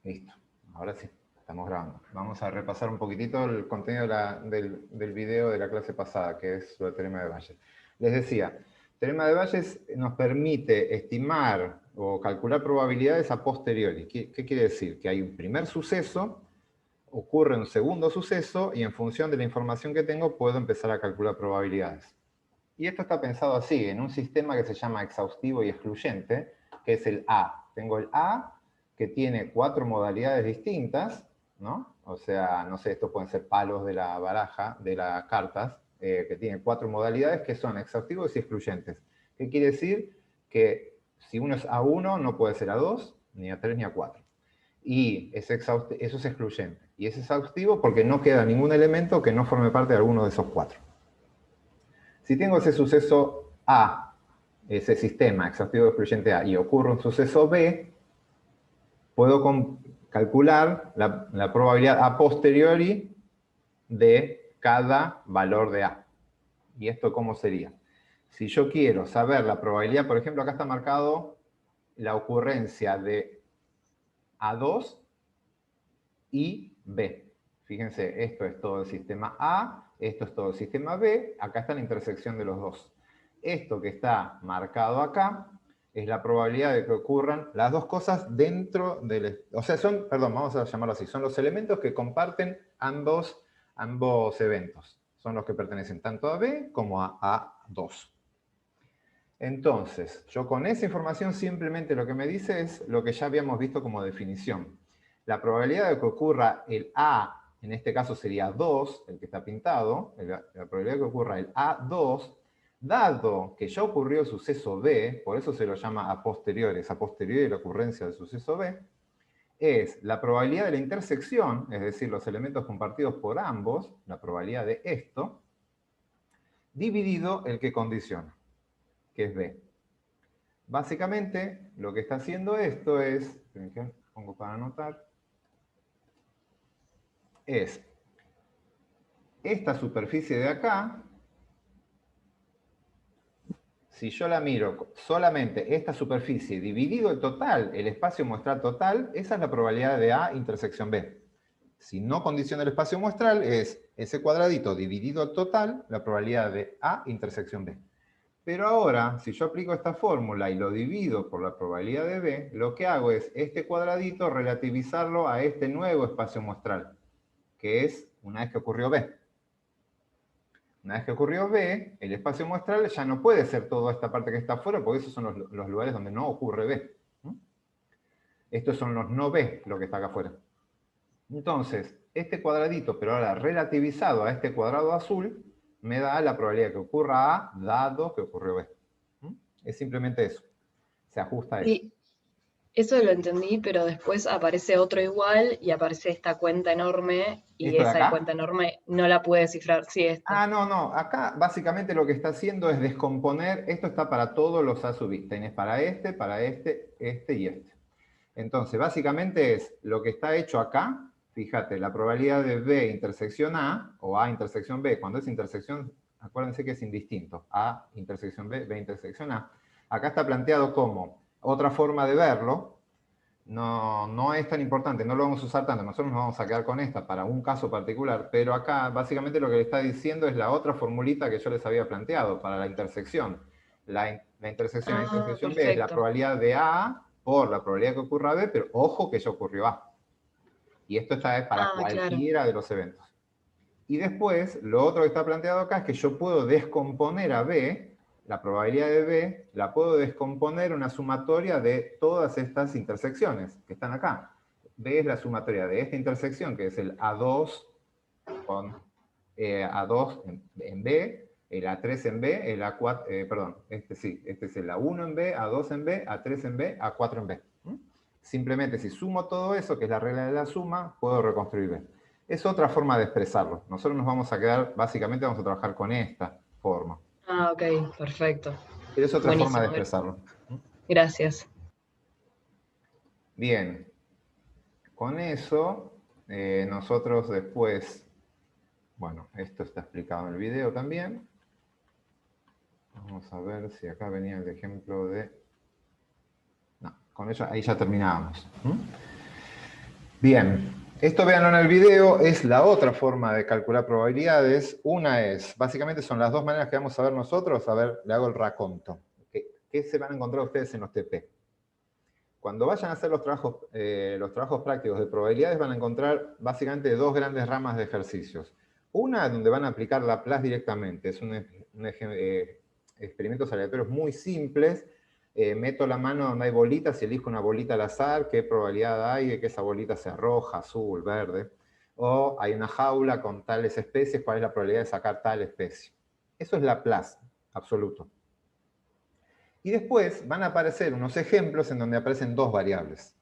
Listo. Ahora sí, estamos grabando. Vamos a repasar un poquitito el contenido del video de la clase pasada, que es sobre el teorema de Bayes. Les decía, el teorema de Bayes nos permite estimar o calcular probabilidades a posteriori. ¿Qué quiere decir? Que hay un primer suceso, ocurre un segundo suceso, y en función de la información que tengo, puedo empezar a calcular probabilidades. Y esto está pensado así, en un sistema que se llama exhaustivo y excluyente, que es el A. Tengo el A, que tiene 4 modalidades distintas, ¿no? O sea, no sé, estos pueden ser palos de la baraja, de las cartas, que tienen 4 modalidades que son exhaustivos y excluyentes. ¿Qué quiere decir? Que si uno es A1, no puede ser A2, ni A3, ni A4. Y eso es excluyente. Y es exhaustivo porque no queda ningún elemento que no forme parte de alguno de esos 4. Si tengo ese suceso A, ese sistema exhaustivo excluyente A, y ocurre un suceso B, puedo calcular la probabilidad a posteriori de cada valor de A. ¿Y esto cómo sería? Si yo quiero saber la probabilidad, por ejemplo, acá está marcado la ocurrencia de A2 y B. Fíjense, esto es todo el sistema A, esto es todo el sistema B, acá está la intersección de los dos. Esto que está marcado acá es la probabilidad de que ocurran las dos cosas dentro del... O sea, son, perdón, vamos a llamarlo así, son los elementos que comparten ambos eventos. Son los que pertenecen tanto a B como a A2. Entonces, yo con esa información simplemente lo que me dice es lo que ya habíamos visto como definición. La probabilidad de que ocurra el A, en este caso sería 2, el que está pintado, la probabilidad de que ocurra el A2, dado que ya ocurrió el suceso B, por eso se lo llama a posteriori la ocurrencia del suceso B, es la probabilidad de la intersección, es decir, los elementos compartidos por ambos, la probabilidad de esto, dividido el que condiciona, que es B. Básicamente, lo que está haciendo esto es, pongo para anotar, es esta superficie de acá, si yo la miro solamente esta superficie dividido el total, el espacio muestral total, esa es la probabilidad de A intersección B. Si no condiciona el espacio muestral, es ese cuadradito dividido el total, la probabilidad de A intersección B. Pero ahora, si yo aplico esta fórmula y lo divido por la probabilidad de B, lo que hago es este cuadradito relativizarlo a este nuevo espacio muestral, que es una vez que ocurrió B. Una vez que ocurrió B, el espacio muestral ya no puede ser toda esta parte que está afuera, porque esos son los lugares donde no ocurre B. Estos son los no B, lo que está acá afuera. Entonces, este cuadradito, pero ahora relativizado a este cuadrado azul, me da la probabilidad que ocurra A, dado que ocurrió B. Es simplemente eso. Se ajusta a eso. Sí, eso lo entendí, pero después aparece otro igual y aparece esta cuenta enorme y ¿Esto de esa acá? cuenta enorme no la pude descifrar. Sí, esta. Ah, no. Acá básicamente lo que está haciendo es descomponer. Esto está para todos los A sub i. Tenés para este y este. Entonces, básicamente es lo que está hecho acá. Fíjate, la probabilidad de B intersección A o A intersección B, cuando es intersección, acuérdense que es indistinto. A intersección B, B intersección A. Acá está planteado como otra forma de verlo. No es tan importante, no lo vamos a usar tanto. Nosotros nos vamos a quedar con esta para un caso particular, pero acá básicamente lo que le está diciendo es la otra formulita que yo les había planteado para la intersección. La intersección B es la Perfecto. probabilidad de A por la probabilidad que ocurra B, pero ojo que ya ocurrió A. Y esto está para Claro. cualquiera de los eventos. Y después, lo otro que está planteado acá es que yo puedo descomponer a B, la probabilidad de B, la puedo descomponer una sumatoria de todas estas intersecciones que están acá. B es la sumatoria de esta intersección, que es el A2 con A2 en B, el A3 en B, el A4, perdón, este es el A1 en B, A2 en B, A3 en B, A4 en B. Simplemente si sumo todo eso, que es la regla de la suma, puedo reconstruir B. Es otra forma de expresarlo. Nosotros nos vamos a quedar, básicamente vamos a trabajar con esta forma. Ok, perfecto. Pero es otra forma de Buenísimo. expresarlo. Gracias. Bien. Con eso, nosotros después, bueno, esto está explicado en el video también. Vamos a ver si acá venía el ejemplo de... No, con eso ahí ya terminábamos. Bien, esto véanlo en el video, es la otra forma de calcular probabilidades. Una es, básicamente son las dos maneras que vamos a ver nosotros. A ver, le hago el raconto. ¿Qué se van a encontrar ustedes en los TP? Cuando vayan a hacer los trabajos prácticos de probabilidades van a encontrar básicamente dos grandes ramas de ejercicios. Una donde van a aplicar Laplace directamente, es experimentos aleatorios muy simples. Meto la mano donde hay bolitas y elijo una bolita al azar, qué probabilidad hay de que esa bolita sea roja, azul, verde. O hay una jaula con tales especies, cuál es la probabilidad de sacar tal especie. Eso es Laplace, absoluto. Y después van a aparecer unos ejemplos en donde aparecen dos variables.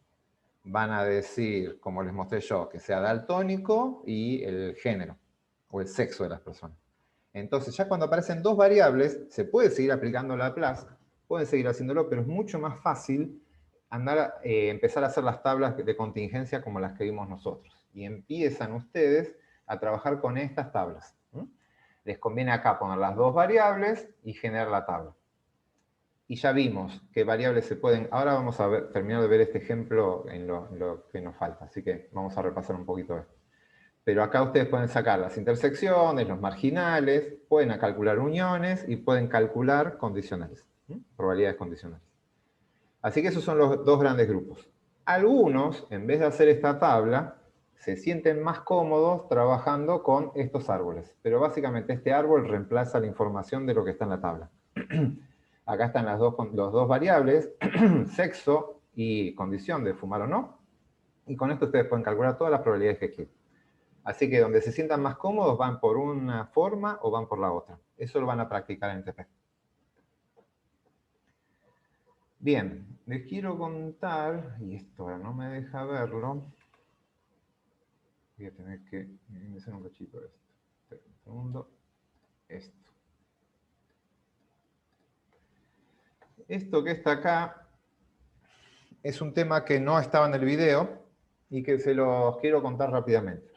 Van a decir, como les mostré yo, que sea daltónico y el género o el sexo de las personas. Entonces, ya cuando aparecen dos variables, se puede seguir aplicando Laplace, pueden seguir haciéndolo, pero es mucho más fácil empezar a hacer las tablas de contingencia como las que vimos nosotros. Y empiezan ustedes a trabajar con estas tablas. Les conviene acá poner las dos variables y generar la tabla. Y ya vimos qué variables se pueden... Ahora vamos a terminar de ver este ejemplo en lo que nos falta, así que vamos a repasar un poquito esto. Pero acá ustedes pueden sacar las intersecciones, los marginales, pueden calcular uniones y pueden calcular condicionales, probabilidades condicionales. Así que esos son los dos grandes grupos. Algunos, en vez de hacer esta tabla, se sienten más cómodos trabajando con estos árboles. Pero básicamente este árbol reemplaza la información de lo que está en la tabla. Acá están las dos variables, sexo y condición de fumar o no. Y con esto ustedes pueden calcular todas las probabilidades que quieran. Así que donde se sientan más cómodos van por una forma o van por la otra. Eso lo van a practicar en TP. Bien, les quiero contar, y esto ahora no me deja verlo. Voy a tener que hacer un cachito de esto. Espera un segundo. Esto. Esto que está acá es un tema que no estaba en el video y que se los quiero contar rápidamente.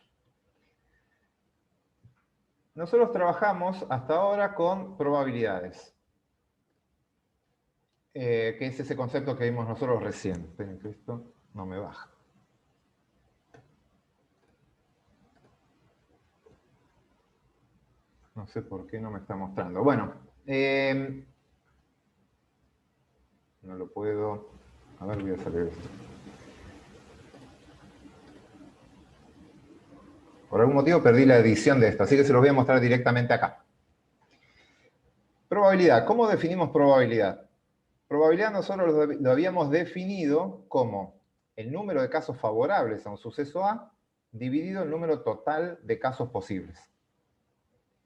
Nosotros trabajamos hasta ahora con probabilidades, que es ese concepto que vimos nosotros recién. Esperen que esto no me baja. No sé por qué no me está mostrando. Bueno, no lo puedo... A ver, voy a salir esto. Por algún motivo perdí la edición de esto, así que se los voy a mostrar directamente acá. Probabilidad. ¿Cómo definimos probabilidad? Probabilidad nosotros lo habíamos definido como el número de casos favorables a un suceso A dividido el número total de casos posibles.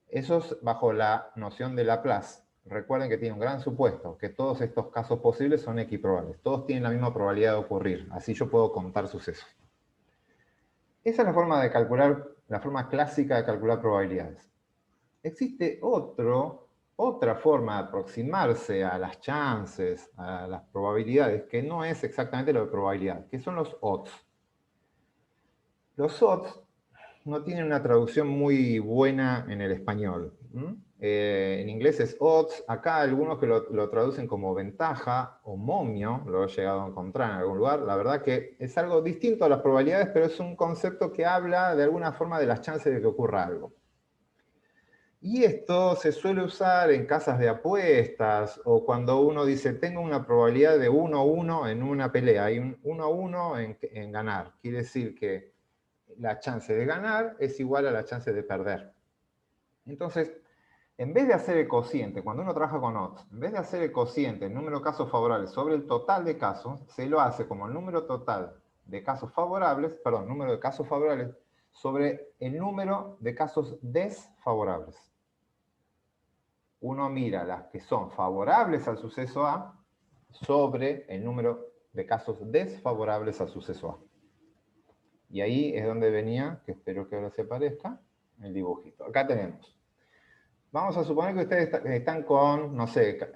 Eso es bajo la noción de Laplace. Recuerden que tiene un gran supuesto, que todos estos casos posibles son equiprobables. Todos tienen la misma probabilidad de ocurrir. Así yo puedo contar sucesos. Esa es la forma de calcular, la forma clásica de calcular probabilidades. Existe otra forma de aproximarse a las chances, a las probabilidades, que no es exactamente lo de probabilidad, que son los odds. Los odds no tienen una traducción muy buena en el español. En inglés es odds, acá algunos que lo traducen como ventaja o momio, lo he llegado a encontrar en algún lugar. La verdad que es algo distinto a las probabilidades, pero es un concepto que habla de alguna forma de las chances de que ocurra algo. Y esto se suele usar en casas de apuestas o cuando uno dice, tengo una probabilidad de 1-1 en una pelea, hay un 1-1 en ganar. Quiere decir que la chance de ganar es igual a la chance de perder. Entonces, en vez de hacer el cociente, cuando uno trabaja con odds, en vez de hacer el cociente, el número de casos favorables sobre el total de casos, se lo hace como el número total de casos favorables, perdón, número de casos favorables sobre el número de casos desfavorables. Uno mira las que son favorables al suceso A sobre el número de casos desfavorables al suceso A. Y ahí es donde venía, que espero que ahora se aparezca, el dibujito. Acá tenemos. Vamos a suponer que ustedes están con, no sé,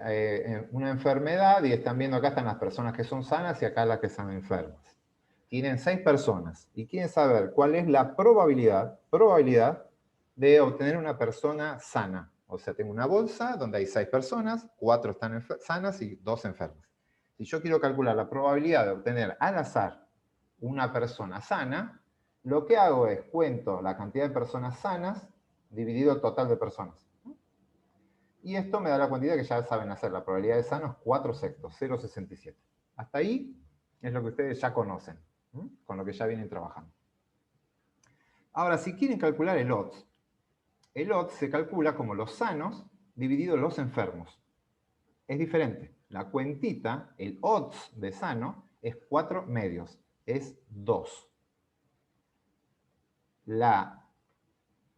una enfermedad y están viendo acá están las personas que son sanas y acá las que están enfermas. Tienen 6 personas y quieren saber cuál es la probabilidad de obtener una persona sana. O sea, tengo una bolsa donde hay 6 personas, 4 están sanas y 2 enfermas. Si yo quiero calcular la probabilidad de obtener al azar una persona sana, lo que hago es cuento la cantidad de personas sanas dividido el total de personas. Y esto me da la cuantía que ya saben hacer. La probabilidad de sano es 4 sextos, 0,67. Hasta ahí es lo que ustedes ya conocen, con lo que ya vienen trabajando. Ahora, si quieren calcular el odds se calcula como los sanos dividido los enfermos. Es diferente. La cuentita, el odds de sano, es 4 medios, es 2. La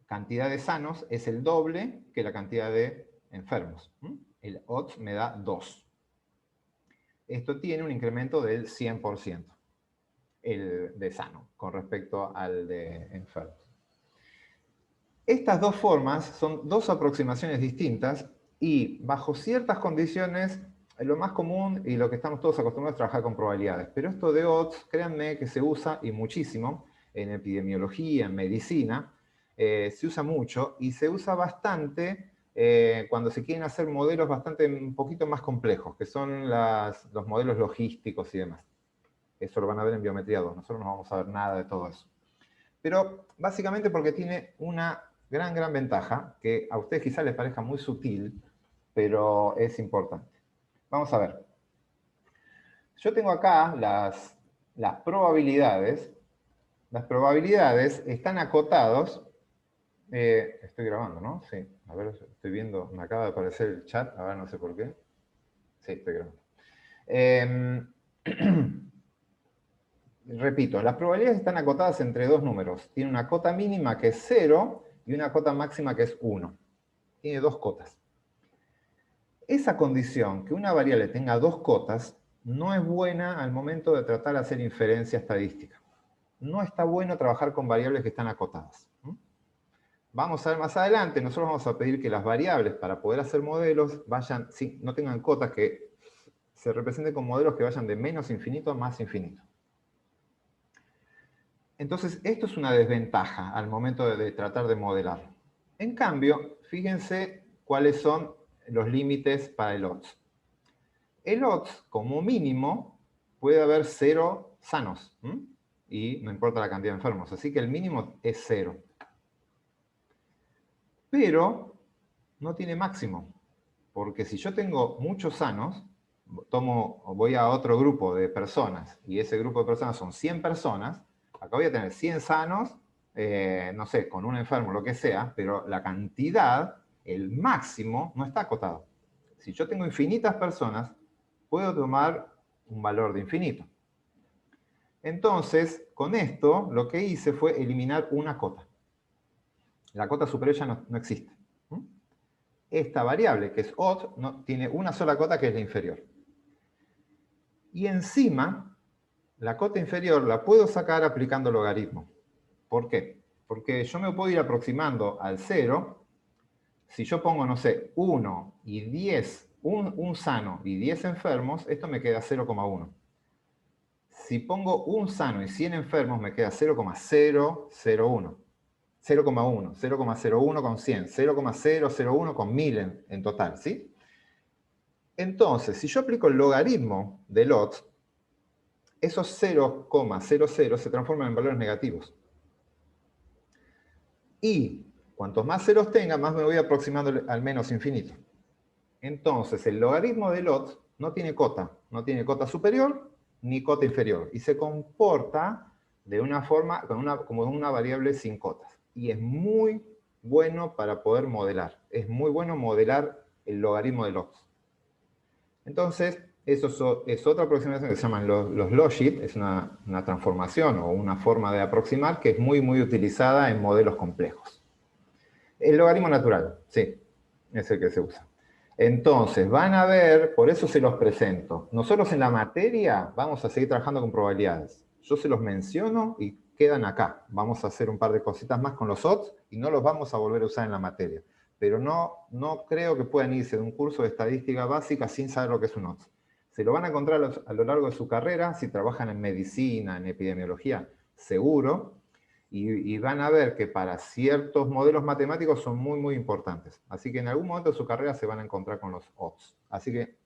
cantidad de sanos es el doble que la cantidad de enfermos. El odds me da 2. Esto tiene un incremento del 100%, el de sano, con respecto al de enfermos. Estas dos formas son dos aproximaciones distintas y bajo ciertas condiciones lo más común y lo que estamos todos acostumbrados es trabajar con probabilidades. Pero esto de odds, créanme que se usa y muchísimo en epidemiología, en medicina, se usa mucho y se usa bastante cuando se quieren hacer modelos un poquito más complejos, que son los modelos logísticos y demás. Eso lo van a ver en biometría 2, nosotros no vamos a ver nada de todo eso. Pero básicamente porque tiene una gran ventaja, que a ustedes quizás les parezca muy sutil, pero es importante. Vamos a ver. Yo tengo acá las probabilidades. Las probabilidades están acotados. Estoy grabando, ¿no? Sí. A ver, estoy viendo, me acaba de aparecer el chat, ahora no sé por qué. Sí, estoy grabando. Repito, las probabilidades están acotadas entre dos números. Tiene una cota mínima que es 0 y una cota máxima que es 1. Tiene dos cotas. Esa condición, que una variable tenga dos cotas, no es buena al momento de tratar de hacer inferencia estadística. No está bueno trabajar con variables que están acotadas. Vamos a ver más adelante, nosotros vamos a pedir que las variables para poder hacer modelos no tengan cotas, que se representen con modelos que vayan de menos infinito a más infinito. Entonces, esto es una desventaja al momento de tratar de modelar. En cambio, fíjense cuáles son los límites para el odds. El odds, como mínimo, puede haber 0 sanos, y no importa la cantidad de enfermos, así que el mínimo es 0. Pero no tiene máximo, porque si yo tengo muchos sanos, voy a otro grupo de personas, y ese grupo de personas son 100 personas, acá voy a tener 100 sanos, no sé, con un enfermo, lo que sea, pero la cantidad, el máximo, no está acotado. Si yo tengo infinitas personas, puedo tomar un valor de infinito. Entonces, con esto, lo que hice fue eliminar una cota. La cota superior ya no existe. Esta variable, que es odd, tiene una sola cota que es la inferior. Y encima, la cota inferior la puedo sacar aplicando logaritmo. ¿Por qué? Porque yo me puedo ir aproximando al 0. Si yo pongo, no sé, 1 y 10, un sano y 10 enfermos, esto me queda 0,1. Si pongo un sano y 100 enfermos, me queda 0,001. 0,1, 0,01 con 100, 0,001 con 1000 en total, ¿sí? Entonces, si yo aplico el logaritmo del odds, esos 0,00 se transforman en valores negativos. Y cuantos más ceros tenga, más me voy aproximando al menos infinito. Entonces, el logaritmo del odds no tiene cota superior ni cota inferior, y se comporta de una forma, como una variable sin cotas. Y es muy bueno para poder modelar. Es muy bueno modelar el logaritmo del odds. Entonces, eso es otra aproximación que se llaman los logit, es una transformación o una forma de aproximar que es muy utilizada en modelos complejos. El logaritmo natural, sí, es el que se usa. Entonces, van a ver, por eso se los presento. Nosotros en la materia vamos a seguir trabajando con probabilidades. Yo se los menciono y quedan acá. Vamos a hacer un par de cositas más con los odds y no los vamos a volver a usar en la materia. Pero no creo que puedan irse de un curso de estadística básica sin saber lo que es un odds. Se lo van a encontrar a lo largo de su carrera, si trabajan en medicina, en epidemiología, seguro. Y van a ver que para ciertos modelos matemáticos son muy importantes. Así que en algún momento de su carrera se van a encontrar con los odds. Así que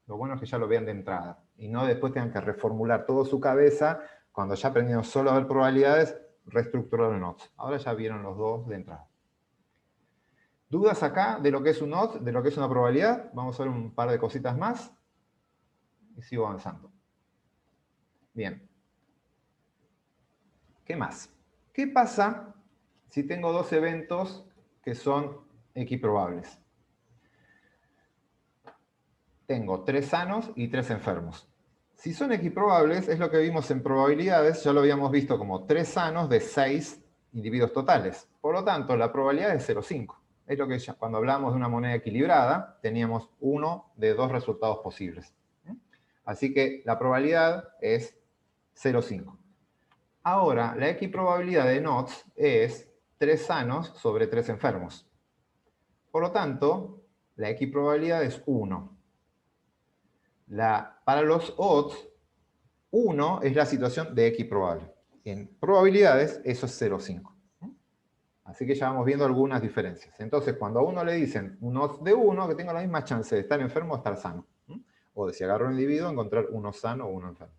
lo bueno es que ya lo vean de entrada. Y no después tengan que reformular toda su cabeza Cuando ya aprendieron solo a ver probabilidades, reestructuraron odds. Ahora ya vieron los dos de entrada. ¿Dudas acá de lo que es un odds, de lo que es una probabilidad? Vamos a ver un par de cositas más y sigo avanzando. Bien. ¿Qué más? ¿Qué pasa si tengo dos eventos que son equiprobables? Tengo 3 sanos y 3 enfermos. Si son equiprobables, es lo que vimos en probabilidades, ya lo habíamos visto como 3 sanos de 6 individuos totales. Por lo tanto, la probabilidad es 0,5. Es lo que ya, cuando hablamos de una moneda equilibrada, teníamos uno de 2 resultados posibles. Así que la probabilidad es 0,5. Ahora, la equiprobabilidad de odds es 3 sanos sobre 3 enfermos. Por lo tanto, la equiprobabilidad es 1. Para los odds, 1 es la situación de equiprobable. En probabilidades, eso es 0,5. Así que ya vamos viendo algunas diferencias. Entonces, cuando a uno le dicen un odds de 1, que tenga la misma chance de estar enfermo o estar sano. O de si agarro un individuo, encontrar uno sano o uno enfermo.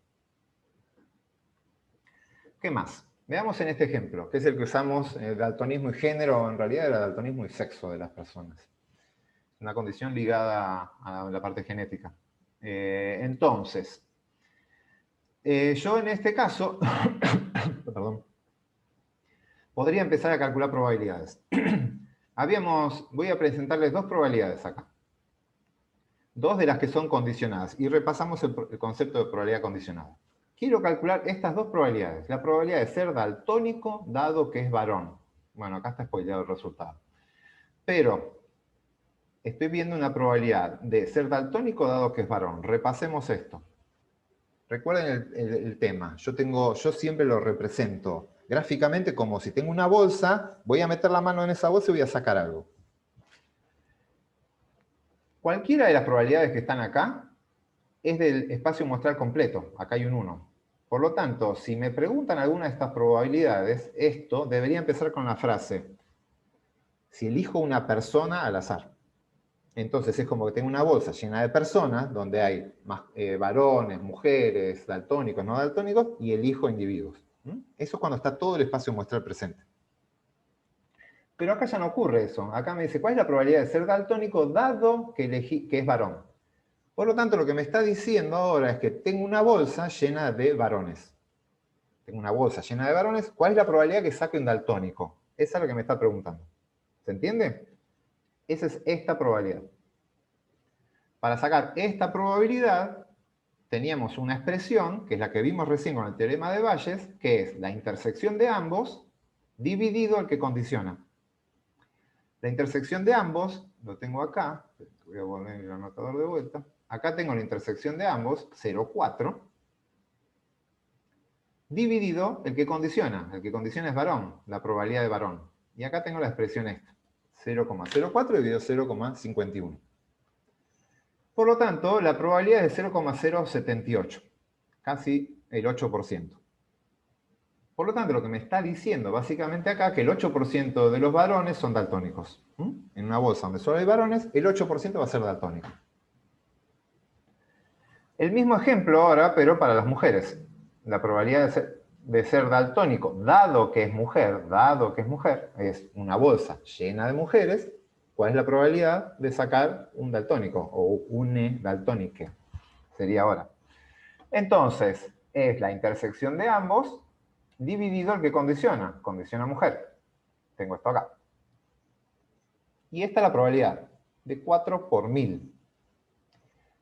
¿Qué más? Veamos en este ejemplo, que es el que usamos en el daltonismo y género, en realidad era daltonismo y sexo de las personas. Una condición ligada a la parte genética. Entonces, yo en este caso, perdón, podría empezar a calcular probabilidades. Voy a presentarles 2 probabilidades acá. 2 de las que son condicionadas. Y repasamos el concepto de probabilidad condicionada. Quiero calcular estas 2 probabilidades. La probabilidad de ser daltónico dado que es varón. Bueno, acá está spoileado el resultado. Pero estoy viendo una probabilidad de ser daltónico dado que es varón. Repasemos esto. Recuerden el tema. Yo siempre lo represento gráficamente como si tengo una bolsa, voy a meter la mano en esa bolsa y voy a sacar algo. Cualquiera de las probabilidades que están acá es del espacio muestral completo. Acá hay un 1. Por lo tanto, si me preguntan alguna de estas probabilidades, esto debería empezar con la frase: si elijo una persona al azar. Entonces es como que tengo una bolsa llena de personas, donde hay varones, mujeres, daltónicos, no daltónicos, y elijo individuos. Eso es cuando está todo el espacio muestral presente. Pero acá ya no ocurre eso. Acá me dice, ¿cuál es la probabilidad de ser daltónico dado que es varón? Por lo tanto, lo que me está diciendo ahora es que tengo una bolsa llena de varones. Tengo una bolsa llena de varones. ¿Cuál es la probabilidad que saque un daltónico? Esa es lo que me está preguntando. ¿Se entiende? Esa es esta probabilidad. Para sacar esta probabilidad, teníamos una expresión, que es la que vimos recién con el teorema de Bayes, que es la intersección de ambos dividido el que condiciona. La intersección de ambos, lo tengo acá, voy a poner el anotador de vuelta. Acá tengo la intersección de ambos, 0,4, dividido el que condiciona. El que condiciona es varón, la probabilidad de varón. Y acá tengo la expresión esta, 0,04 dividido 0,51. Por lo tanto, la probabilidad es de 0,078, casi el 8%. Por lo tanto, lo que me está diciendo básicamente acá es que el 8% de los varones son daltónicos. En una bolsa donde solo hay varones, el 8% va a ser daltónico. El mismo ejemplo ahora, pero para las mujeres. La probabilidad de ser daltónico, dado que es mujer, es una bolsa llena de mujeres. ¿Cuál es la probabilidad de sacar un daltónico o une daltónique? Sería ahora. Entonces, es la intersección de ambos dividido el que condiciona. Condiciona mujer. Tengo esto acá. Y esta es la probabilidad, de 4 por 1000.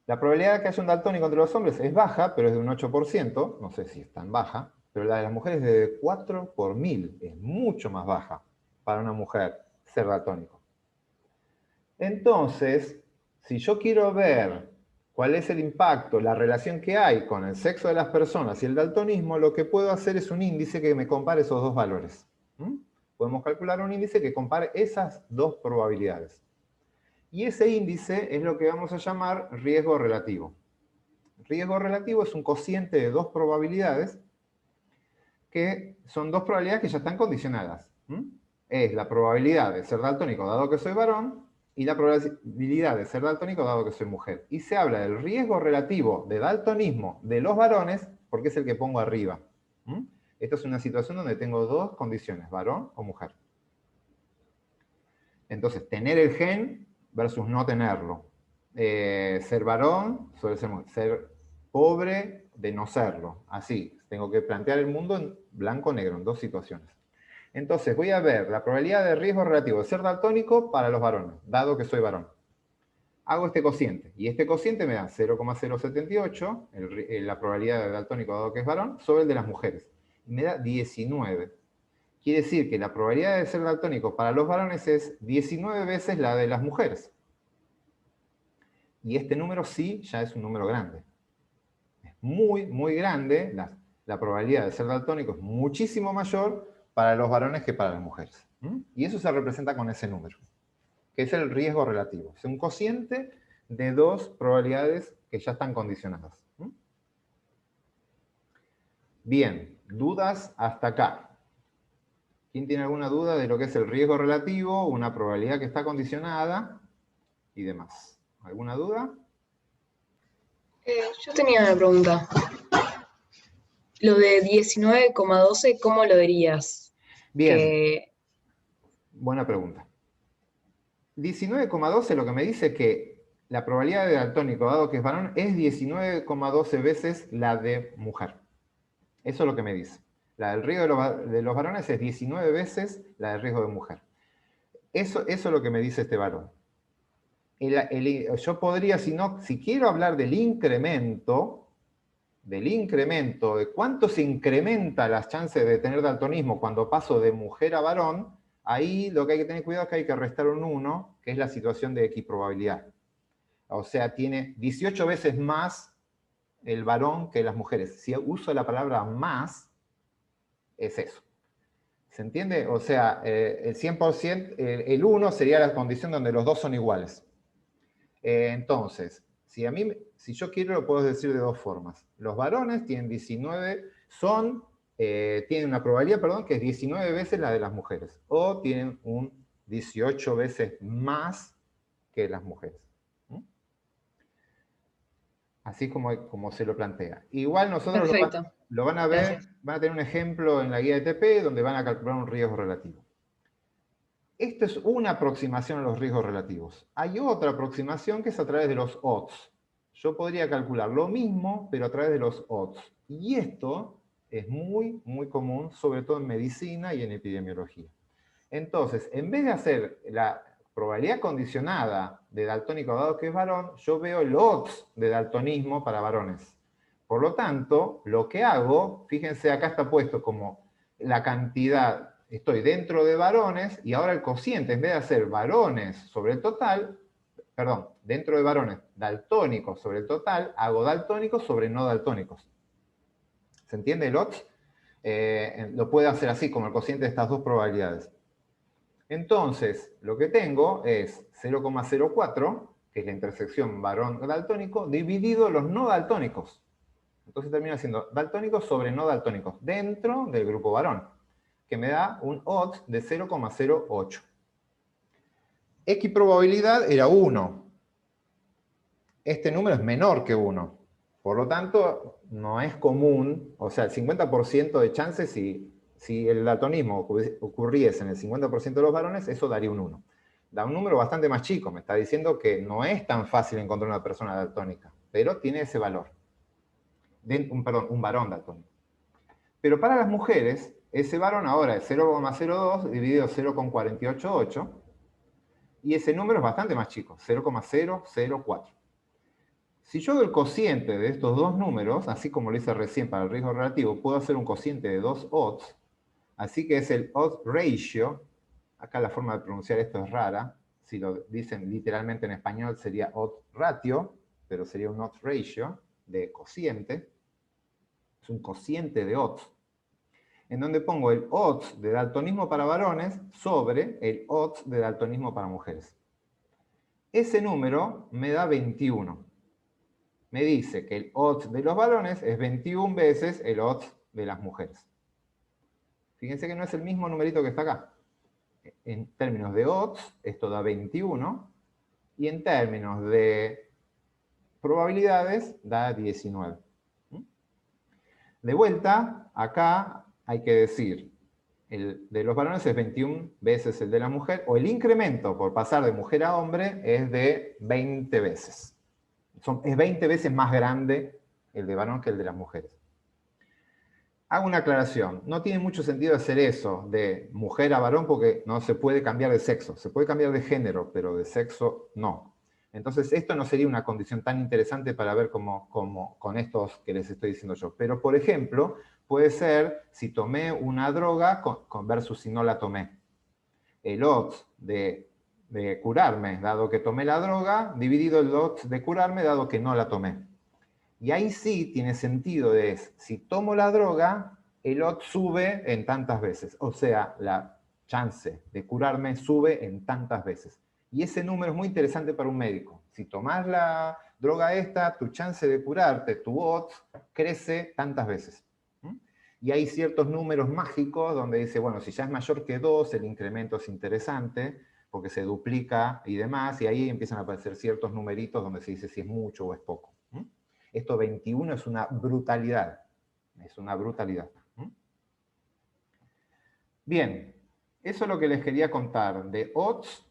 La probabilidad de que haya un daltónico entre los hombres es baja, pero es de un 8%. No sé si es tan baja. Pero la de las mujeres es de 4 por 1000. Es mucho más baja para una mujer ser daltónico. Entonces, si yo quiero ver cuál es el impacto, la relación que hay con el sexo de las personas y el daltonismo, lo que puedo hacer es un índice que me compare esos dos valores. Podemos calcular un índice que compare esas dos probabilidades. Y ese índice es lo que vamos a llamar riesgo relativo. Riesgo relativo es un cociente de dos probabilidades que son dos probabilidades que ya están condicionadas. Es la probabilidad de ser daltónico dado que soy varón y la probabilidad de ser daltónico dado que soy mujer. Y se habla del riesgo relativo de daltonismo de los varones porque es el que pongo arriba. Esta es una situación donde tengo dos condiciones, varón o mujer. Entonces, tener el gen versus no tenerlo. Ser varón suele ser pobre de no serlo. Así, tengo que plantear el mundo en blanco o negro, en dos situaciones. Entonces, voy a ver la probabilidad de riesgo relativo de ser daltónico para los varones, dado que soy varón. Hago este cociente, y este cociente me da 0,078, la probabilidad de daltónico dado que es varón, sobre el de las mujeres. Y me da 19. Quiere decir que la probabilidad de ser daltónico para los varones es 19 veces la de las mujeres. Y este número sí ya es un número grande. Es muy, muy grande. La probabilidad de ser daltónico es muchísimo mayor para los varones que para las mujeres. Y eso se representa con ese número, que es el riesgo relativo. Es un cociente de dos probabilidades que ya están condicionadas. Bien, dudas hasta acá. ¿Quién tiene alguna duda de lo que es el riesgo relativo, una probabilidad que está condicionada y demás? ¿Alguna duda? Yo tenía una pregunta. Lo de 19,12, ¿cómo lo dirías? Bien, Que buena pregunta. 19,12 lo que me dice que la probabilidad de daltónico, dado que es varón, es 19,12 veces la de mujer. Eso es lo que me dice. La del riesgo de los varones es 19 veces la del riesgo de mujer. Eso es lo que me dice este varón. Yo podría, si quiero hablar del incremento, de cuánto se incrementa las chances de tener daltonismo cuando paso de mujer a varón, ahí lo que hay que tener cuidado es que hay que restar un 1, que es la situación de equiprobabilidad. O sea, tiene 18 veces más el varón que las mujeres. Si uso la palabra más, es eso. ¿Se entiende? O sea, el 100%, el 1 sería la condición donde los dos son iguales. Entonces, si yo quiero, lo puedo decir de dos formas. Los varones tienen 19, tienen una probabilidad, perdón, que es 19 veces la de las mujeres. O tienen un 18 veces más que las mujeres. Así como se lo plantea. Igual nosotros perfecto, lo van a ver, gracias. van a tener un ejemplo en la guía de TP donde van a calcular un riesgo relativo. Esta es una aproximación a los riesgos relativos. Hay otra aproximación que es a través de los odds. Yo podría calcular lo mismo, pero a través de los odds. Y esto es muy, muy común, sobre todo en medicina y en epidemiología. Entonces, en vez de hacer la probabilidad condicionada de daltónico dado que es varón, yo veo el odds de daltonismo para varones. Por lo tanto, lo que hago, fíjense, acá está puesto como la cantidad, estoy dentro de varones, y ahora el cociente, en vez de hacer varones sobre el total, perdón, dentro de varones daltónicos sobre el total, hago daltónicos sobre no daltónicos. ¿Se entiende el odds? Lo puedo hacer así, como el cociente de estas dos probabilidades. Entonces, lo que tengo es 0,04, que es la intersección varón daltónico, dividido los no daltónicos. Entonces termina siendo daltónicos sobre no daltónicos, dentro del grupo varón, que me da un odds de 0,08. Equiprobabilidad era 1. Este número es menor que 1. Por lo tanto, no es común, o sea, el 50% de chances, si el daltonismo ocurriese en el 50% de los varones, eso daría un 1. Da un número bastante más chico, me está diciendo que no es tan fácil encontrar una persona daltónica, pero tiene ese valor. Un varón daltónico. Pero para las mujeres, ese varón ahora es 0,02 dividido 0,488, y ese número es bastante más chico, 0,004. Si yo hago el cociente de estos dos números, así como lo hice recién para el riesgo relativo, puedo hacer un cociente de dos odds, así que es el odds ratio. Acá la forma de pronunciar esto es rara, si lo dicen literalmente en español sería odds ratio, pero sería un odds ratio de cociente. Es un cociente de odds, en donde pongo el odds de daltonismo para varones sobre el odds de daltonismo para mujeres. Ese número me da 21. Me dice que el odds de los varones es 21 veces el odds de las mujeres. Fíjense que no es el mismo numerito que está acá. En términos de odds, esto da 21, y en términos de probabilidades, da 19. De vuelta, acá hay que decir, el de los varones es 21 veces el de la mujer, o el incremento por pasar de mujer a hombre es de 20 veces. Es 20 veces más grande el de varón que el de las mujeres. Hago una aclaración, no tiene mucho sentido hacer eso de mujer a varón porque no se puede cambiar de sexo, se puede cambiar de género, pero de sexo no. Entonces esto no sería una condición tan interesante para ver con estos que les estoy diciendo yo. Pero por ejemplo, puede ser si tomé una droga versus si no la tomé. El odds de curarme dado que tomé la droga, dividido el odds de curarme dado que no la tomé. Y ahí sí tiene sentido, si tomo la droga, el odds sube en tantas veces. O sea, la chance de curarme sube en tantas veces. Y ese número es muy interesante para un médico. Si tomas la droga esta, tu chance de curarte, tu odds, crece tantas veces. Y hay ciertos números mágicos donde dice, bueno, si ya es mayor que 2, el incremento es interesante, porque se duplica y demás, y ahí empiezan a aparecer ciertos numeritos donde se dice si es mucho o es poco. Esto 21 es una brutalidad. Es una brutalidad. Bien, eso es lo que les quería contar de odds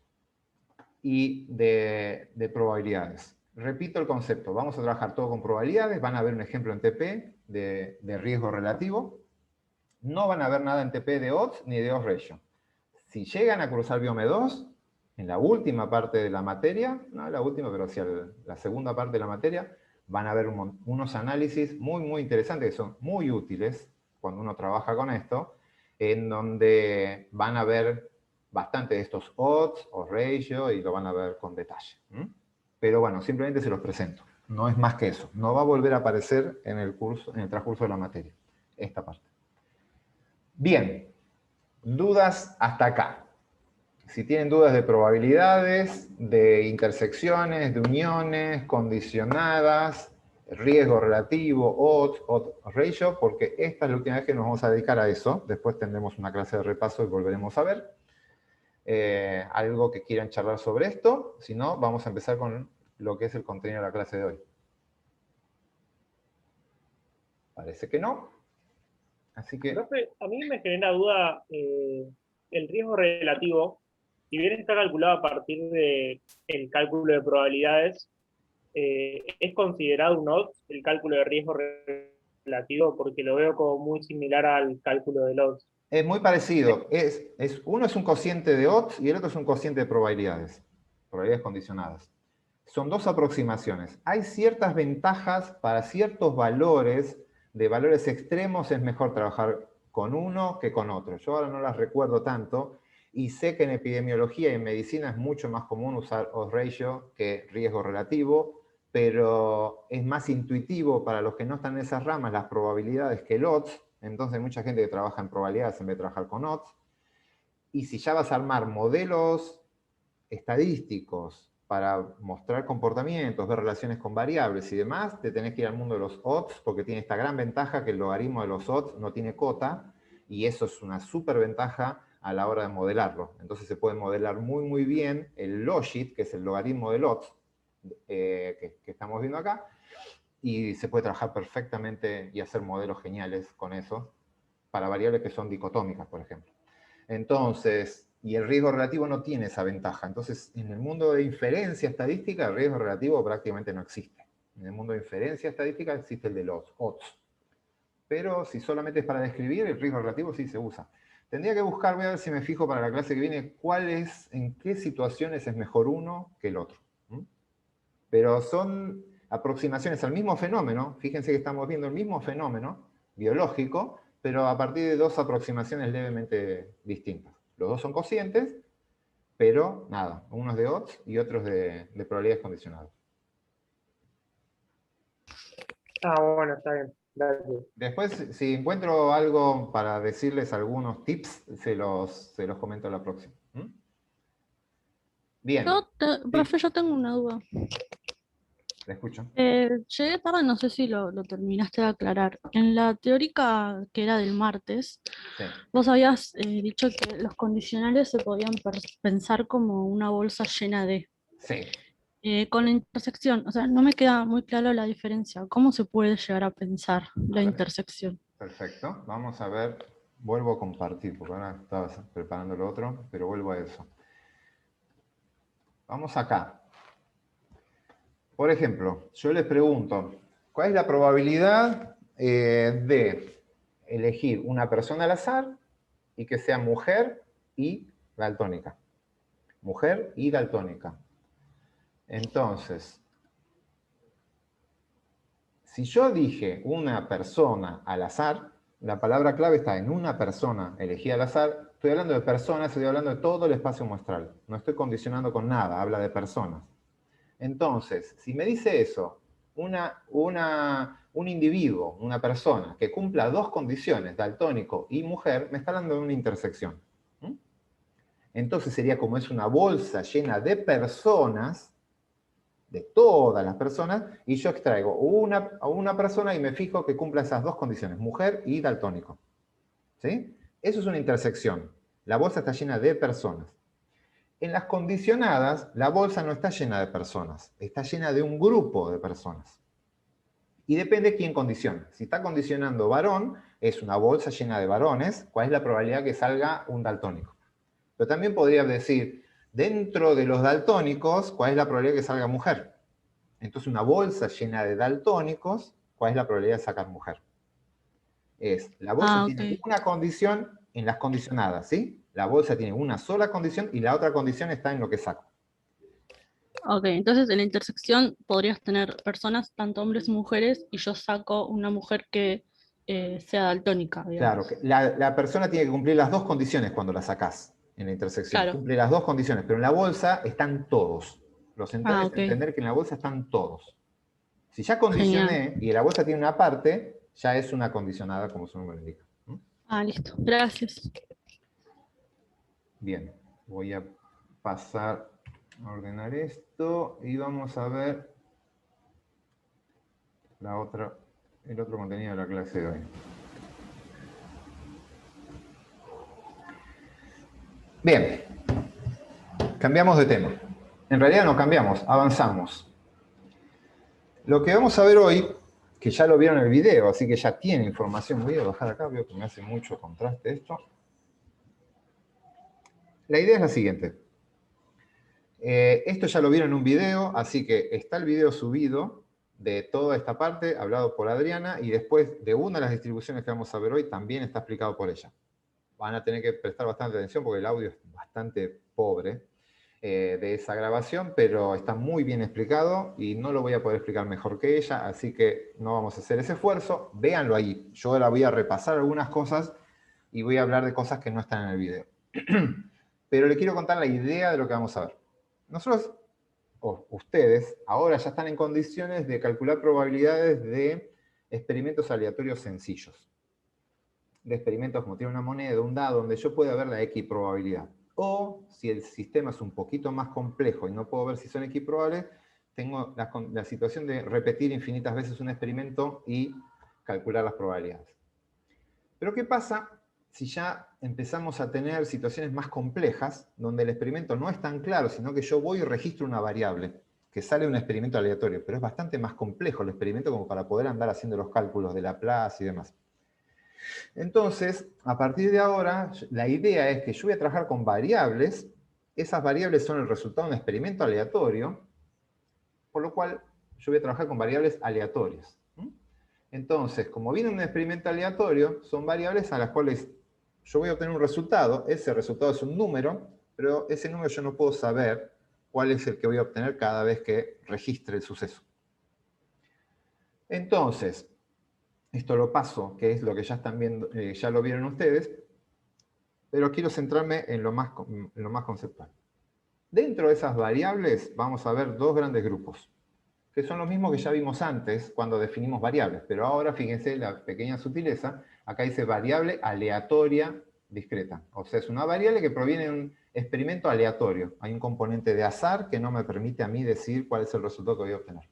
y de probabilidades. Repito el concepto, vamos a trabajar todo con probabilidades, van a ver un ejemplo en TP de riesgo relativo. No van a ver nada en TP de odds ni de odds ratio. Si llegan a cruzar Biome 2, en la última parte de la materia, no la última, pero hacia la segunda parte de la materia, van a ver unos análisis muy, muy interesantes que son muy útiles cuando uno trabaja con esto, en donde van a ver bastante de estos odds o ratio y lo van a ver con detalle. Pero bueno, simplemente se los presento. No es más que eso. No va a volver a aparecer en el transcurso de la materia, esta parte. Bien, dudas hasta acá. Si tienen dudas de probabilidades, de intersecciones, de uniones, condicionadas, riesgo relativo, odds ratio, porque esta es la última vez que nos vamos a dedicar a eso. Después tendremos una clase de repaso y volveremos a ver. Algo que quieran charlar sobre esto. Si no, vamos a empezar con lo que es el contenido de la clase de hoy. Parece que no. Así que... Profe, a mí me genera duda el riesgo relativo. Si bien está calculado a partir del cálculo de probabilidades, ¿es considerado un odds el cálculo de riesgo relativo? Porque lo veo como muy similar al cálculo del odds. Es muy parecido. Uno es un cociente de odds y el otro es un cociente de probabilidades condicionadas. Son dos aproximaciones. Hay ciertas ventajas para ciertos valores. De valores extremos es mejor trabajar con uno que con otro. Yo ahora no las recuerdo tanto y sé que en epidemiología y en medicina es mucho más común usar odds ratio que riesgo relativo, pero es más intuitivo para los que no están en esas ramas las probabilidades que el odds. Entonces hay mucha gente que trabaja en probabilidades en vez de trabajar con odds. Y si ya vas a armar modelos estadísticos para mostrar comportamientos, ver relaciones con variables y demás, te tenés que ir al mundo de los odds, porque tiene esta gran ventaja que el logaritmo de los odds no tiene cota, y eso es una súper ventaja a la hora de modelarlo. Entonces se puede modelar muy, muy bien el logit, que es el logaritmo del odds, que estamos viendo acá, y se puede trabajar perfectamente y hacer modelos geniales con eso, para variables que son dicotómicas, por ejemplo. Entonces, y el riesgo relativo no tiene esa ventaja. Entonces, en el mundo de inferencia estadística, el riesgo relativo prácticamente no existe. En el mundo de inferencia estadística existe el de los odds. Pero si solamente es para describir, el riesgo relativo sí se usa. Tendría que buscar, voy a ver si me fijo para la clase que viene, en qué situaciones es mejor uno que el otro. Pero son aproximaciones al mismo fenómeno. Fíjense que estamos viendo el mismo fenómeno biológico, pero a partir de dos aproximaciones levemente distintas. Los dos son cocientes, pero nada, unos de odds y otros de probabilidades condicionadas. Bueno, está bien. Gracias. Después, si encuentro algo para decirles algunos tips, se los comento a la próxima. Bien. Profe, yo tengo una duda. Te escucho. Llegué tarde, no sé si lo terminaste de aclarar. En la teórica que era del martes, Sí. vos habías dicho que los condicionales se podían pensar como una bolsa llena de... Sí. Con la intersección, o sea, no me queda muy claro la diferencia. ¿Cómo se puede llegar a pensar la intersección? Perfecto. Vamos a ver vuelvo a compartir, porque ahora estaba preparando lo otro, pero vuelvo a eso. Vamos acá. Por ejemplo, yo les pregunto, ¿cuál es la probabilidad de elegir una persona al azar y que sea mujer y daltónica? Mujer y daltónica. Entonces, si yo dije una persona al azar, la palabra clave está en una persona elegida al azar. Estoy hablando de personas, estoy hablando de todo el espacio muestral. No estoy condicionando con nada, habla de personas. Entonces, si me dice eso, un individuo, una persona que cumpla dos condiciones, daltónico y mujer, me está hablando de una intersección. ¿Mm? Entonces sería como es una bolsa llena de personas, de todas las personas, y yo extraigo a una persona y me fijo que cumpla esas dos condiciones, mujer y daltónico. ¿Sí? Eso es una intersección. La bolsa está llena de personas. En las condicionadas, la bolsa no está llena de personas, está llena de un grupo de personas. Y depende quién condiciona. Si está condicionando varón, es una bolsa llena de varones, ¿cuál es la probabilidad que salga un daltónico? Pero también podría decir, dentro de los daltónicos, ¿cuál es la probabilidad que salga mujer? Entonces una bolsa llena de daltónicos, ¿cuál es la probabilidad de sacar mujer? La bolsa tiene una condición en las condicionadas, ¿sí? La bolsa tiene una sola condición y la otra condición está en lo que saco. Ok, entonces en la intersección podrías tener personas, tanto hombres y mujeres, y yo saco una mujer que sea daltónica, Claro, digamos. que la persona tiene que cumplir las dos condiciones cuando la sacás en la intersección. Claro. Cumple las dos condiciones, pero en la bolsa están todos. Lo central es Ok. entender que en la bolsa están todos. Si ya Genial. condicioné y la bolsa tiene una parte, ya es una condicionada como su nombre indica. Listo. Gracias. Bien, voy a pasar a ordenar esto y vamos a ver el otro contenido de la clase de hoy. Bien, cambiamos de tema. En realidad no cambiamos, avanzamos. Lo que vamos a ver hoy, que ya lo vieron en el video, así que ya tiene información. Voy a bajar acá, veo que me hace mucho contraste esto. La idea es la siguiente. Esto ya lo vieron en un video, así que está el video subido de toda esta parte, hablado por Adriana, y después de una de las distribuciones que vamos a ver hoy, también está explicado por ella. Van a tener que prestar bastante atención porque el audio es bastante pobre de esa grabación, pero está muy bien explicado y no lo voy a poder explicar mejor que ella, así que no vamos a hacer ese esfuerzo. Véanlo ahí. Yo ahora voy a repasar algunas cosas y voy a hablar de cosas que no están en el video. Pero le quiero contar la idea de lo que vamos a ver. Nosotros, o ustedes, ahora ya están en condiciones de calcular probabilidades de experimentos aleatorios sencillos. De experimentos como tiene una moneda, un dado, donde yo pueda ver la X probabilidad. O, si el sistema es un poquito más complejo y no puedo ver si son X probables, tengo la situación de repetir infinitas veces un experimento y calcular las probabilidades. Pero ¿qué pasa si ya empezamos a tener situaciones más complejas, donde el experimento no es tan claro, sino que yo voy y registro una variable, que sale un experimento aleatorio, pero es bastante más complejo el experimento como para poder andar haciendo los cálculos de Laplace y demás? Entonces, a partir de ahora, la idea es que yo voy a trabajar con variables. Esas variables son el resultado de un experimento aleatorio, por lo cual yo voy a trabajar con variables aleatorias. Entonces, como viene un experimento aleatorio, son variables a las cuales yo voy a obtener un resultado. Ese resultado es un número, pero ese número yo no puedo saber cuál es el que voy a obtener cada vez que registre el suceso. Entonces, esto lo paso, que es lo que ya están viendo, ya lo vieron ustedes, pero quiero centrarme en lo más conceptual. Dentro de esas variables vamos a ver dos grandes grupos, que son los mismos que ya vimos antes cuando definimos variables, pero ahora fíjense la pequeña sutileza, acá dice variable aleatoria discreta, o sea, es una variable que proviene de un experimento aleatorio. Hay un componente de azar que no me permite a mí decir cuál es el resultado que voy a obtener.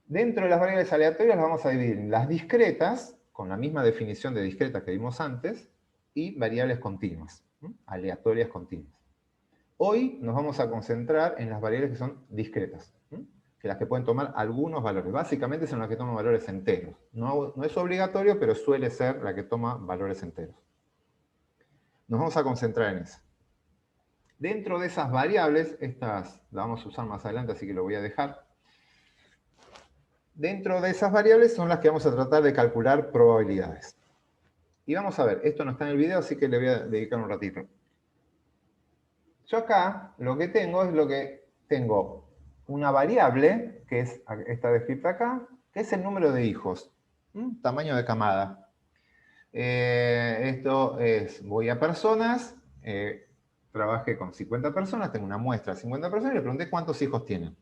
Dentro de las variables aleatorias las vamos a dividir en las discretas, con la misma definición de discreta que vimos antes, y variables continuas, aleatorias continuas. Hoy nos vamos a concentrar en las variables que son discretas. que las que pueden tomar algunos valores. Básicamente son las que toman valores enteros. No es obligatorio, pero suele ser la que toma valores enteros. Nos vamos a concentrar en eso. Dentro de esas variables, estas las vamos a usar más adelante, así que lo voy a dejar. Dentro de esas variables son las que vamos a tratar de calcular probabilidades. Y vamos a ver, esto no está en el video, así que le voy a dedicar un ratito. Yo acá lo que tengo es tengo una variable, que es esta descrita acá, que es el número de hijos, tamaño de camada. Esto es, voy a personas, trabajé con 50 personas, tengo una muestra de 50 personas y le pregunté cuántos hijos tienen.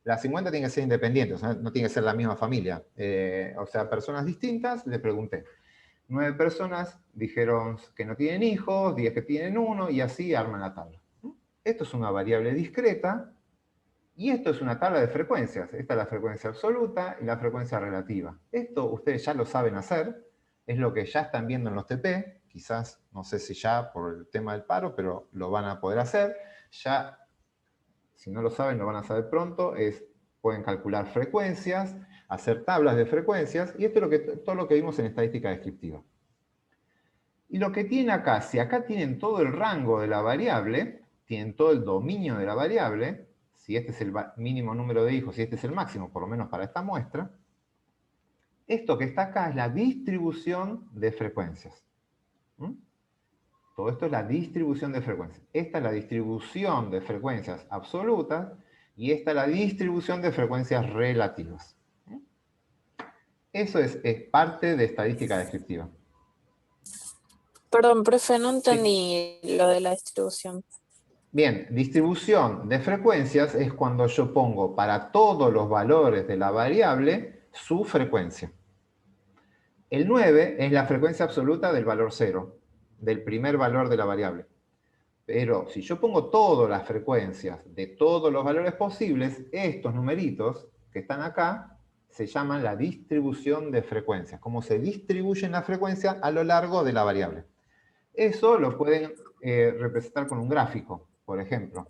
Las 50 tienen que ser independientes, o sea, no tienen que ser la misma familia. O sea, personas distintas, le pregunté. 9 personas dijeron que no tienen hijos, 10 que tienen uno, y así arman la tabla. Esto es una variable discreta, y esto es una tabla de frecuencias. Esta es la frecuencia absoluta y la frecuencia relativa. Esto ustedes ya lo saben hacer, es lo que ya están viendo en los TP, quizás, no sé si ya por el tema del paro, pero lo van a poder hacer. Ya, si no lo saben, lo van a saber pronto, pueden calcular frecuencias, hacer tablas de frecuencias, y esto es todo lo que vimos en estadística descriptiva. Y lo que tienen acá, si acá tienen todo el rango de la variable, tienen todo el dominio de la variable, si este es el mínimo número de hijos y este es el máximo, por lo menos para esta muestra, esto que está acá es la distribución de frecuencias. Todo esto es la distribución de frecuencias. Esta es la distribución de frecuencias absolutas y esta es la distribución de frecuencias relativas. Eso es parte de estadística descriptiva. Perdón, profe, no entendí lo de la distribución. Bien, distribución de frecuencias es cuando yo pongo para todos los valores de la variable su frecuencia. El 9 es la frecuencia absoluta del valor 0, del primer valor de la variable. Pero si yo pongo todas las frecuencias de todos los valores posibles, estos numeritos que están acá se llaman la distribución de frecuencias. Cómo se distribuyen las frecuencias a lo largo de la variable. Eso lo pueden representar con un gráfico, por ejemplo.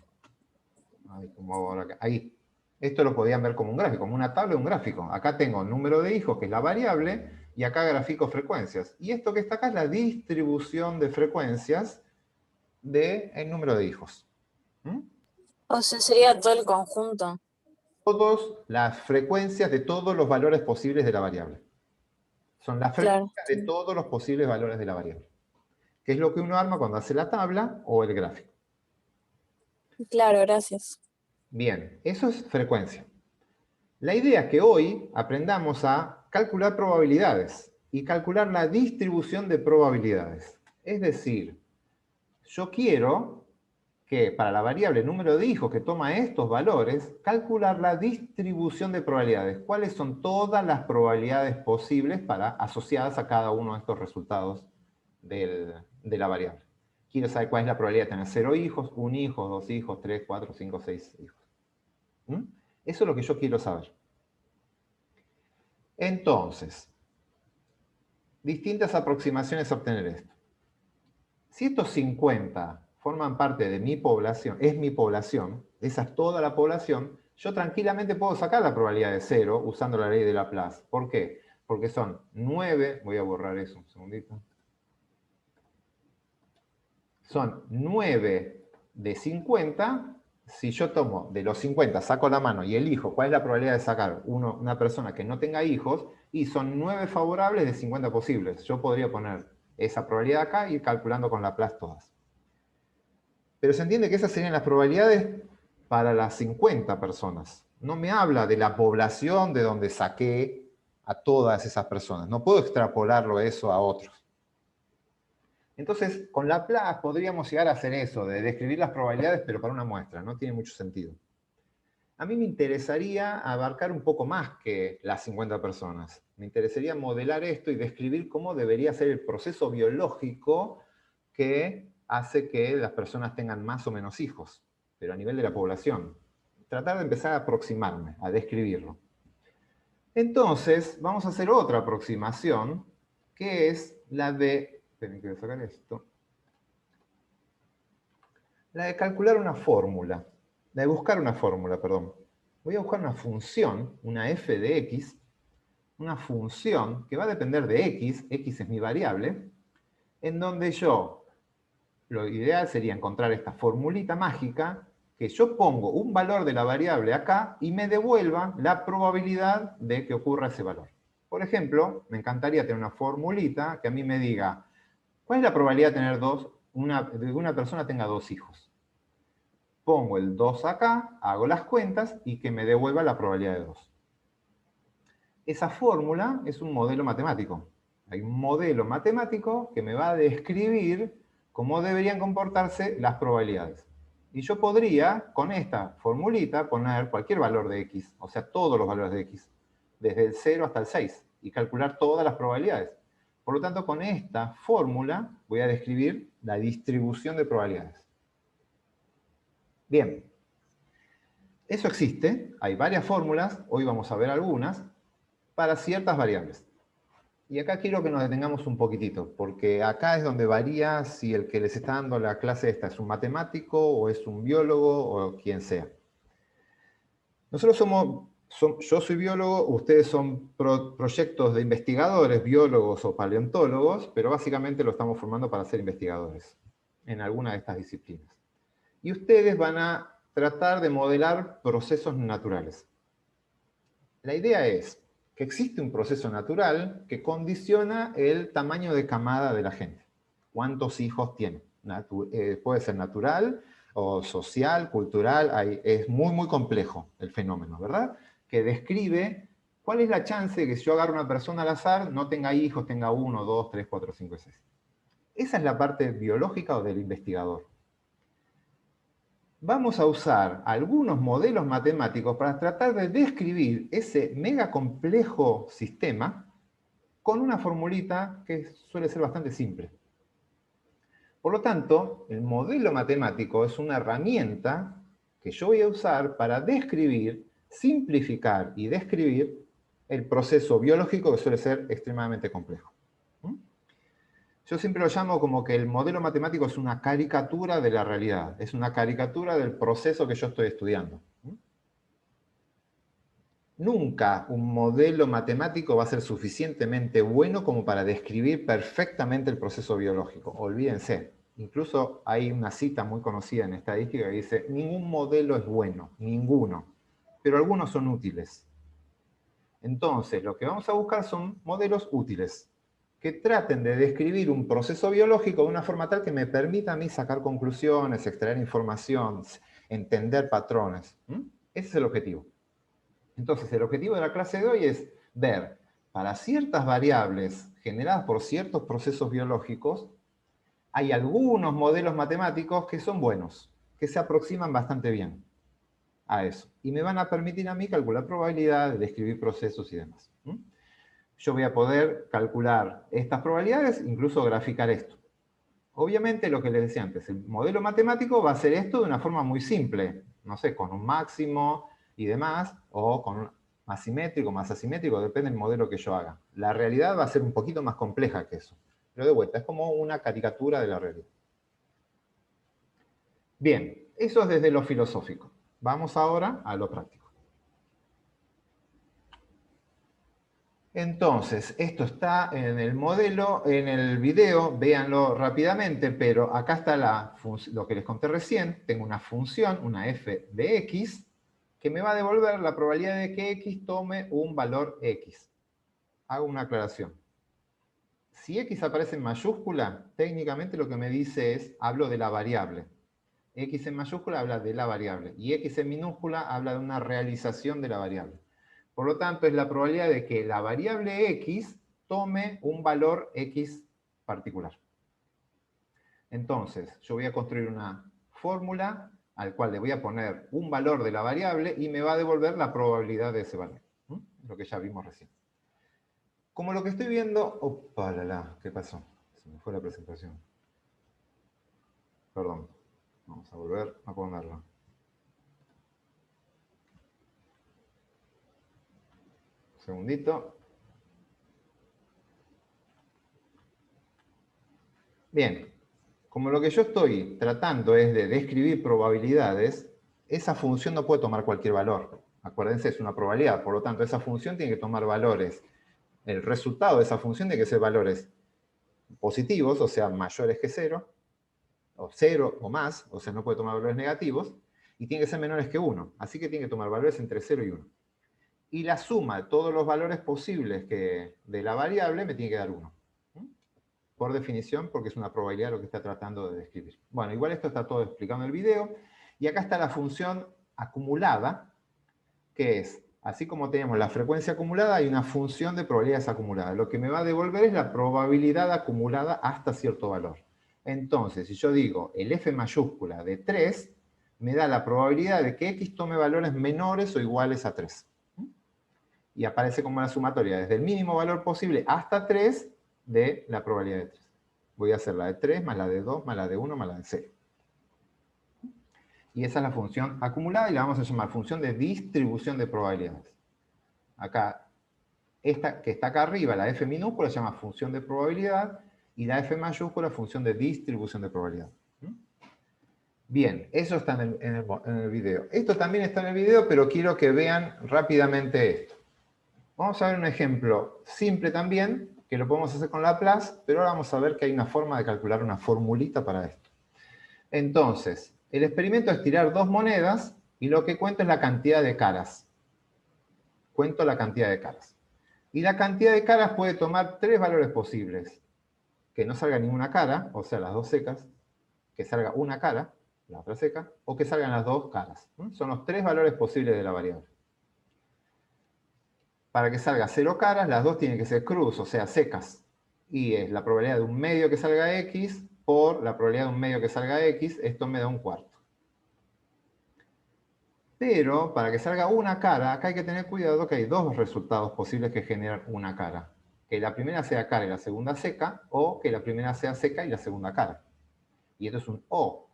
Ahí. Esto lo podían ver como un gráfico, como una tabla de un gráfico. Acá tengo el número de hijos, que es la variable, y acá grafico frecuencias. Y esto que está acá es la distribución de frecuencias del número de hijos. O sea, sería todo el conjunto. Todas las frecuencias de todos los valores posibles de la variable. Son las frecuencias de todos los posibles valores de la variable. Que es lo que uno arma cuando hace la tabla o el gráfico. Claro, gracias. Bien, eso es frecuencia. La idea es que hoy aprendamos a calcular probabilidades y calcular la distribución de probabilidades. Es decir, yo quiero que para la variable número de hijos que toma estos valores, calcular la distribución de probabilidades. ¿Cuáles son todas las probabilidades posibles asociadas a cada uno de estos resultados de la variable? Quiero saber cuál es la probabilidad de tener 0 hijos, 1 hijo, 2 hijos, 3, 4, 5, 6 hijos. Eso es lo que yo quiero saber. Entonces, distintas aproximaciones a obtener esto. Si estos 50 forman parte de mi población, es mi población, esa es toda la población, yo tranquilamente puedo sacar la probabilidad de 0 usando la ley de Laplace. ¿Por qué? Porque son 9, voy a borrar eso un segundito. Son 9 de 50, si yo tomo de los 50, saco la mano y elijo cuál es la probabilidad de sacar una persona que no tenga hijos, y son 9 favorables de 50 posibles. Yo podría poner esa probabilidad acá y ir calculando con Laplace todas. Pero se entiende que esas serían las probabilidades para las 50 personas. No me habla de la población de donde saqué a todas esas personas. No puedo extrapolarlo eso a otros. Entonces, con Laplace podríamos llegar a hacer eso, de describir las probabilidades, pero para una muestra. No tiene mucho sentido. A mí me interesaría abarcar un poco más que las 50 personas. Me interesaría modelar esto y describir cómo debería ser el proceso biológico que hace que las personas tengan más o menos hijos, pero a nivel de la población. Tratar de empezar a aproximarme, a describirlo. Entonces, vamos a hacer otra aproximación, que es la de... Esperen que voy a sacar esto. La de calcular una fórmula. La de buscar una fórmula, perdón. voy a buscar una función, una f de x, una función que va a depender de x es mi variable, en donde yo, lo ideal sería encontrar esta formulita mágica, que yo pongo un valor de la variable acá y me devuelva la probabilidad de que ocurra ese valor. Por ejemplo, me encantaría tener una formulita que a mí me diga, ¿cuál es la probabilidad de tener de que una persona tenga 2 hijos? Pongo el 2 acá, hago las cuentas y que me devuelva la probabilidad de 2. Esa fórmula es un modelo matemático. Hay un modelo matemático que me va a describir cómo deberían comportarse las probabilidades. Y yo podría, con esta formulita, poner cualquier valor de x, o sea, todos los valores de x, desde el 0 hasta el 6, y calcular todas las probabilidades. Por lo tanto, con esta fórmula voy a describir la distribución de probabilidades. Bien, eso existe, hay varias fórmulas, hoy vamos a ver algunas, para ciertas variables. Y acá quiero que nos detengamos un poquitito, porque acá es donde varía si el que les está dando la clase esta es un matemático, o es un biólogo, o quien sea. Nosotros yo soy biólogo, ustedes son proyectos de investigadores, biólogos o paleontólogos, pero básicamente lo estamos formando para ser investigadores en alguna de estas disciplinas. Y ustedes van a tratar de modelar procesos naturales. La idea es que existe un proceso natural que condiciona el tamaño de camada de la gente. ¿Cuántos hijos tiene? Puede ser natural o social, cultural, es muy complejo el fenómeno, ¿verdad? Que describe cuál es la chance de que si yo agarro una persona al azar, no tenga hijos, tenga 1, 2, 3, 4, 5, 6. Esa es la parte biológica o del investigador. Vamos a usar algunos modelos matemáticos para tratar de describir ese mega complejo sistema con una formulita que suele ser bastante simple. Por lo tanto, el modelo matemático es una herramienta que yo voy a usar para describir, simplificar y describir el proceso biológico que suele ser extremadamente complejo. Yo siempre lo llamo como que el modelo matemático es una caricatura de la realidad, es una caricatura del proceso que yo estoy estudiando. Nunca un modelo matemático va a ser suficientemente bueno como para describir perfectamente el proceso biológico. Olvídense. Incluso hay una cita muy conocida en estadística que dice, ningún modelo es bueno, ninguno, pero algunos son útiles. Entonces, lo que vamos a buscar son modelos útiles, que traten de describir un proceso biológico de una forma tal que me permita a mí sacar conclusiones, extraer información, entender patrones. Ese es el objetivo. Entonces, el objetivo de la clase de hoy es ver, para ciertas variables generadas por ciertos procesos biológicos, hay algunos modelos matemáticos que son buenos, que se aproximan bastante bien a eso. Y me van a permitir a mí calcular probabilidades, describir procesos y demás. Yo voy a poder calcular estas probabilidades, incluso graficar esto. Obviamente, lo que les decía antes, el modelo matemático va a hacer esto de una forma muy simple, no sé, con un máximo y demás, o con un más simétrico, más asimétrico, depende del modelo que yo haga. La realidad va a ser un poquito más compleja que eso. Pero de vuelta, es como una caricatura de la realidad. Bien, eso es desde lo filosófico. Vamos ahora a lo práctico. Entonces, esto está en el modelo, en el video, véanlo rápidamente, pero acá está lo que les conté recién. Tengo una función, una f de x, que me va a devolver la probabilidad de que x tome un valor x. Hago una aclaración. Si x aparece en mayúscula, técnicamente lo que me dice es, hablo de la variable. X en mayúscula habla de la variable, y x en minúscula habla de una realización de la variable. Por lo tanto, es la probabilidad de que la variable x tome un valor x particular. Entonces, yo voy a construir una fórmula al cual le voy a poner un valor de la variable y me va a devolver la probabilidad de ese valor. Lo que ya vimos recién. Como lo que estoy viendo... ¡Opa, ¿qué pasó? Se me fue la presentación. Perdón. Vamos a volver a ponerla. Un segundito. Bien. Como lo que yo estoy tratando es de describir probabilidades, esa función no puede tomar cualquier valor. Acuérdense, es una probabilidad, por lo tanto, esa función tiene que tomar valores. El resultado de esa función tiene que ser valores positivos, o sea, mayores que 0, o 0 o más, o sea, no puede tomar valores negativos, y tiene que ser menores que 1. Así que tiene que tomar valores entre 0 y 1. Y la suma de todos los valores posibles de la variable me tiene que dar 1. Por definición, porque es una probabilidad lo que está tratando de describir. Bueno, igual esto está todo explicado en el video. Y acá está la función acumulada, que es, así como tenemos la frecuencia acumulada, hay una función de probabilidades acumuladas. Lo que me va a devolver es la probabilidad acumulada hasta cierto valor. Entonces, si yo digo el f mayúscula de 3, me da la probabilidad de que x tome valores menores o iguales a 3. Y aparece como una sumatoria desde el mínimo valor posible hasta 3 de la probabilidad de 3. Voy a hacer la de 3 más la de 2 más la de 1 más la de 0. Y esa es la función acumulada y la vamos a llamar función de distribución de probabilidades. Acá, esta que está acá arriba, la f minúscula, se llama función de probabilidad y la f mayúscula, función de distribución de probabilidad. Bien, eso está en el video. Esto también está en el video, pero quiero que vean rápidamente esto. Vamos a ver un ejemplo simple también, que lo podemos hacer con Laplace, pero ahora vamos a ver que hay una forma de calcular una formulita para esto. Entonces, el experimento es tirar 2 monedas y lo que cuento es la cantidad de caras. Cuento la cantidad de caras. Y la cantidad de caras puede tomar 3 valores posibles. Que no salga ninguna cara, o sea, las 2 secas, que salga una cara, la otra seca, o que salgan las 2 caras. Son los 3 valores posibles de la variable. Para que salga 0 caras, las 2 tienen que ser cruz, o sea, secas. Y es la probabilidad de un medio que salga x por la probabilidad de un medio que salga x, esto me da un cuarto. Pero para que salga una cara, acá hay que tener cuidado que hay 2 resultados posibles que generan una cara. Que la primera sea cara y la segunda seca, o que la primera sea seca y la segunda cara. Y esto es un O.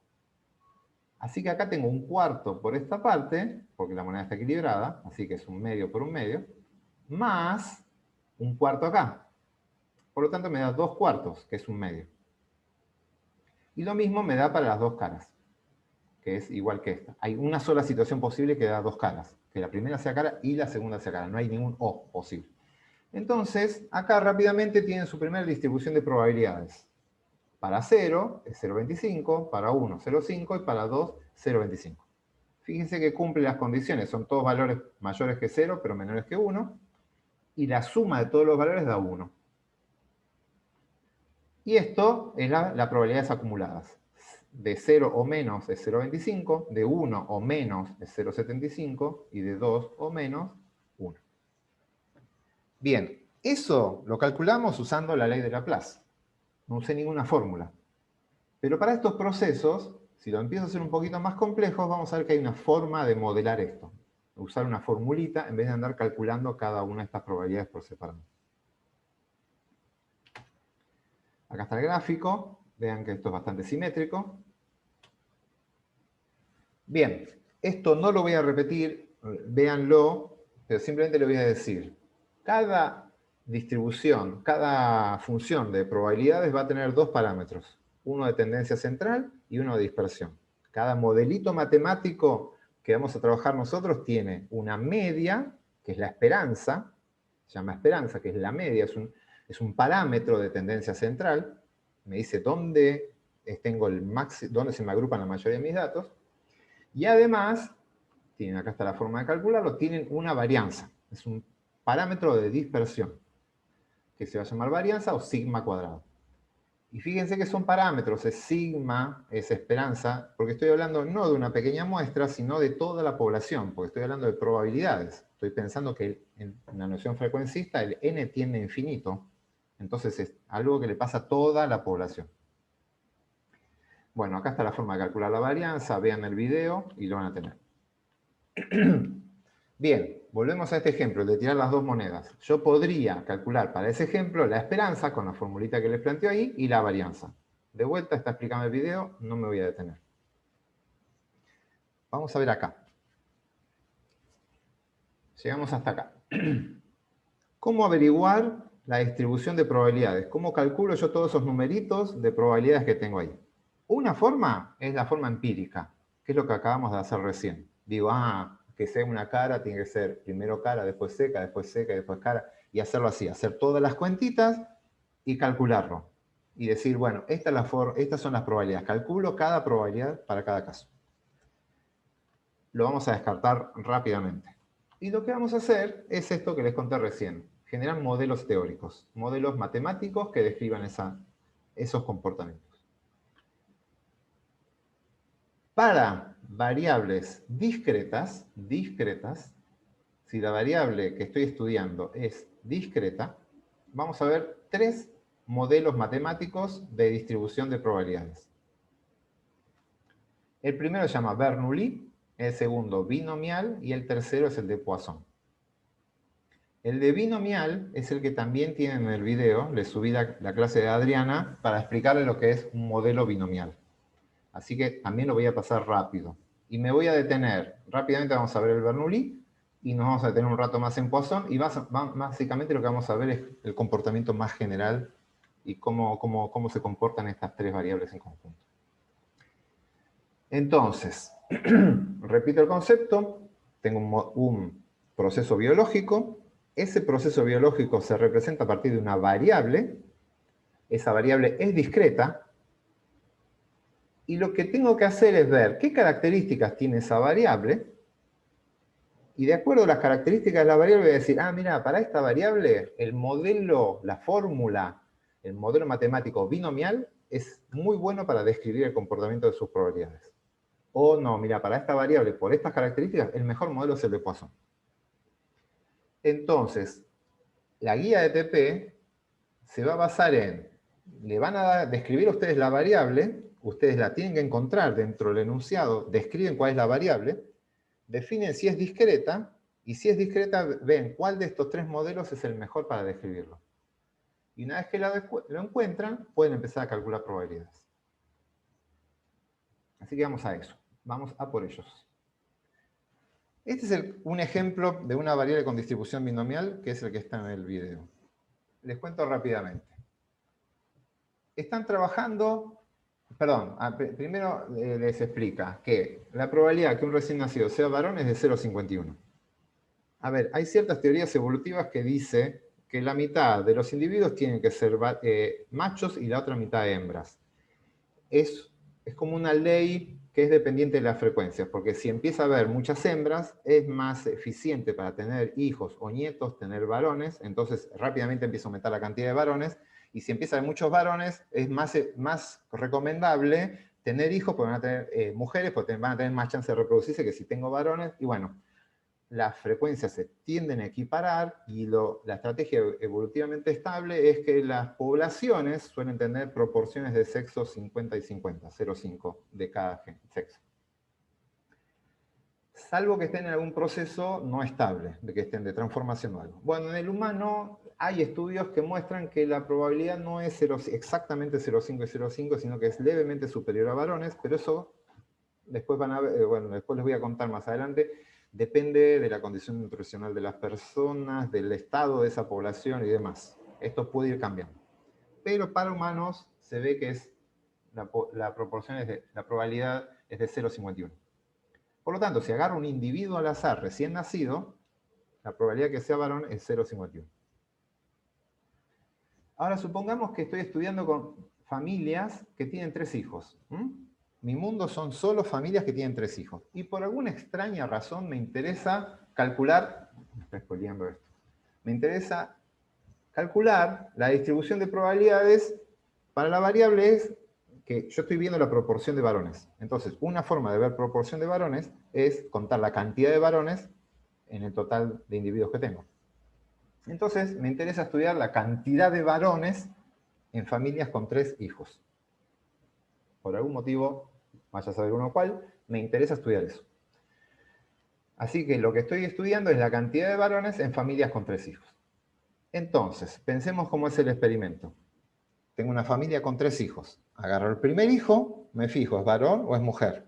Así que acá tengo un cuarto por esta parte, porque la moneda está equilibrada, así que es un medio por un medio, más un cuarto acá. Por lo tanto me da 2 cuartos, que es un medio. Y lo mismo me da para las 2 caras, que es igual que esta. Hay una sola situación posible que da 2 caras, que la primera sea cara y la segunda sea cara. No hay ningún O posible. Entonces, acá rápidamente tienen su primera distribución de probabilidades. Para 0 es 0,25, para 1 0,5 y para 2 0,25. Fíjense que cumple las condiciones, son todos valores mayores que 0, pero menores que 1, y la suma de todos los valores da 1. Y esto es la probabilidades acumuladas. De 0 o menos es 0,25, de 1 o menos es 0,75, y de 2 o menos 1. Bien, eso lo calculamos usando la ley de Laplace. No usé ninguna fórmula. Pero para estos procesos, si lo empiezo a hacer un poquito más complejos, vamos a ver que hay una forma de modelar esto. Usar una formulita en vez de andar calculando cada una de estas probabilidades por separado. Acá está el gráfico. Vean que esto es bastante simétrico. Bien, esto no lo voy a repetir, véanlo, pero simplemente le voy a decir. Cada distribución, cada función de probabilidades va a tener 2 parámetros. Uno de tendencia central y uno de dispersión. Cada modelito matemático que vamos a trabajar nosotros tiene una media, que es la esperanza, se llama esperanza, que es la media, es un parámetro de tendencia central, me dice dónde tengo dónde se me agrupan la mayoría de mis datos, y además, acá está la forma de calcularlo, tienen una varianza, es un parámetro de dispersión, que se va a llamar varianza o sigma cuadrado. Y fíjense que son parámetros, es sigma, es esperanza, porque estoy hablando no de una pequeña muestra, sino de toda la población, porque estoy hablando de probabilidades. Estoy pensando que en la noción frecuencista el n tiende a infinito, entonces es algo que le pasa a toda la población. Bueno, acá está la forma de calcular la varianza, vean el video y lo van a tener. Bien, volvemos a este ejemplo, el de tirar las 2 monedas. Yo podría calcular para ese ejemplo la esperanza con la formulita que les planteo ahí y la varianza. De vuelta, está explicando el video, no me voy a detener. Vamos a ver acá. Llegamos hasta acá. ¿Cómo averiguar la distribución de probabilidades? ¿Cómo calculo yo todos esos numeritos de probabilidades que tengo ahí? Una forma es la forma empírica, que es lo que acabamos de hacer recién. Digo, que sea una cara, tiene que ser primero cara, después seca, y después cara, y hacerlo así, hacer todas las cuentitas y calcularlo. Y decir, bueno, estas son las probabilidades. Calculo cada probabilidad para cada caso. Lo vamos a descartar rápidamente. Y lo que vamos a hacer es esto que les conté recién. Generar modelos teóricos, modelos matemáticos que describan esos comportamientos. Para variables discretas, si la variable que estoy estudiando es discreta, vamos a ver 3 modelos matemáticos de distribución de probabilidades. El primero se llama Bernoulli, el segundo binomial y el tercero es el de Poisson. El de binomial es el que también tienen en el video, les subí la clase de Adriana para explicarle lo que es un modelo binomial. Así que también lo voy a pasar rápido. Y me voy a detener, rápidamente vamos a ver el Bernoulli, y nos vamos a detener un rato más en Poisson, y básicamente lo que vamos a ver es el comportamiento más general y cómo se comportan estas 3 variables en conjunto. Entonces, repito el concepto, tengo un proceso biológico, ese proceso biológico se representa a partir de una variable, esa variable es discreta, y lo que tengo que hacer es ver qué características tiene esa variable, y de acuerdo a las características de la variable voy a decir, mira, para esta variable el modelo, la fórmula, el modelo matemático binomial es muy bueno para describir el comportamiento de sus probabilidades. O no, mira, para esta variable, por estas características, el mejor modelo es el de Poisson. Entonces, la guía de TP se va a basar en, le van a describir a ustedes la variable, ustedes la tienen que encontrar dentro del enunciado, describen cuál es la variable, definen si es discreta, y si es discreta, ven cuál de estos 3 modelos es el mejor para describirlo. Y una vez que lo encuentran, pueden empezar a calcular probabilidades. Así que vamos a eso. Vamos a por ellos. Este es un ejemplo de una variable con distribución binomial, que es el que está en el video. Les cuento rápidamente. Están trabajando, primero les explica que la probabilidad que un recién nacido sea varón es de 0,51. A ver, hay ciertas teorías evolutivas que dicen que la mitad de los individuos tienen que ser machos y la otra mitad hembras. Es como una ley que es dependiente de las frecuencias, porque si empieza a haber muchas hembras, es más eficiente para tener hijos o nietos, tener varones, entonces rápidamente empieza a aumentar la cantidad de varones, y si empieza a haber muchos varones, es más recomendable tener hijos, porque van a tener mujeres, porque van a tener más chance de reproducirse que si tengo varones, y bueno, las frecuencias se tienden a equiparar, y la estrategia evolutivamente estable es que las poblaciones suelen tener proporciones de sexo 50 y 50, 0,5 de cada sexo. Salvo que estén en algún proceso no estable, de que estén de transformación o algo. Bueno, en el humano hay estudios que muestran que la probabilidad no es exactamente 0,5 y 0,5, sino que es levemente superior a varones, pero eso después después les voy a contar más adelante. Depende de la condición nutricional de las personas, del estado de esa población y demás. Esto puede ir cambiando. Pero para humanos se ve que la probabilidad es de 0,51. Por lo tanto, si agarro un individuo al azar recién nacido, la probabilidad que sea varón es 0,51. Ahora supongamos que estoy estudiando con familias que tienen 3 hijos. Mi mundo son solo familias que tienen 3 hijos. Y por alguna extraña razón me interesa calcular, me está spoileando esto, me interesa calcular la distribución de probabilidades para la variable es que yo estoy viendo la proporción de varones. Entonces, una forma de ver proporción de varones es contar la cantidad de varones en el total de individuos que tengo. Entonces, me interesa estudiar la cantidad de varones en familias con 3 hijos. Por algún motivo, vaya a saber uno cuál, me interesa estudiar eso. Así que lo que estoy estudiando es la cantidad de varones en familias con 3 hijos. Entonces, pensemos cómo es el experimento. Tengo una familia con 3 hijos. Agarro el primer hijo, me fijo, ¿es varón o es mujer?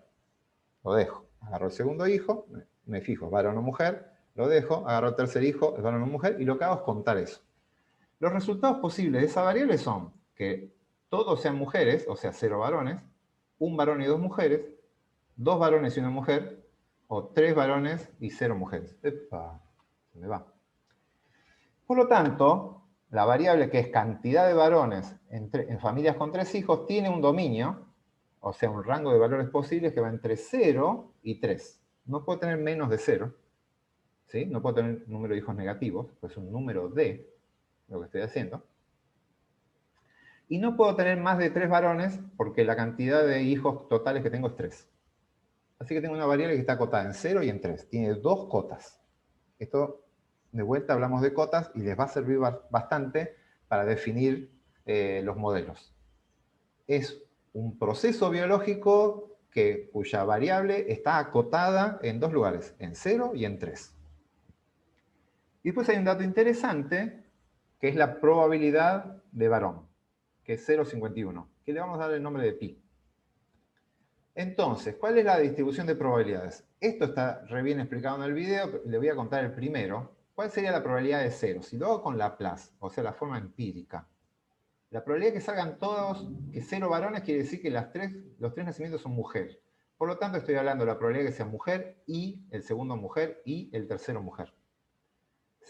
Lo dejo. Agarro el segundo hijo, me fijo, ¿es varón o mujer? Lo dejo. Agarro el tercer hijo, ¿es varón o mujer? Y lo que hago es contar eso. Los resultados posibles de esa variable son que todos sean mujeres, o sea, 0 varones, 1 varón y 2 mujeres, 2 varones y 1 mujer, o 3 varones y 0 mujeres. ¡Epa! Se me va. Por lo tanto, la variable que es cantidad de varones en familias con 3 hijos tiene un dominio, o sea, un rango de valores posibles que va entre 0 y 3. No puedo tener menos de 0, ¿sí? No puedo tener un número de hijos negativos, pues es un número de lo que estoy haciendo. Y no puedo tener más de 3 varones porque la cantidad de hijos totales que tengo es 3. Así que tengo una variable que está acotada en 0 y en 3. Tiene 2 cotas. Esto, de vuelta, hablamos de cotas y les va a servir bastante para definir los modelos. Es un proceso biológico cuya variable está acotada en 2 lugares, en 0 y en 3. Y después hay un dato interesante, que es la probabilidad de varón, que es 0,51, que le vamos a dar el nombre de pi. Entonces, ¿cuál es la distribución de probabilidades? Esto está re bien explicado en el video, pero le voy a contar el primero. ¿Cuál sería la probabilidad de 0? Si lo hago con Laplace, o sea, la forma empírica, la probabilidad de que salgan todos, que 0 varones, quiere decir que los 3 nacimientos son mujeres. Por lo tanto, estoy hablando de la probabilidad de que sea mujer y el segundo mujer y el tercero mujer.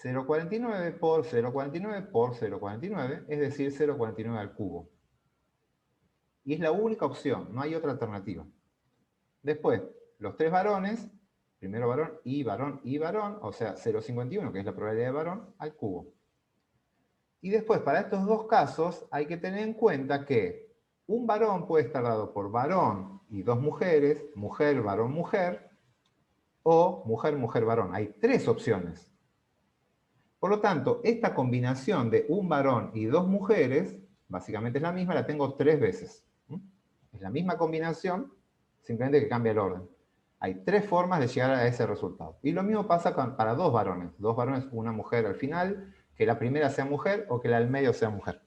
0,49 por 0,49 por 0,49, es decir, 0,49 al cubo. Y es la única opción, no hay otra alternativa. Después, los 3 varones, primero varón y varón y varón, o sea, 0,51, que es la probabilidad de varón, al cubo. Y después, para estos dos casos, hay que tener en cuenta que un varón puede estar dado por varón y 2 mujeres, mujer, varón, mujer, o mujer, mujer, varón. Hay 3 opciones. Por lo tanto, esta combinación de un varón y 2 mujeres, básicamente es la misma, la tengo 3 veces. Es la misma combinación, simplemente que cambia el orden. Hay 3 formas de llegar a ese resultado. Y lo mismo pasa para 2 varones. 2 varones, una mujer al final, que la primera sea mujer o que la del medio sea mujer.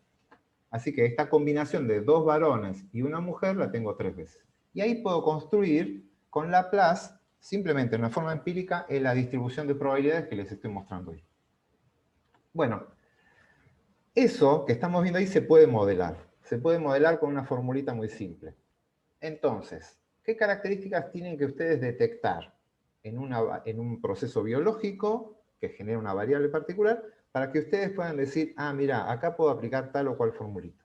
Así que esta combinación de 2 varones y una mujer la tengo 3 veces. Y ahí puedo construir con Laplace, simplemente en una forma empírica, en la distribución de probabilidades que les estoy mostrando hoy. Bueno, eso que estamos viendo ahí se puede modelar. Se puede modelar con una formulita muy simple. Entonces, ¿qué características tienen que ustedes detectar en un proceso biológico que genera una variable particular para que ustedes puedan decir, ah, mira, acá puedo aplicar tal o cual formulita?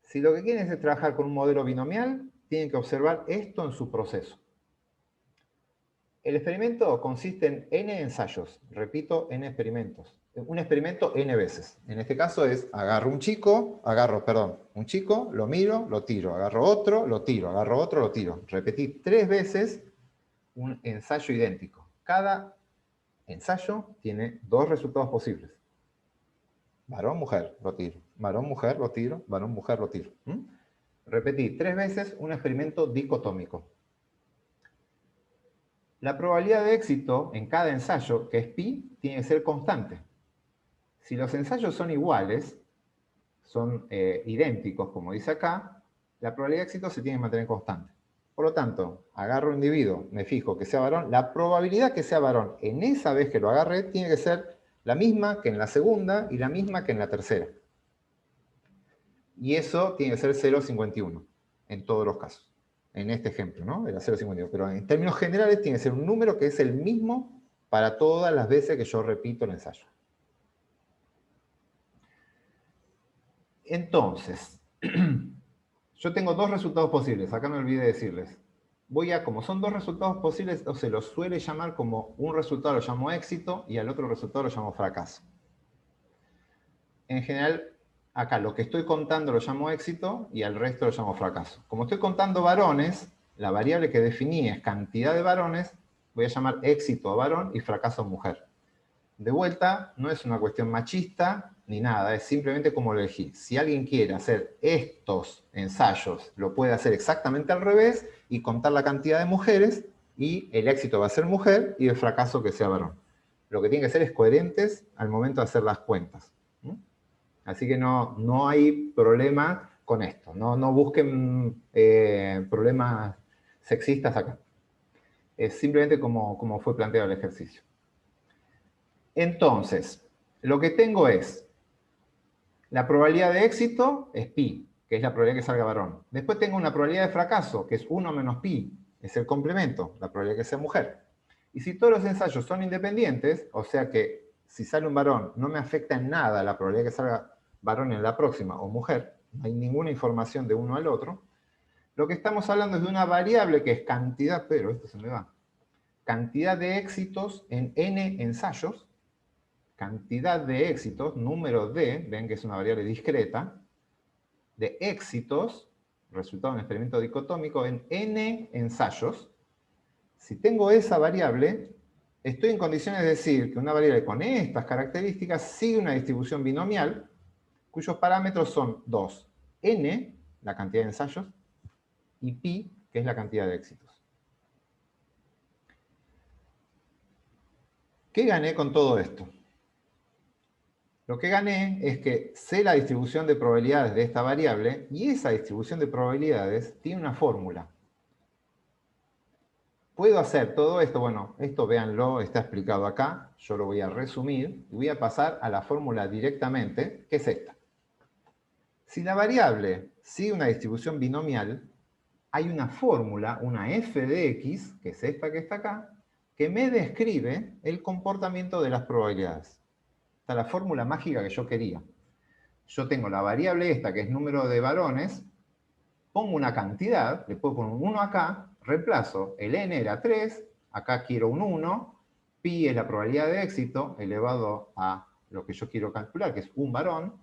Si lo que quieren es trabajar con un modelo binomial, tienen que observar esto en su proceso. El experimento consiste en n ensayos, repito, n experimentos. Un experimento n veces. En este caso es, agarro un chico, lo miro, lo tiro, agarro otro, lo tiro, agarro otro, lo tiro. Repetí 3 veces un ensayo idéntico. Cada ensayo tiene 2 resultados posibles. Varón, mujer, lo tiro. Varón, mujer, lo tiro. Varón, mujer, lo tiro. Repetí 3 veces un experimento dicotómico. La probabilidad de éxito en cada ensayo, que es pi, tiene que ser constante. Si los ensayos son iguales, son idénticos, como dice acá, la probabilidad de éxito se tiene que mantener constante. Por lo tanto, agarro un individuo, me fijo que sea varón, la probabilidad que sea varón en esa vez que lo agarré tiene que ser la misma que en la segunda y la misma que en la tercera. Y eso tiene que ser 0,51 en todos los casos. En este ejemplo, ¿no? Era 0,51. Pero en términos generales tiene que ser un número que es el mismo para todas las veces que yo repito el ensayo. Entonces, yo tengo 2 resultados posibles. Acá me olvidé decirles. Como son 2 resultados posibles, se los suele llamar como un resultado lo llamo éxito y al otro resultado lo llamo fracaso. En general, acá lo que estoy contando lo llamo éxito y al resto lo llamo fracaso. Como estoy contando varones, la variable que definí es cantidad de varones, voy a llamar éxito a varón y fracaso a mujer. De vuelta, no es una cuestión machista ni nada, es simplemente como lo elegí. Si alguien quiere hacer estos ensayos, lo puede hacer exactamente al revés y contar la cantidad de mujeres y el éxito va a ser mujer y el fracaso que sea varón. Lo que tienen que ser es coherentes al momento de hacer las cuentas. Así que no hay problema con esto. No busquen problemas sexistas acá. Es simplemente como fue planteado el ejercicio. Entonces, lo que tengo es la probabilidad de éxito es pi, que es la probabilidad que salga varón. Después tengo una probabilidad de fracaso, que es 1 menos pi, es el complemento, la probabilidad de que sea mujer. Y si todos los ensayos son independientes, o sea que si sale un varón no me afecta en nada la probabilidad de que salga varón en la próxima o mujer, no hay ninguna información de uno al otro, lo que estamos hablando es de una variable que es cantidad, pero esto se me va, cantidad de éxitos en n ensayos, cantidad de éxitos, número d, ven que es una variable discreta, de éxitos, resultado de un experimento dicotómico, en n ensayos. Si tengo esa variable, estoy en condiciones de decir que una variable con estas características sigue una distribución binomial, cuyos parámetros son 2, n, la cantidad de ensayos, y pi, que es la cantidad de éxitos. ¿Qué gané con todo esto? Lo que gané es que sé la distribución de probabilidades de esta variable, y esa distribución de probabilidades tiene una fórmula. ¿Puedo hacer todo esto? Bueno, esto véanlo, está explicado acá, yo lo voy a resumir, y voy a pasar a la fórmula directamente, que es esta. Si la variable sigue una distribución binomial, hay una fórmula, una f de x, que es esta que está acá, que me describe el comportamiento de las probabilidades. Esta es la fórmula mágica que yo quería. Yo tengo la variable esta, que es número de varones, pongo una cantidad, le puedo poner un 1 acá, reemplazo, el n era 3, acá quiero un 1, pi es la probabilidad de éxito elevado a lo que yo quiero calcular, que es un varón,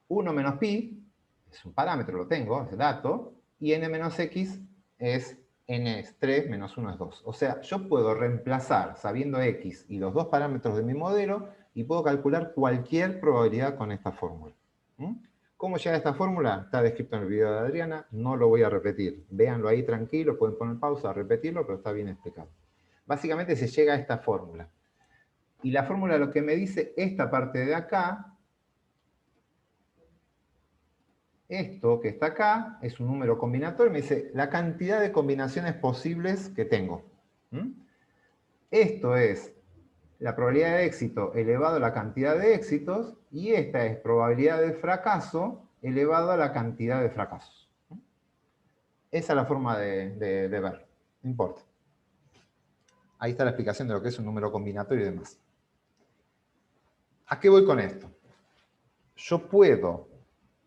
1 menos pi, es un parámetro, lo tengo, es dato, y n menos x es n es 3 menos 1 es 2. O sea, yo puedo reemplazar, sabiendo x y los dos parámetros de mi modelo, y puedo calcular cualquier probabilidad con esta fórmula. ¿Cómo llega a esta fórmula? Está descrito en el video de Adriana, no lo voy a repetir. Véanlo ahí tranquilo, pueden poner pausa a repetirlo, pero está bien explicado. Básicamente se llega a esta fórmula. Y la fórmula lo que me dice, esta parte de acá, esto que está acá, es un número combinatorio, me dice la cantidad de combinaciones posibles que tengo. Esto es la probabilidad de éxito elevado a la cantidad de éxitos, y esta es probabilidad de fracaso elevado a la cantidad de fracasos. Esa es la forma de ver, no importa. Ahí está la explicación de lo que es un número combinatorio y demás. ¿A qué voy con esto? Yo puedo,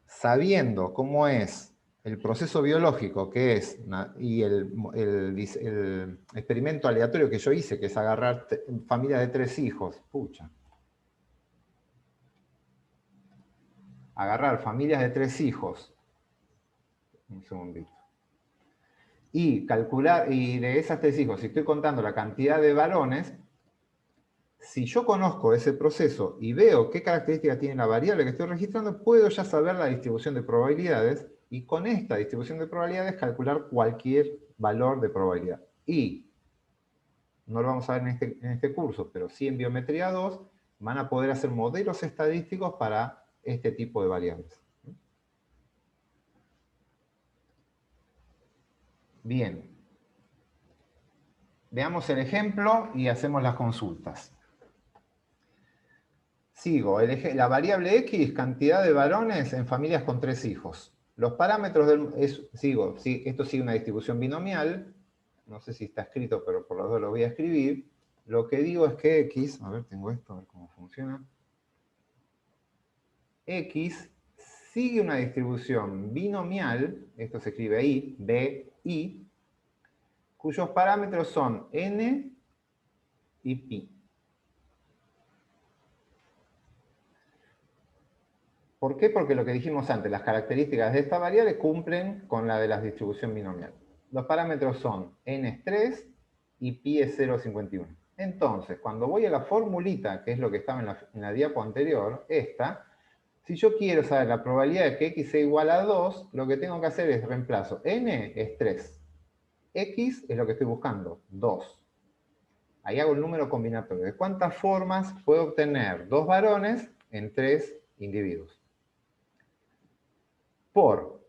sabiendo cómo es el proceso biológico que es, y el experimento aleatorio que yo hice, que es agarrar familias de 3 hijos, pucha. Agarrar familias de 3 hijos, un segundito, y calcular, y de esas 3 hijos, si estoy contando la cantidad de varones, si yo conozco ese proceso y veo qué características tiene la variable que estoy registrando, puedo ya saber la distribución de probabilidades, y con esta distribución de probabilidades calcular cualquier valor de probabilidad. Y, no lo vamos a ver en este curso, pero sí en Biometría 2, van a poder hacer modelos estadísticos para este tipo de variables. Bien. Veamos el ejemplo y hacemos las consultas. Sigo, la variable x, cantidad de varones en familias con 3 hijos. Los parámetros esto sigue una distribución binomial, no sé si está escrito, pero por los dos lo voy a escribir. Lo que digo es que x, a ver, tengo esto, a ver cómo funciona. X sigue una distribución binomial, esto se escribe ahí, BI, cuyos parámetros son n y pi. ¿Por qué? Porque lo que dijimos antes, las características de esta variable cumplen con la de la distribución binomial. Los parámetros son n es 3 y pi es 0,51. Entonces, cuando voy a la formulita, que es lo que estaba en la diapo anterior, esta, si yo quiero saber la probabilidad de que x sea igual a 2, lo que tengo que hacer es reemplazo. N es 3. X es lo que estoy buscando, 2. Ahí hago el número combinatorio. ¿De cuántas formas puedo obtener 2 varones en 3 individuos? Por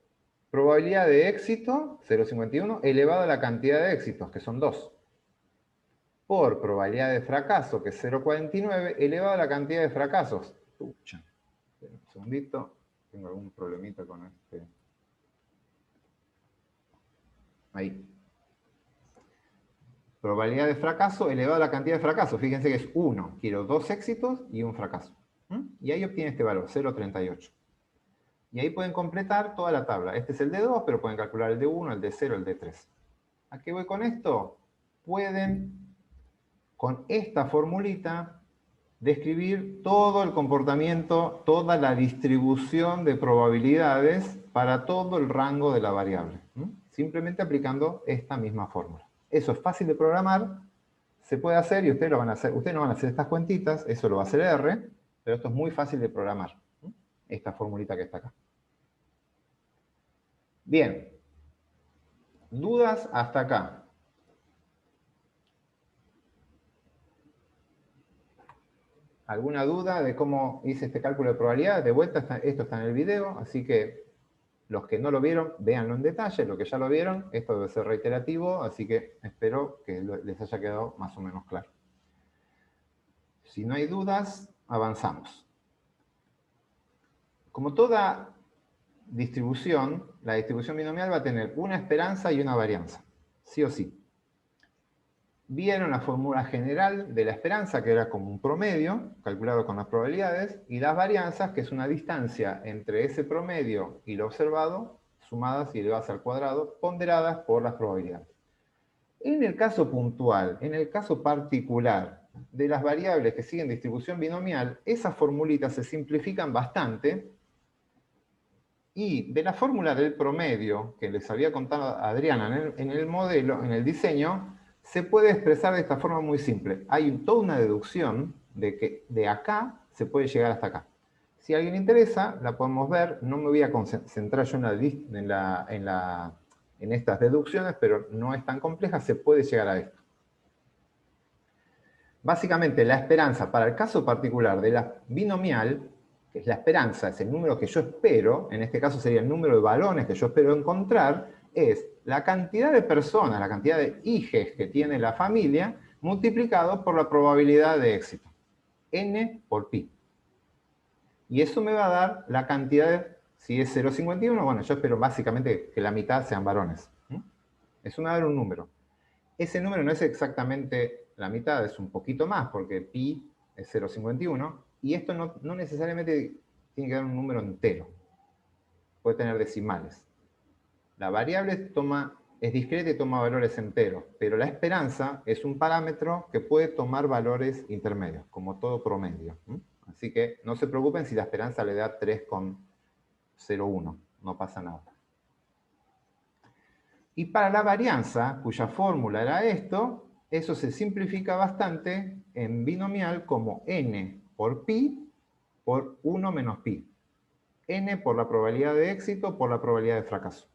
probabilidad de éxito, 0,51, elevado a la cantidad de éxitos, que son 2. Por probabilidad de fracaso, que es 0,49, elevado a la cantidad de fracasos. Pucha. Un segundito, tengo algún problemita con este. Ahí. probabilidad de fracaso elevado a la cantidad de fracasos. Fíjense que es 1. Quiero 2 éxitos y un fracaso. Y ahí obtiene este valor, 0,38. Y ahí pueden completar toda la tabla. Este es el de 2, pero pueden calcular el de 1, el de 0, el de 3. ¿A qué voy con esto? Pueden, con esta formulita, describir todo el comportamiento, toda la distribución de probabilidades para todo el rango de la variable. Simplemente aplicando esta misma fórmula. Eso es fácil de programar, se puede hacer y ustedes lo van a hacer. Ustedes no van a hacer estas cuentitas, eso lo va a hacer R, pero esto es muy fácil de programar. Esta formulita que está acá. Bien. ¿Dudas hasta acá? ¿Alguna duda de cómo hice este cálculo de probabilidad? De vuelta, esto está en el video, así que los que no lo vieron, véanlo en detalle. Los que ya lo vieron, esto debe ser reiterativo, así que espero que les haya quedado más o menos claro. Si no hay dudas, avanzamos. Como toda distribución, la distribución binomial va a tener una esperanza y una varianza, sí o sí. Vieron la fórmula general de la esperanza, que era como un promedio, calculado con las probabilidades, y las varianzas, que es una distancia entre ese promedio y lo observado, sumadas y elevadas al cuadrado, ponderadas por las probabilidades. En el caso puntual, en el caso particular de las variables que siguen distribución binomial, esas formulitas se simplifican bastante, y de la fórmula del promedio, que les había contado Adriana en el modelo, en el diseño, se puede expresar de esta forma muy simple. Hay toda una deducción de que de acá se puede llegar hasta acá. Si a alguien le interesa, la podemos ver. No me voy a concentrar yo en estas deducciones, pero no es tan compleja, se puede llegar a esto. Básicamente, la esperanza para el caso particular de la binomial, que es la esperanza, es el número que yo espero, en este caso sería el número de varones que yo espero encontrar, es la cantidad de personas, la cantidad de hijes que tiene la familia, multiplicado por la probabilidad de éxito. N por pi. Y eso me va a dar la cantidad de, si es 0,51, bueno, yo espero básicamente que la mitad sean varones. Eso me va a dar un número. Ese número no es exactamente la mitad, es un poquito más, porque pi es 0,51, y esto no necesariamente tiene que dar un número entero. Puede tener decimales. La variable es discreta y toma valores enteros, pero la esperanza es un parámetro que puede tomar valores intermedios, como todo promedio. Así que no se preocupen si la esperanza le da 3,01, no pasa nada. Y para la varianza, cuya fórmula era esto, eso se simplifica bastante en binomial como n por pi por 1 menos pi. N por la probabilidad de éxito por la probabilidad de fracaso.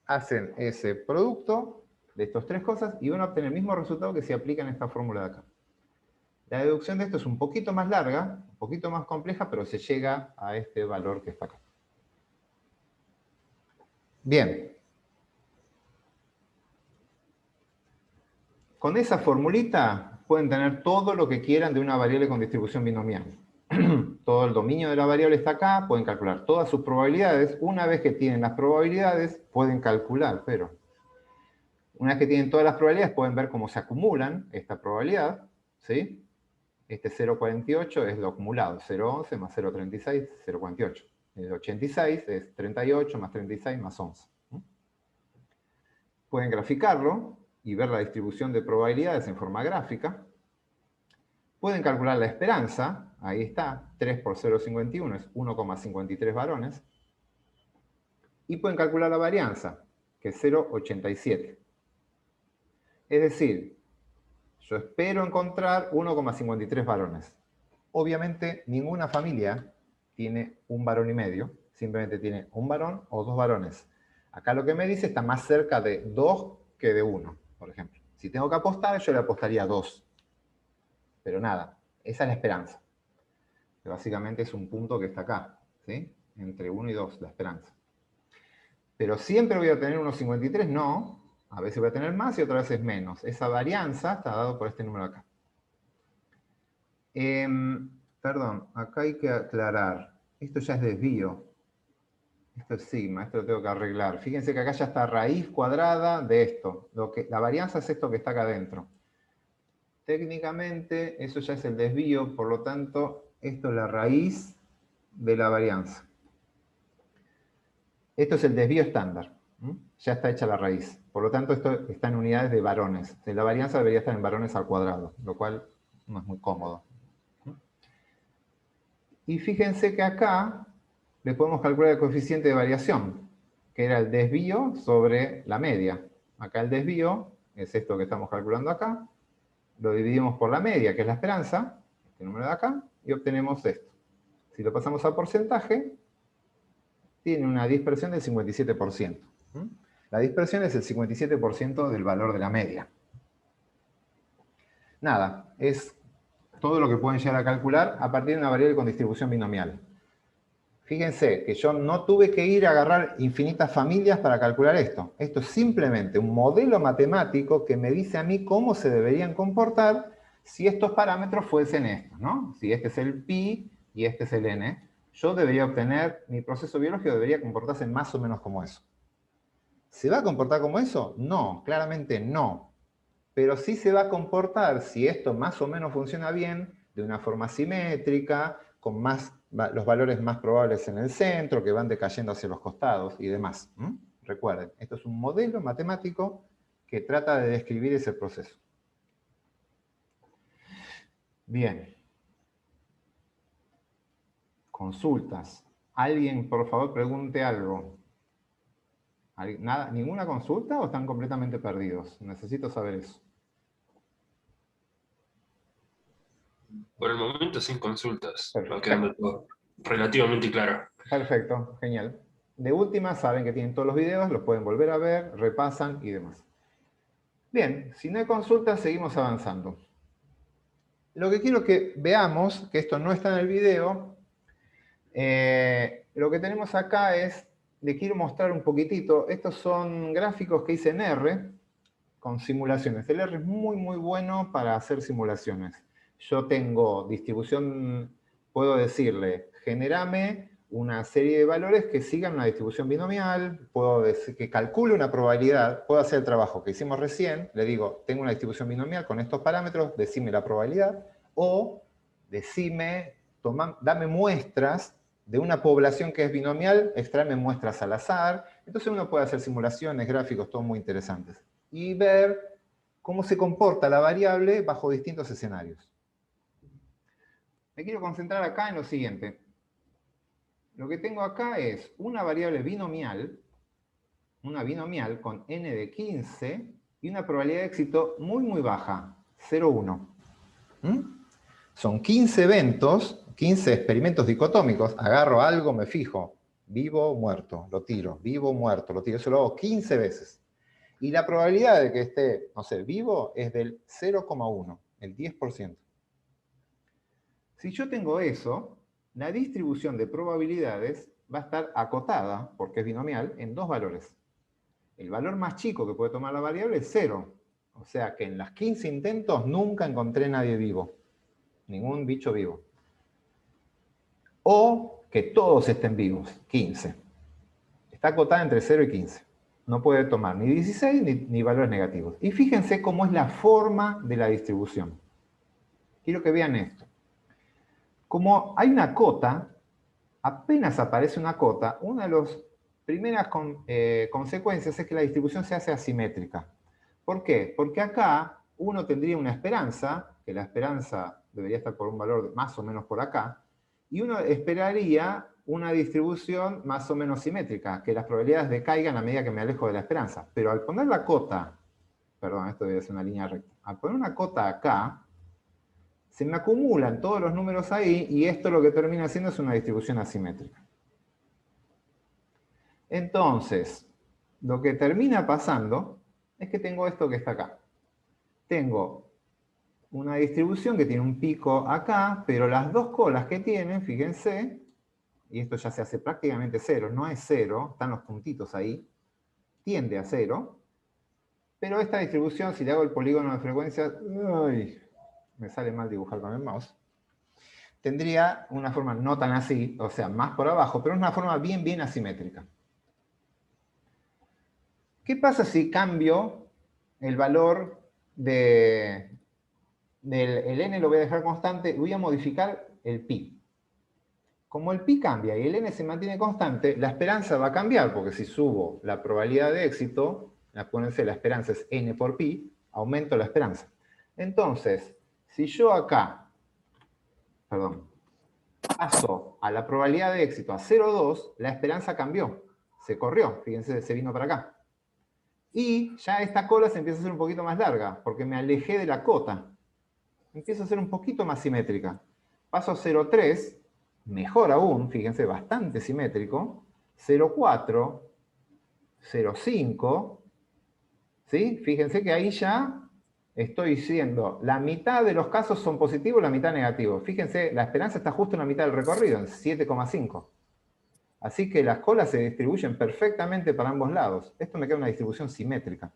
Hacen ese producto de estas tres cosas y van a obtener el mismo resultado que si aplican esta fórmula de acá. La deducción de esto es un poquito más larga, un poquito más compleja, pero se llega a este valor que está acá. Bien. Con esa formulita pueden tener todo lo que quieran de una variable con distribución binomial. Todo el dominio de la variable está acá, pueden calcular todas sus probabilidades. Una vez que tienen las probabilidades, pueden calcular, pero una vez que tienen todas las probabilidades, pueden ver cómo se acumulan esta probabilidad, ¿sí? Este 0,48 es lo acumulado, 0,11 más 0,36, 0,48. El 86 es 38 más 36 más 11. Pueden graficarlo y ver la distribución de probabilidades en forma gráfica. Pueden calcular la esperanza, ahí está, 3 por 0,51 es 1,53 varones. Y pueden calcular la varianza, que es 0,87. Es decir, yo espero encontrar 1,53 varones. Obviamente, ninguna familia tiene un varón y medio, simplemente tiene un varón o dos varones. Acá lo que me dice está más cerca de 2 que de 1, por ejemplo. Si tengo que apostar, yo le apostaría 2. Pero nada, esa es la esperanza. Que básicamente es un punto que está acá, ¿sí? Entre 1 y 2, la esperanza. Pero siempre voy a tener 1,53, no. A veces voy a tener más y otras veces menos. Esa varianza está dada por este número acá. Perdón, acá hay que aclarar. Esto ya es desvío. Esto es sigma, esto lo tengo que arreglar. Fíjense que acá ya está raíz cuadrada de esto. La varianza es esto que está acá adentro. Técnicamente, eso ya es el desvío, por lo tanto, esto es la raíz de la varianza. Esto es el desvío estándar. Ya está hecha la raíz. Por lo tanto, esto está en unidades de varones. La varianza debería estar en varones al cuadrado, lo cual no es muy cómodo. Y fíjense que acá le podemos calcular el coeficiente de variación, que era el desvío sobre la media. Acá el desvío es esto que estamos calculando acá. Lo dividimos por la media, que es la esperanza, este número de acá, y obtenemos esto. Si lo pasamos a porcentaje, tiene una dispersión del 57%. La dispersión es el 57% del valor de la media. Nada, es todo lo que pueden llegar a calcular a partir de una variable con distribución binomial. Fíjense que yo no tuve que ir a agarrar infinitas familias para calcular esto. Esto es simplemente un modelo matemático que me dice a mí cómo se deberían comportar si estos parámetros fuesen estos, ¿no? Si este es el pi y este es el n, yo debería obtener, mi proceso biológico debería comportarse más o menos como eso. ¿Se va a comportar como eso? No, claramente no. Pero sí se va a comportar, si esto más o menos funciona bien, de una forma simétrica, con los valores más probables en el centro, que van decayendo hacia los costados y demás. Recuerden, esto es un modelo matemático que trata de describir ese proceso. Bien. Consultas. ¿Alguien, por favor, pregunte algo? ¿Nada, ¿Ninguna consulta o están completamente perdidos? Necesito saber eso. Por el momento sin consultas. Perfecto. Va quedando todo relativamente claro. Perfecto, genial. De última, saben que tienen todos los videos, los pueden volver a ver, repasan y demás. Bien, si no hay consultas, seguimos avanzando. Lo que quiero que veamos, que esto no está en el video, lo que tenemos acá es, les quiero mostrar un poquitito, estos son gráficos que hice en R, con simulaciones. El R es muy, muy bueno para hacer simulaciones. Yo tengo distribución, puedo decirle, generame una serie de valores que sigan una distribución binomial, puedo decir que calcule una probabilidad, puedo hacer el trabajo que hicimos recién, le digo, tengo una distribución binomial con estos parámetros, decime la probabilidad, o decime, dame muestras de una población que es binomial, extráeme muestras al azar. Entonces uno puede hacer simulaciones, gráficos, todo muy interesantes. Y ver cómo se comporta la variable bajo distintos escenarios. Me quiero concentrar acá en lo siguiente. Lo que tengo acá es una variable binomial, una binomial con n de 15 y una probabilidad de éxito muy, muy baja, 0,1. Son 15 eventos, 15 experimentos dicotómicos, agarro algo, me fijo, vivo o muerto, lo tiro, vivo o muerto, lo tiro, eso lo hago 15 veces. Y la probabilidad de que esté, no sé, vivo es del 0,1, el 10%. Si yo tengo eso, la distribución de probabilidades va a estar acotada, porque es binomial, en dos valores. El valor más chico que puede tomar la variable es 0. O sea que en las 15 intentos nunca encontré nadie vivo. Ningún bicho vivo. O que todos estén vivos, 15. Está acotada entre 0 y 15. No puede tomar ni 16 ni valores negativos. Y fíjense cómo es la forma de la distribución. Quiero que vean esto. Como hay una cota, apenas aparece una cota, una de las primeras consecuencias es que la distribución se hace asimétrica. ¿Por qué? Porque acá uno tendría una esperanza, que la esperanza debería estar por un valor más o menos por acá, y uno esperaría una distribución más o menos simétrica, que las probabilidades decaigan a medida que me alejo de la esperanza. Pero al poner la cota, perdón, esto debe ser una línea recta, al poner una cota acá, se me acumulan todos los números ahí y esto lo que termina haciendo es una distribución asimétrica. Entonces, lo que termina pasando es que tengo esto que está acá. Tengo una distribución que tiene un pico acá, pero las dos colas que tienen, fíjense, y esto ya se hace prácticamente cero, no es cero, están los puntitos ahí, tiende a cero, pero esta distribución, si le hago el polígono de frecuencias, me sale mal dibujar con el mouse. tendría una forma no tan así, o sea, más por abajo, pero es una forma bien asimétrica. ¿Qué pasa si cambio el valor del n lo voy a dejar constante y voy a modificar el pi? Como el pi cambia y el n se mantiene constante, la esperanza va a cambiar, porque si subo la probabilidad de éxito, acuérdense, la esperanza es n por pi, aumento la esperanza. Entonces, si yo acá, paso a la probabilidad de éxito a 0,2, la esperanza cambió, se corrió, fíjense, se vino para acá. Y ya esta cola se empieza a hacer un poquito más larga, porque me alejé de la cota. Empieza a ser un poquito más simétrica. Paso a 0,3, mejor aún, fíjense, bastante simétrico. 0,4, 0,5, ¿sí? Fíjense que ahí ya estoy diciendo, la mitad de los casos son positivos, la mitad negativos. Fíjense, la esperanza está justo en la mitad del recorrido, en 7,5. Así que las colas se distribuyen perfectamente para ambos lados. Esto me queda una distribución simétrica.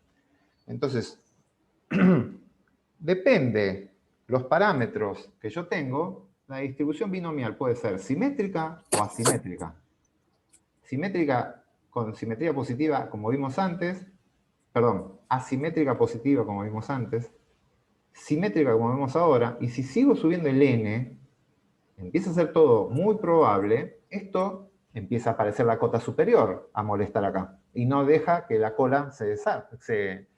Entonces, depende los parámetros que yo tengo, la distribución binomial puede ser simétrica o asimétrica. Simétrica con simetría positiva, como vimos antes, asimétrica positiva, como vimos antes, simétrica, como vemos ahora, y si sigo subiendo el n, empieza a ser todo muy probable, esto empieza a aparecer la cota superior a molestar acá, y no deja que la cola se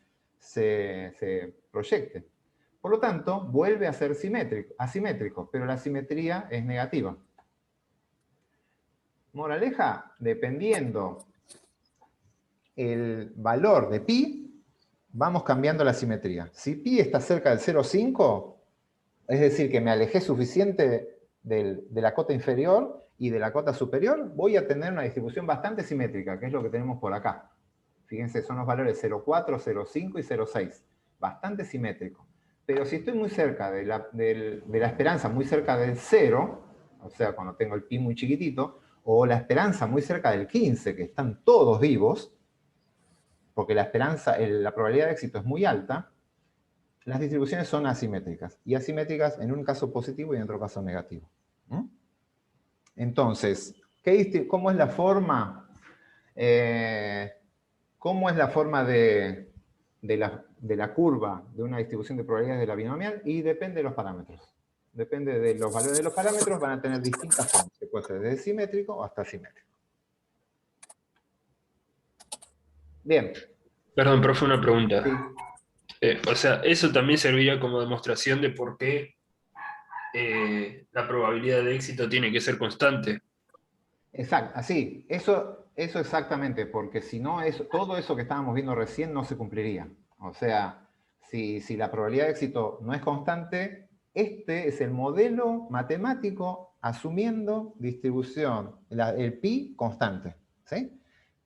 proyecte. Por lo tanto, vuelve a ser asimétrico, pero la simetría es negativa. Moraleja, dependiendo el valor de pi, vamos cambiando la simetría. Si pi está cerca del 0,5, es decir, que me alejé suficiente de la cota inferior y de la cota superior, voy a tener una distribución bastante simétrica, que es lo que tenemos por acá. Fíjense, son los valores 0,4, 0,5 y 0,6. Bastante simétrico. Pero si estoy muy cerca de la esperanza, muy cerca del 0, o sea, cuando tengo el pi muy chiquitito, o la esperanza muy cerca del 15, que están todos vivos, porque la probabilidad de éxito es muy alta, las distribuciones son asimétricas. Y asimétricas en un caso positivo y en otro caso negativo. Entonces, ¿cómo es la forma? ¿Cómo es la forma de la curva de una distribución de probabilidades de la binomial? Y depende de los parámetros. Depende de los valores de los parámetros, van a tener distintas formas. Se puede ser desde simétrico hasta simétrico. Bien. Perdón, profe, una pregunta. Sí. O sea, eso también serviría como demostración de por qué la probabilidad de éxito tiene que ser constante. Exacto, así. Eso exactamente, porque si no, todo eso que estábamos viendo recién no se cumpliría. O sea, si la probabilidad de éxito no es constante, este es el modelo matemático asumiendo distribución, el pi constante. ¿Sí?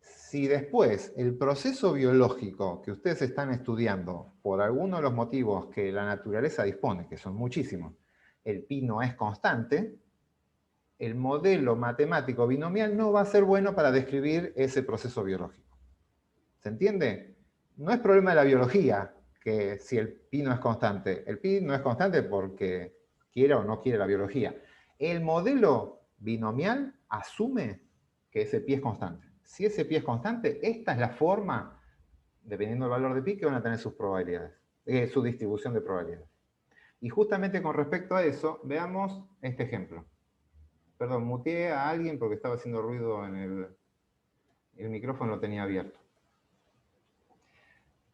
Si después el proceso biológico que ustedes están estudiando, por alguno de los motivos que la naturaleza dispone, que son muchísimos, el pi no es constante, el modelo matemático binomial no va a ser bueno para describir ese proceso biológico. ¿Se entiende? No es problema de la biología que si el pi no es constante. El pi no es constante porque quiera o no quiere la biología. El modelo binomial asume que ese pi es constante. Si ese pi es constante, esta es la forma, dependiendo del valor de pi, que van a tener sus probabilidades, su distribución de probabilidades. Y justamente con respecto a eso, veamos este ejemplo. Perdón, muteé a alguien porque estaba haciendo ruido en el micrófono, lo tenía abierto.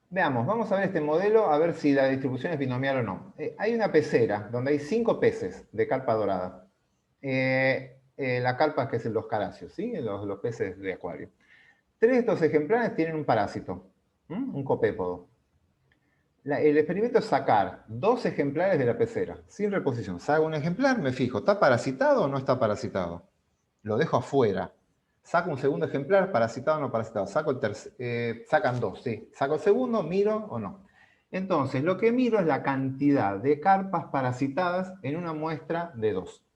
Veamos, vamos a ver este modelo, a ver si la distribución es binomial o no. Hay una pecera donde hay 5 peces de carpa dorada. La carpa que es los caracios, ¿sí? Los peces de acuario. 3 de estos ejemplares tienen un parásito, un copépodo. El experimento es sacar 2 ejemplares de la pecera, sin reposición. Saco un ejemplar, me fijo, ¿está parasitado o no está parasitado? Lo dejo afuera. Saco un segundo ejemplar, parasitado o no parasitado. Saco el tercer, sacan 2, sí. Saco el segundo, miro o no. Entonces, lo que miro es la cantidad de carpas parasitadas en una muestra de 2.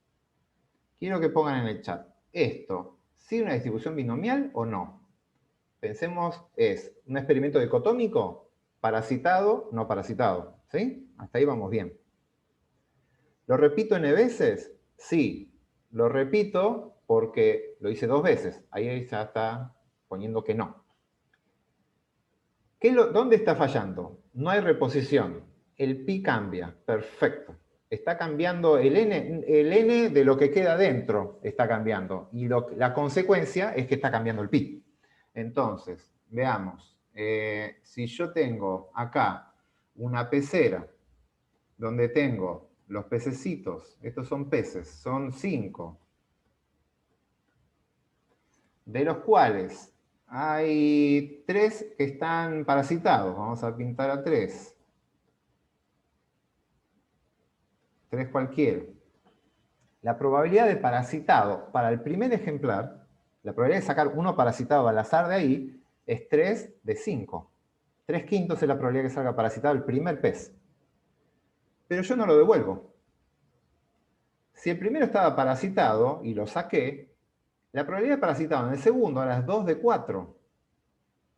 Quiero que pongan en el chat, ¿esto sigue una distribución binomial o no? Pensemos, ¿es un experimento dicotómico? Parasitado, no parasitado, ¿sí? Hasta ahí vamos bien. Lo repito n veces, Sí, lo repito porque lo hice 2 veces. Ahí ya está poniendo que no. ¿Dónde está fallando? No hay reposición. El pi cambia. Perfecto. Está cambiando el n de lo que queda dentro. Está cambiando. Y la consecuencia es que está cambiando el pi. Entonces, veamos. Si yo tengo acá una pecera donde tengo los pececitos, estos son peces, son 5, de los cuales hay 3 que están parasitados. Vamos a pintar a 3. 3 cualquiera. La probabilidad de parasitado para el primer ejemplar, la probabilidad de sacar uno parasitado al azar de ahí, es 3 de 5. 3/5 es la probabilidad que salga parasitado el primer pez. Pero yo no lo devuelvo. Si el primero estaba parasitado y lo saqué, la probabilidad de parasitado en el segundo ahora es 2 de 4.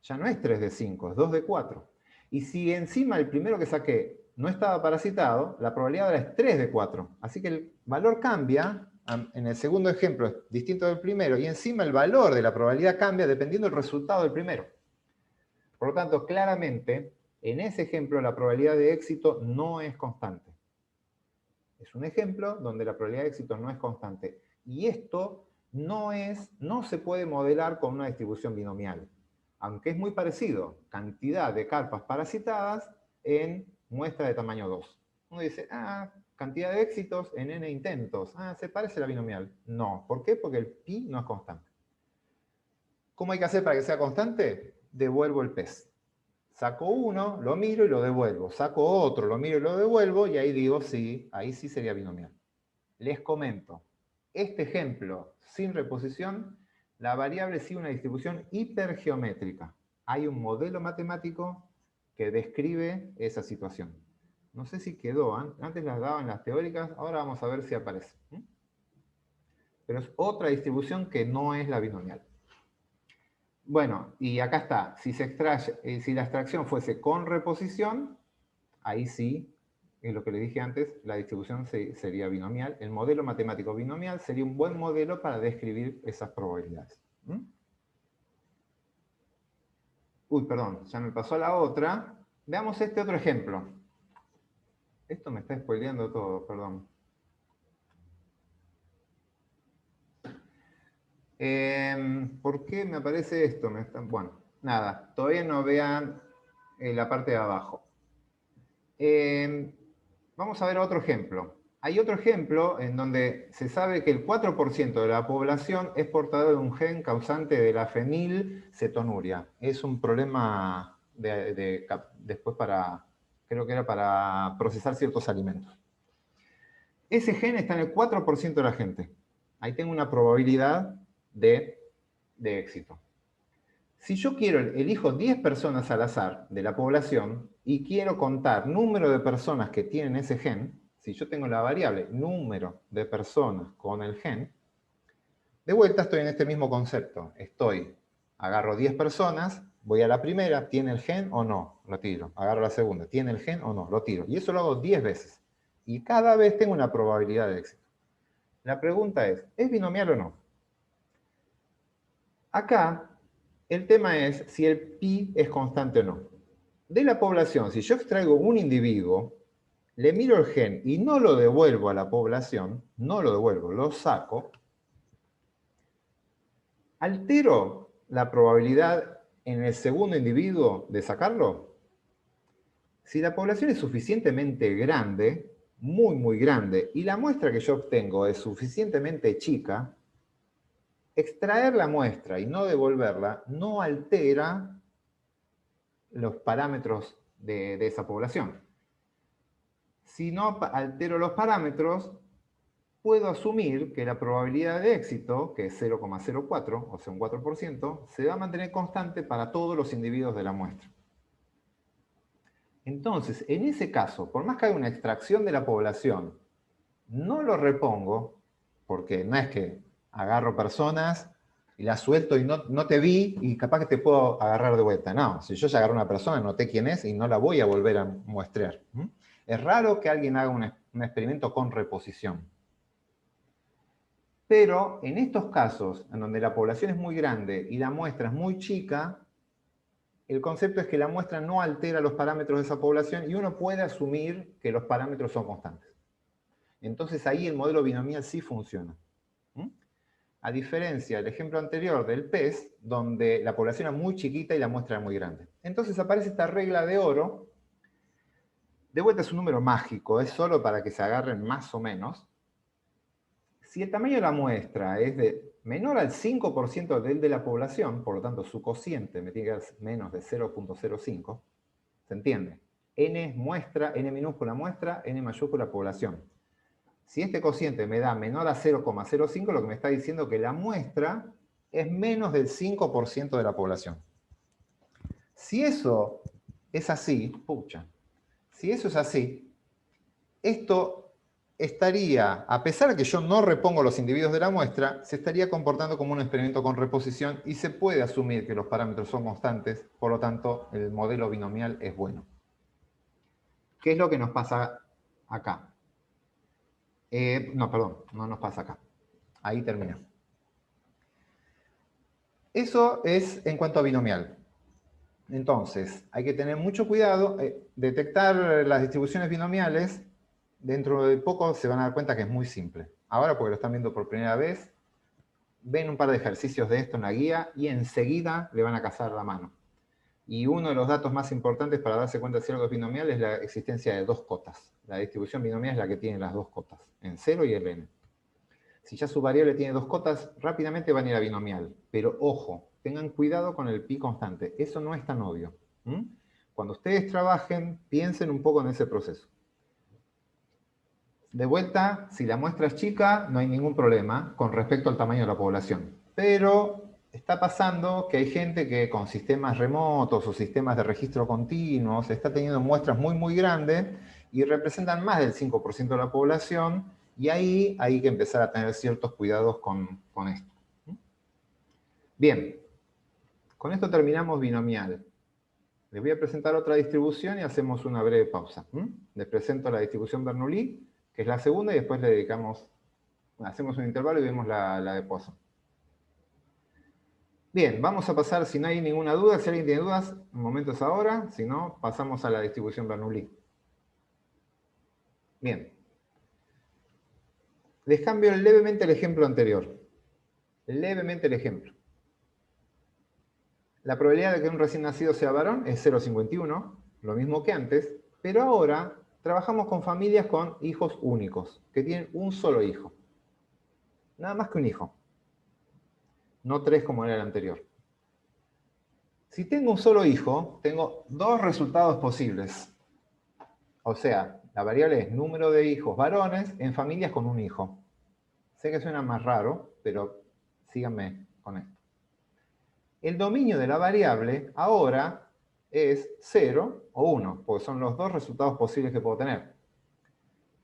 Ya no es 3 de 5, es 2 de 4. Y si encima el primero que saqué no estaba parasitado, la probabilidad ahora es 3 de 4. Así que el valor cambia, en el segundo ejemplo es distinto del primero, y encima el valor de la probabilidad cambia dependiendo del resultado del primero. Por lo tanto, claramente, en ese ejemplo la probabilidad de éxito no es constante. Es un ejemplo donde la probabilidad de éxito no es constante. Y esto no se puede modelar con una distribución binomial. Aunque es muy parecido, cantidad de carpas parasitadas en muestra de tamaño 2. Uno dice, cantidad de éxitos en n intentos. Se parece a la binomial. No. ¿Por qué? Porque el pi no es constante. ¿Cómo hay que hacer para que sea constante? Devuelvo el pez. Saco uno, lo miro y lo devuelvo. Saco otro, lo miro y lo devuelvo, y ahí digo, sí, ahí sí sería binomial. Les comento, este ejemplo sin reposición, la variable sigue una distribución hipergeométrica. Hay un modelo matemático que describe esa situación. No sé si quedó, antes las daban las teóricas, ahora vamos a ver si aparece. Pero es otra distribución que no es la binomial. Bueno, y acá está, si la extracción fuese con reposición, ahí sí, es lo que le dije antes, la distribución sería binomial. El modelo matemático binomial sería un buen modelo para describir esas probabilidades. Uy, perdón, ya me pasó a la otra. Veamos este otro ejemplo. Esto me está spoileando todo, perdón. ¿Por qué me aparece esto? Bueno, nada, todavía no vean la parte de abajo. Vamos a ver otro ejemplo. Hay otro ejemplo en donde se sabe que el 4% de la población es portador de un gen causante de la fenilcetonuria. Es un problema después creo que era para procesar ciertos alimentos. Ese gen está en el 4% de la gente. Ahí tengo una probabilidad de éxito. Si yo elijo 10 personas al azar de la población y quiero contar número de personas que tienen ese gen, si yo tengo la variable número de personas con el gen, de vuelta estoy en este mismo concepto. Agarro 10 personas, voy a la primera, ¿tiene el gen o no? Lo tiro. Agarro la segunda, ¿tiene el gen o no? Lo tiro. Y eso lo hago 10 veces. Y cada vez tengo una probabilidad de éxito. La pregunta ¿es binomial o no? Acá, el tema es si el pi es constante o no. De la población, si yo extraigo un individuo, le miro el gen y no lo devuelvo a la población, no lo devuelvo, lo saco, ¿altero la probabilidad en el segundo individuo de sacarlo? Si la población es suficientemente grande, muy, muy grande, y la muestra que yo obtengo es suficientemente chica, extraer la muestra y no devolverla no altera los parámetros de esa población. Si no altero los parámetros, puedo asumir que la probabilidad de éxito, que es 0,04, o sea un 4%, se va a mantener constante para todos los individuos de la muestra. Entonces, en ese caso, por más que haya una extracción de la población, no lo repongo, porque no es que agarro personas y las suelto y no te vi y capaz que te puedo agarrar de vuelta. No, si yo ya agarro una persona, noté quién es y no la voy a volver a muestrear. Es raro que alguien haga un experimento con reposición. Pero en estos casos, en donde la población es muy grande y la muestra es muy chica, el concepto es que la muestra no altera los parámetros de esa población y uno puede asumir que los parámetros son constantes. Entonces ahí el modelo binomial sí funciona. A diferencia del ejemplo anterior del pez, donde la población era muy chiquita y la muestra era muy grande. Entonces aparece esta regla de oro. De vuelta es un número mágico, es solo para que se agarren más o menos. Si el tamaño de la muestra es menor al 5% del de la población, por lo tanto su cociente me tiene que dar menos de 0.05, ¿se entiende? N es muestra, N minúscula muestra, N mayúscula población. Si este cociente me da menor a 0,05, lo que me está diciendo es que la muestra es menos del 5% de la población. Si eso es así, si eso es así, esto estaría, a pesar de que yo no repongo los individuos de la muestra, se estaría comportando como un experimento con reposición y se puede asumir que los parámetros son constantes, por lo tanto el modelo binomial es bueno. ¿Qué es lo que nos pasa acá? No, perdón, no nos pasa acá. Ahí termina. Eso es en cuanto a binomial. Entonces, hay que tener mucho cuidado. Detectar las distribuciones binomiales, dentro de poco se van a dar cuenta que es muy simple. Ahora, porque lo están viendo por primera vez, ven un par de ejercicios de esto en la guía y enseguida le van a cazar la mano. Y uno de los datos más importantes para darse cuenta de si algo es binomial es la existencia de dos cotas. La distribución binomial es la que tiene las dos cotas, en 0 y el n. Si ya su variable tiene dos cotas, rápidamente van a ir a binomial. Pero ojo, tengan cuidado con el pi constante. Eso no es tan obvio. Cuando ustedes trabajen, piensen un poco en ese proceso. De vuelta, si la muestra es chica, no hay ningún problema con respecto al tamaño de la población. Pero está pasando que hay gente que con sistemas remotos o sistemas de registro continuos está teniendo muestras muy grandes y representan más del 5% de la población, y ahí hay que empezar a tener ciertos cuidados con esto. Bien, con esto terminamos binomial. Les voy a presentar otra distribución y hacemos una breve pausa. Les presento la distribución Bernoulli, que es la segunda, y después le dedicamos, hacemos un intervalo y vemos la de Poisson. Bien, vamos a pasar, si no hay ninguna duda, si alguien tiene dudas, el momento es ahora, si no, pasamos a la distribución Bernoulli. Bien. Les cambio levemente el ejemplo anterior. Levemente el ejemplo. La probabilidad de que un recién nacido sea varón es 0,51, lo mismo que antes, pero ahora trabajamos con familias con hijos únicos, que tienen un solo hijo. Nada más que un hijo. No tres como era el anterior. Si tengo un solo hijo, tengo dos resultados posibles. O sea, la variable es número de hijos varones en familias con un hijo. Sé que suena más raro, pero síganme con esto. El dominio de la variable ahora es 0 o 1, porque son los dos resultados posibles que puedo tener.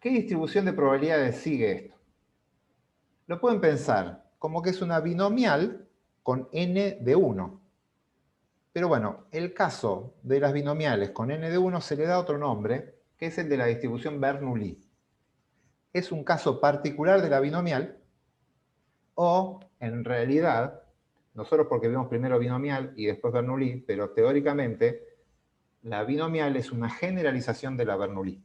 ¿Qué distribución de probabilidades sigue esto? Lo pueden pensar como que es una binomial con n de 1. Pero bueno, el caso de las binomiales con n de 1 se le da otro nombre, que es el de la distribución Bernoulli. Es un caso particular de la binomial, o en realidad, nosotros porque vimos primero binomial y después Bernoulli, pero teóricamente la binomial es una generalización de la Bernoulli.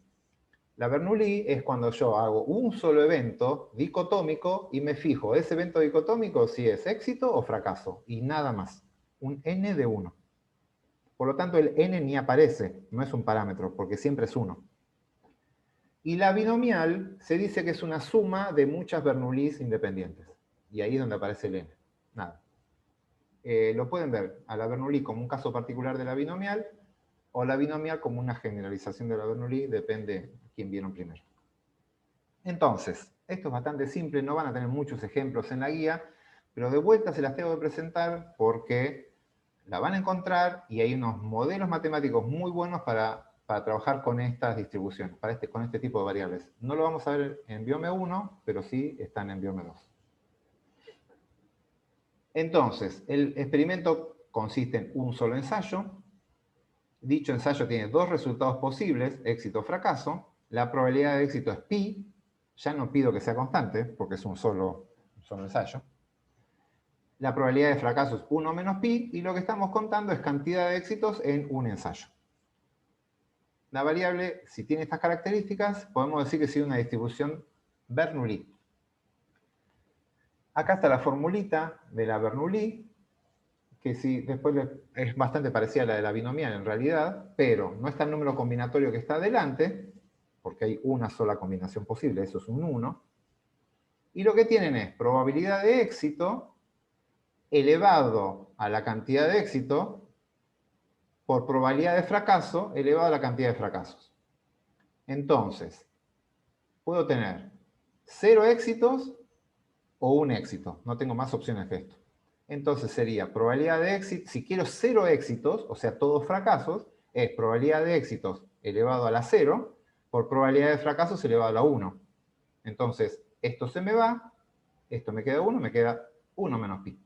La Bernoulli es cuando yo hago un solo evento dicotómico y me fijo ese evento dicotómico si es éxito o fracaso, y nada más. Un n de 1. Por lo tanto, el n ni aparece, no es un parámetro, porque siempre es 1. Y la binomial se dice que es una suma de muchas Bernoullis independientes. Y ahí es donde aparece el n. Nada. Lo pueden ver a la Bernoulli como un caso particular de la binomial, o la binomial como una generalización de la Bernoulli, depende de quién vieron primero. Entonces, esto es bastante simple, no van a tener muchos ejemplos en la guía, pero de vuelta se las tengo que presentar porque la van a encontrar y hay unos modelos matemáticos muy buenos para trabajar con estas distribuciones, con este tipo de variables. No lo vamos a ver en Biome 1, pero sí están en Biome 2. Entonces, el experimento consiste en un solo ensayo. Dicho ensayo tiene dos resultados posibles, éxito o fracaso. La probabilidad de éxito es pi. Ya no pido que sea constante, porque es un solo solo ensayo. La probabilidad de fracaso es 1 menos pi, y lo que estamos contando es cantidad de éxitos en un ensayo. La variable, si tiene estas características, podemos decir que sigue una distribución Bernoulli. Acá está la formulita de la Bernoulli, que sí, después es bastante parecida a la de la binomial en realidad, pero no está el número combinatorio que está adelante, porque hay una sola combinación posible, eso es un 1. Y lo que tienen es probabilidad de éxito elevado a la cantidad de éxito por probabilidad de fracaso elevado a la cantidad de fracasos. Entonces, puedo tener 0 éxitos o un éxito. No tengo más opciones que esto. Entonces sería probabilidad de éxito, si quiero 0 éxitos, o sea, todos fracasos, es probabilidad de éxitos elevado a la 0 por probabilidad de fracasos elevado a la 1. Entonces, esto se me va, esto me queda 1, me queda 1 menos pi.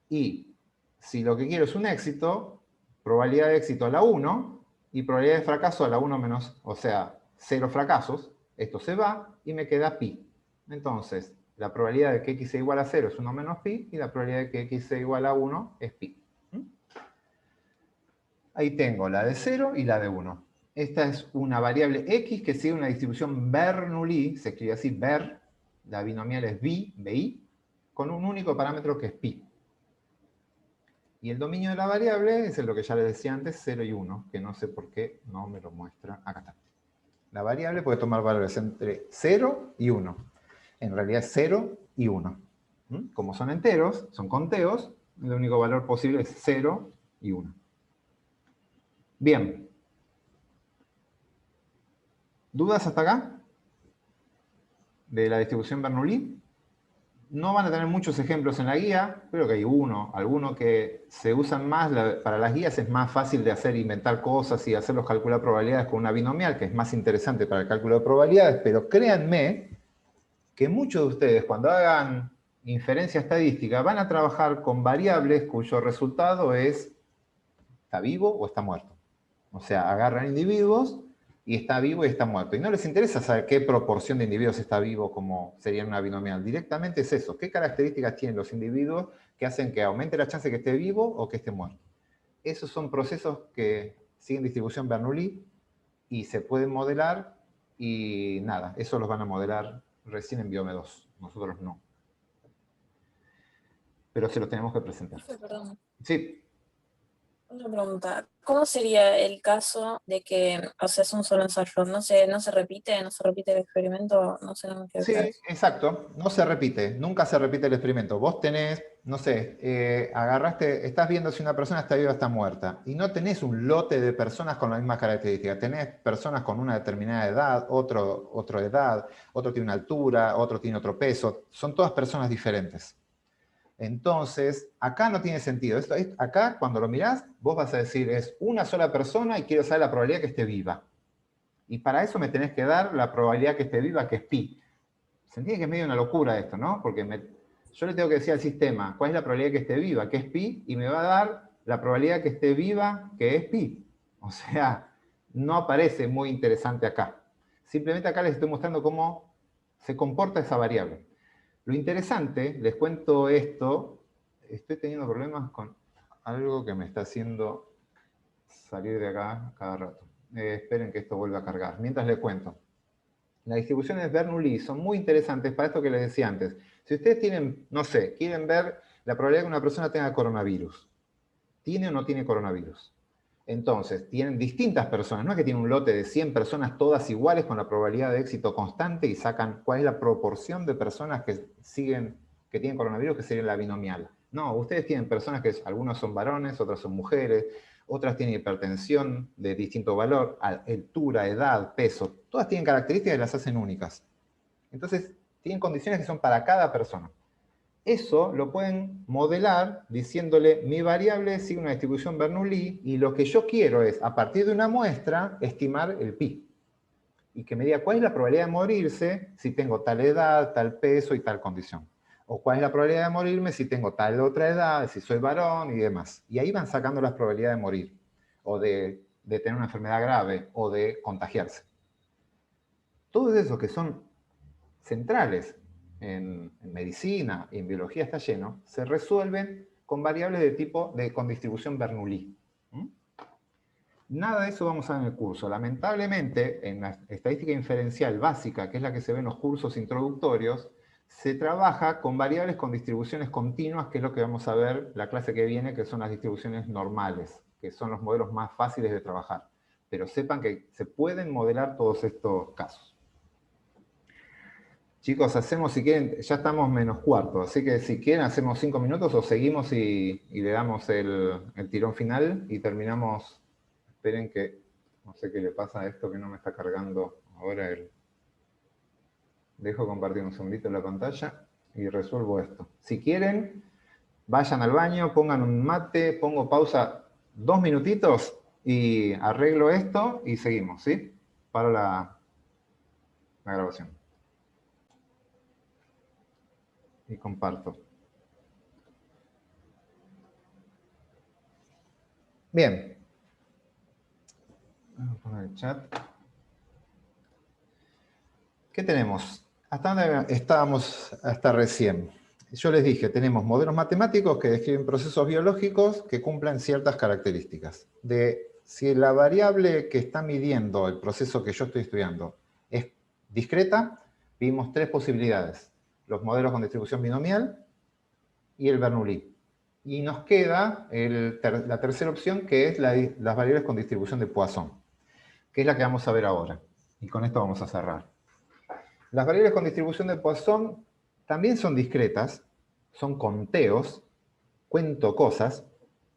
Y si lo que quiero es un éxito, probabilidad de éxito a la 1 y probabilidad de fracaso a la 1 menos, o sea, 0 fracasos, esto se va y me queda pi. Entonces, la probabilidad de que x sea igual a 0 es 1 menos pi, y la probabilidad de que x sea igual a 1 es pi. Ahí tengo la de 0 y la de 1. Esta es una variable x que sigue una distribución Bernoulli, se escribe así, Ber, la binomial es bi, con un único parámetro que es pi. Y el dominio de la variable es lo que ya les decía antes, 0 y 1, que no sé por qué no me lo muestra. Acá está. La variable puede tomar valores entre 0 y 1. En realidad es 0 y 1. Como son enteros, son conteos, el único valor posible es 0 y 1. Bien. ¿Dudas hasta acá? De la distribución Bernoulli. No van a tener muchos ejemplos en la guía, creo que hay alguno que se usan más, para las guías es más fácil de hacer, inventar cosas y hacerlos calcular probabilidades con una binomial, que es más interesante para el cálculo de probabilidades, pero créanme que muchos de ustedes cuando hagan inferencia estadística van a trabajar con variables cuyo resultado es ¿está vivo o está muerto? O sea, agarran individuos y está vivo y está muerto. Y no les interesa saber qué proporción de individuos está vivo como sería una binomial. Directamente es eso. ¿Qué características tienen los individuos que hacen que aumente la chance de que esté vivo o que esté muerto? Esos son procesos que siguen distribución Bernoulli y se pueden modelar y nada, eso los van a modelar recién en Biome 2. Nosotros no. Pero se los tenemos que presentar. Perdón. Sí. Una pregunta, ¿cómo sería el caso de que, o sea, es un solo ensayo? ¿No se repite el experimento? No sé, no me quedo Sí, claro. exacto, no se repite, nunca se repite el experimento. Vos tenés, no sé, agarraste, estás viendo si una persona está viva o está muerta, y no tenés un lote de personas con las mismas características. Tenés personas con una determinada edad, otra edad, otro tiene una altura, otro tiene otro peso, son todas personas diferentes. Entonces, acá no tiene sentido. Acá, cuando lo mirás, vos vas a decir, es una sola persona y quiero saber la probabilidad que esté viva. Y para eso me tenés que dar la probabilidad que esté viva, que es pi. Se entiende que es medio una locura esto, ¿no? Porque yo le tengo que decir al sistema cuál es la probabilidad que esté viva, que es pi, y me va a dar la probabilidad que esté viva, que es pi. O sea, no aparece muy interesante acá. Simplemente acá les estoy mostrando cómo se comporta esa variable. Lo interesante, les cuento esto, estoy teniendo problemas con algo que me está haciendo salir de acá cada rato. Esperen que esto vuelva a cargar. Mientras les cuento. Las distribuciones Bernoulli son muy interesantes para esto que les decía antes. Si ustedes tienen, no sé, quieren ver la probabilidad de que una persona tenga coronavirus, ¿tiene o no tiene coronavirus? Entonces, tienen distintas personas, no es que tienen un lote de 100 personas todas iguales con la probabilidad de éxito constante y sacan cuál es la proporción de personas que tienen coronavirus, que sería la binomial. No, ustedes tienen personas que algunos son varones, otras son mujeres, otras tienen hipertensión de distinto valor, altura, edad, peso, todas tienen características que las hacen únicas. Entonces, tienen condiciones que son para cada persona. Eso lo pueden modelar diciéndole, mi variable sigue una distribución Bernoulli y lo que yo quiero es, a partir de una muestra, estimar el pi. Y que me diga cuál es la probabilidad de morirse si tengo tal edad, tal peso y tal condición. O cuál es la probabilidad de morirme si tengo tal otra edad, si soy varón y demás. Y ahí van sacando las probabilidades de morir, o de tener una enfermedad grave, o de contagiarse. Todos esos que son centrales en medicina y en biología está lleno, se resuelven con variables con distribución Bernoulli. Nada de eso vamos a ver en el curso. Lamentablemente, en la estadística inferencial básica, que es la que se ve en los cursos introductorios, se trabaja con variables con distribuciones continuas, que es lo que vamos a ver la clase que viene, que son las distribuciones normales, que son los modelos más fáciles de trabajar. Pero sepan que se pueden modelar todos estos casos. Chicos, hacemos, si quieren, ya estamos menos cuarto, así que si quieren hacemos 5 minutos o seguimos y le damos el tirón final y terminamos. Esperen que, no sé qué le pasa a esto que no me está cargando ahora el... Dejo compartir un segundito la pantalla y resuelvo esto. Si quieren, vayan al baño, pongan un mate, pongo pausa 2 minutitos y arreglo esto y seguimos, ¿sí? Paro la grabación. Y comparto. Bien. Vamos a poner el chat. ¿Qué tenemos? ¿Hasta dónde estábamos hasta recién? Yo les dije, tenemos modelos matemáticos que describen procesos biológicos que cumplen ciertas características. Si la variable que está midiendo el proceso que yo estoy estudiando es discreta, vimos 3 posibilidades. Los modelos con distribución binomial y el Bernoulli. Y nos queda la tercera opción, que es las variables con distribución de Poisson, que es la que vamos a ver ahora. Y con esto vamos a cerrar. Las variables con distribución de Poisson también son discretas, son conteos, cuento cosas,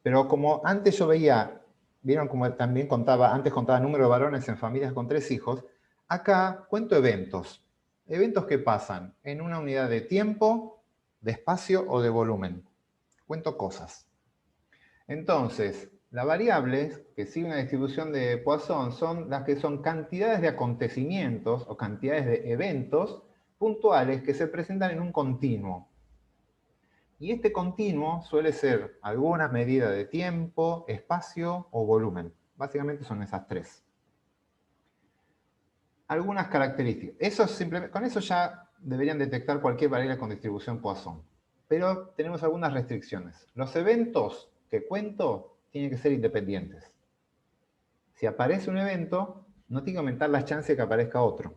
pero como antes yo veía, vieron como también antes contaba número de varones en familias con 3 hijos, acá cuento eventos. Eventos que pasan en una unidad de tiempo, de espacio o de volumen. Cuento cosas. Entonces, las variables que siguen una distribución de Poisson son las que son cantidades de acontecimientos o cantidades de eventos puntuales que se presentan en un continuo. Y este continuo suele ser alguna medida de tiempo, espacio o volumen. Básicamente son esas 3. Algunas características. Con eso ya deberían detectar cualquier variable con distribución Poisson. Pero tenemos algunas restricciones. Los eventos que cuento tienen que ser independientes. Si aparece un evento, no tiene que aumentar las chances de que aparezca otro.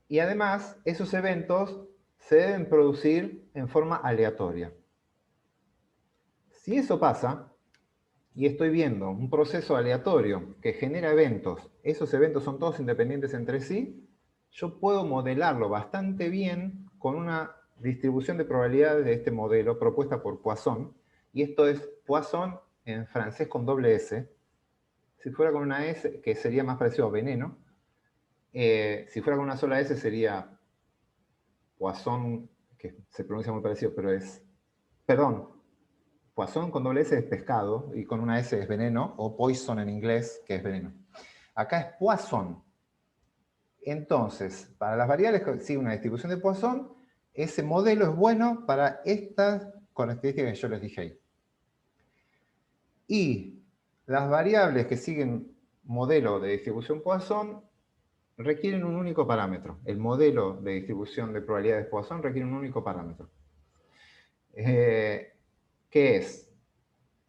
Y además, esos eventos se deben producir en forma aleatoria. Si eso pasa, y estoy viendo un proceso aleatorio que genera eventos, esos eventos son todos independientes entre sí, yo puedo modelarlo bastante bien con una distribución de probabilidades de este modelo propuesta por Poisson, y esto es Poisson en francés con doble S. Si fuera con una S, que sería más parecido a veneno, si fuera con una sola S sería Poisson, que se pronuncia muy parecido, pero es... Perdón, Poisson con doble S es pescado, y con una S es veneno, o poison en inglés, que es veneno. Acá es Poisson. Entonces, para las variables que siguen una distribución de Poisson, ese modelo es bueno para estas características que yo les dije ahí. Y las variables que siguen modelo de distribución Poisson requieren un único parámetro. El modelo de distribución de probabilidades Poisson requiere un único parámetro. ¿Qué es?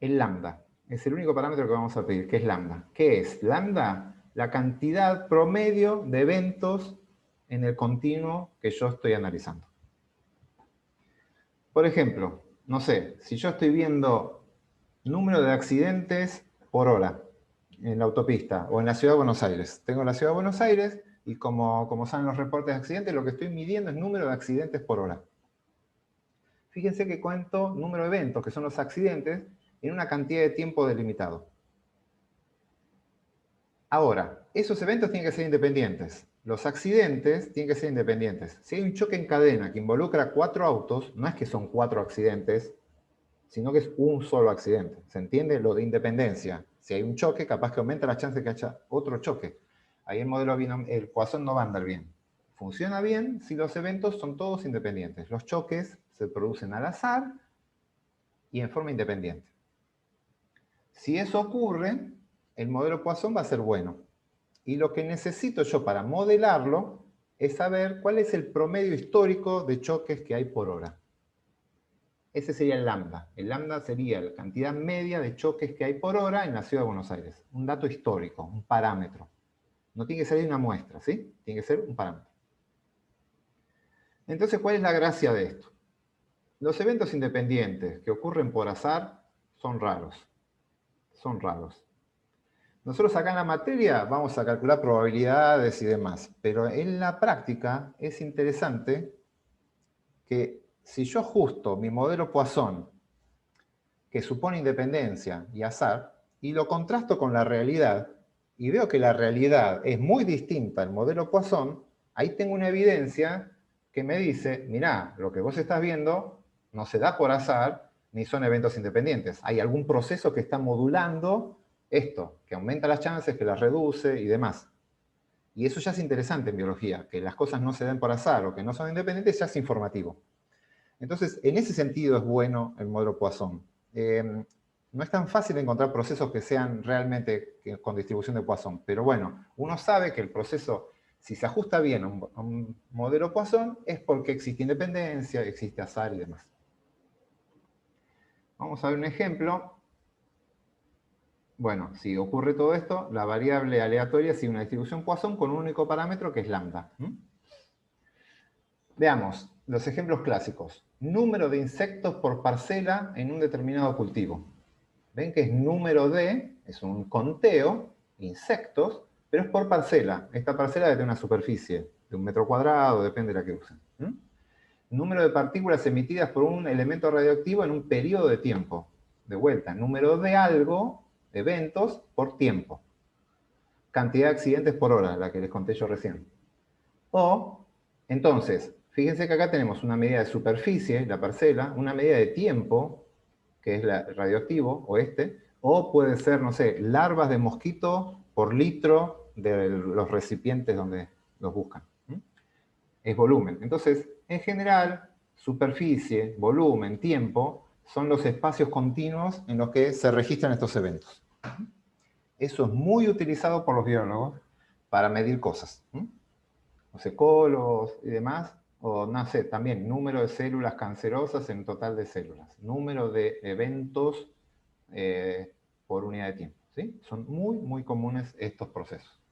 El lambda. Es el único parámetro que vamos a pedir, que es lambda. ¿Qué es? Lambda, la cantidad promedio de eventos en el continuo que yo estoy analizando. Por ejemplo, no sé, si yo estoy viendo número de accidentes por hora en la autopista o en la ciudad de Buenos Aires. Tengo la ciudad de Buenos Aires y como saben los reportes de accidentes, lo que estoy midiendo es número de accidentes por hora. Fíjense que cuento número de eventos, que son los accidentes, en una cantidad de tiempo delimitado. Ahora, esos eventos tienen que ser independientes. Los accidentes tienen que ser independientes. Si hay un choque en cadena que involucra 4 autos, no es que son 4 accidentes, sino que es un solo accidente. ¿Se entiende lo de independencia? Si hay un choque, capaz que aumenta la chance de que haya otro choque. Ahí el Poisson no va a andar bien. Funciona bien si los eventos son todos independientes. Los choques se producen al azar y en forma independiente. Si eso ocurre, el modelo Poisson va a ser bueno. Y lo que necesito yo para modelarlo es saber cuál es el promedio histórico de choques que hay por hora. Ese sería el lambda. El lambda sería la cantidad media de choques que hay por hora en la ciudad de Buenos Aires. Un dato histórico, un parámetro. No tiene que ser una muestra, ¿sí? Tiene que ser un parámetro. Entonces, ¿cuál es la gracia de esto? Los eventos independientes que ocurren por azar son raros. Son raros. Nosotros acá en la materia vamos a calcular probabilidades y demás, pero en la práctica es interesante que si yo ajusto mi modelo Poisson, que supone independencia y azar, y lo contrasto con la realidad, y veo que la realidad es muy distinta al modelo Poisson, ahí tengo una evidencia que me dice, mirá, lo que vos estás viendo no se da por azar, ni son eventos independientes. Hay algún proceso que está modulando esto, que aumenta las chances, que las reduce y demás. Y eso ya es interesante en biología, que las cosas no se den por azar o que no son independientes, ya es informativo. Entonces, en ese sentido es bueno el modelo Poisson. No es tan fácil encontrar procesos que sean realmente con distribución de Poisson, pero bueno, uno sabe que el proceso, si se ajusta bien a un modelo Poisson, es porque existe independencia, existe azar y demás. Vamos a ver un ejemplo. Bueno, si ocurre todo esto, la variable aleatoria sigue una distribución Poisson con un único parámetro que es lambda. Veamos los ejemplos clásicos. Número de insectos por parcela en un determinado cultivo. Ven que es número de, es un conteo, insectos, pero es por parcela. Esta parcela debe tener una superficie de 1 metro cuadrado, depende de la que usen. Número de partículas emitidas por un elemento radioactivo en un periodo de tiempo. De vuelta, número de algo, eventos, por tiempo. Cantidad de accidentes por hora, la que les conté yo recién. O, entonces, fíjense que acá tenemos una medida de superficie, la parcela, una medida de tiempo, que es el radioactivo, o puede ser, no sé, larvas de mosquito por litro de los recipientes donde los buscan. Es volumen. Entonces, en general, superficie, volumen, tiempo, son los espacios continuos en los que se registran estos eventos. Eso es muy utilizado por los biólogos para medir cosas. No sé, colos y demás, o no sé, también número de células cancerosas en total de células, número de eventos por unidad de tiempo. ¿Sí? Son muy, muy comunes estos procesos.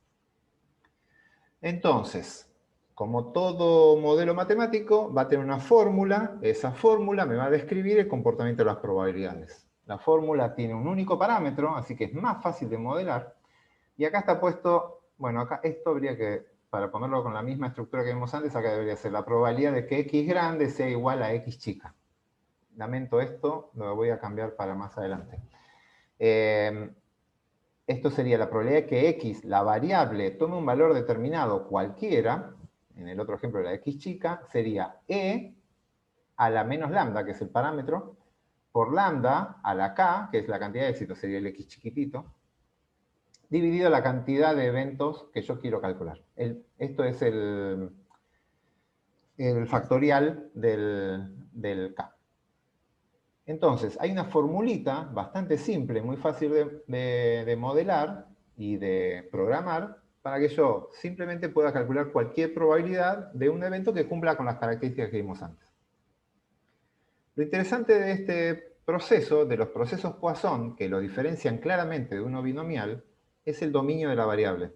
Entonces, como todo modelo matemático, va a tener una fórmula. Esa fórmula me va a describir el comportamiento de las probabilidades. La fórmula tiene un único parámetro, así que es más fácil de modelar. Y acá está puesto, bueno, acá esto habría que, para ponerlo con la misma estructura que vimos antes, acá debería ser la probabilidad de que x grande sea igual a x chica. Lamento esto, lo voy a cambiar para más adelante. Esto sería la probabilidad de que x, la variable, tome un valor determinado cualquiera, en el otro ejemplo la x chica, sería e a la menos lambda, que es el parámetro, por lambda a la k, que es la cantidad de éxito, sería el x chiquitito, dividido la cantidad de eventos que yo quiero calcular. Esto es el factorial del k. Entonces, hay una formulita bastante simple, muy fácil de modelar y de programar, para que yo simplemente pueda calcular cualquier probabilidad de un evento que cumpla con las características que vimos antes. Lo interesante de este proceso, de los procesos Poisson, que lo diferencian claramente de uno binomial, es el dominio de la variable.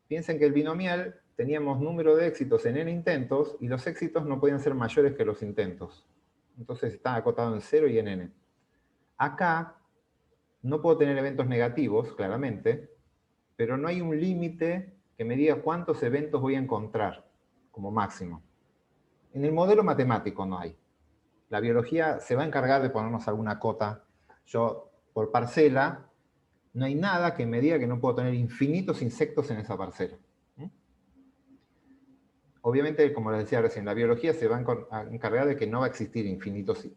Piensen que el binomial teníamos número de éxitos en n intentos y los éxitos no podían ser mayores que los intentos. Entonces está acotado en 0 y en n. Acá no puedo tener eventos negativos, claramente, pero no hay un límite que me diga cuántos eventos voy a encontrar como máximo. En el modelo matemático no hay. La biología se va a encargar de ponernos alguna cota. Yo, por parcela, no hay nada que me diga que no puedo tener infinitos insectos en esa parcela. Obviamente, como les decía recién, la biología se va a encargar de que no va a existir infinitos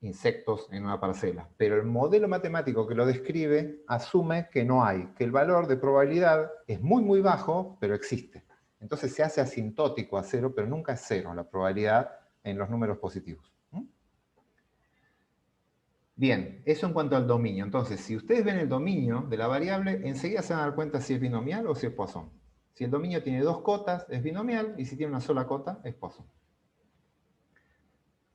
insectos en una parcela. Pero el modelo matemático que lo describe asume que no hay, que el valor de probabilidad es muy, muy bajo, pero existe. Entonces se hace asintótico a 0, pero nunca es 0 la probabilidad en los números positivos. Bien, eso en cuanto al dominio. Entonces, si ustedes ven el dominio de la variable, enseguida se van a dar cuenta si es binomial o si es Poisson. Si el dominio tiene dos cotas, es binomial, y si tiene una sola cota, es Poisson.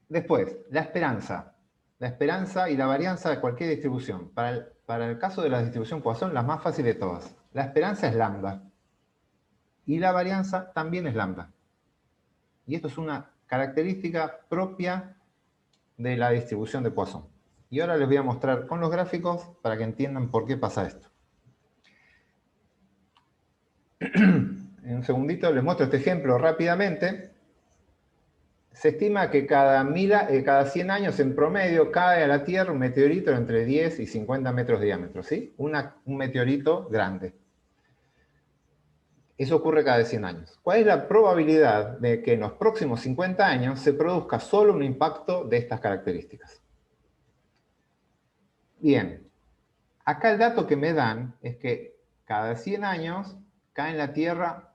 Después, la esperanza. La esperanza y la varianza de cualquier distribución. Para el caso de la distribución Poisson, la más fácil de todas. La esperanza es lambda. Y la varianza también es lambda. Y esto es una característica propia de la distribución de Poisson. Y ahora les voy a mostrar con los gráficos para que entiendan por qué pasa esto. En un segundito les muestro este ejemplo rápidamente. Se estima que cada 100 años en promedio cae a la Tierra un meteorito de entre 10 y 50 metros de diámetro, ¿sí? Un meteorito grande. Eso ocurre cada 100 años. ¿Cuál es la probabilidad de que en los próximos 50 años se produzca solo un impacto de estas características? Bien, acá el dato que me dan es que cada 100 años cae en la Tierra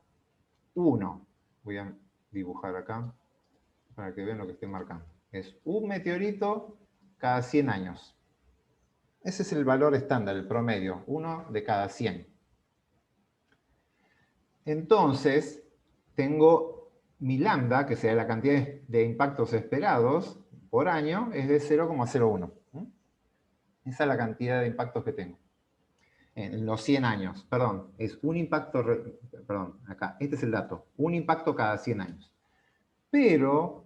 1. Voy a dibujar acá para que vean lo que estoy marcando. Es un meteorito cada 100 años. Ese es el valor estándar, el promedio, 1 de cada 100. Entonces, tengo mi lambda, que sería la cantidad de impactos esperados por año, es de 0,01. Esa es la cantidad de impactos que tengo. En los 100 años, perdón, es un impacto, perdón, acá, este es el dato, un impacto cada 100 años. Pero,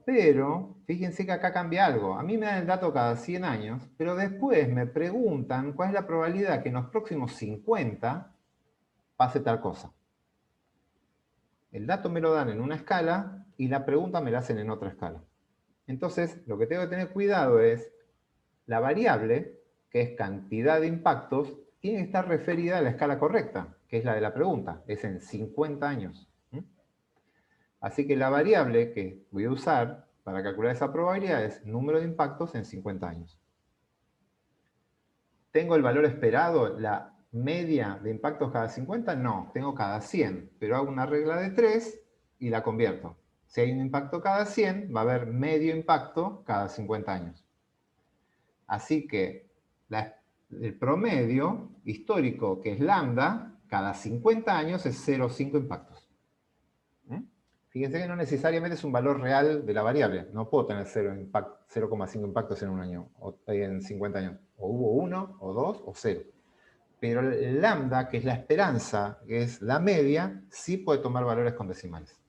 fíjense que acá cambia algo. A mí me dan el dato cada 100 años, pero después me preguntan cuál es la probabilidad que en los próximos 50 pase tal cosa. El dato me lo dan en una escala y la pregunta me la hacen en otra escala. Entonces, lo que tengo que tener cuidado es la variable, que es cantidad de impactos, tiene que estar referida a la escala correcta, que es la de la pregunta, es en 50 años. Así que la variable que voy a usar para calcular esa probabilidad es número de impactos en 50 años. ¿Tengo el valor esperado, la media de impactos cada 50? No, tengo cada 100, pero hago una regla de 3 y la convierto. Si hay un impacto cada 100, va a haber medio impacto cada 50 años. Así que el promedio histórico, que es lambda, cada 50 años es 0,5 impactos. Fíjense que no necesariamente es un valor real de la variable. No puedo tener 0,5 impactos en un año, o en 50 años. O hubo 1, o 2, o 0. Pero el lambda, que es la esperanza, que es la media, sí puede tomar valores con decimales.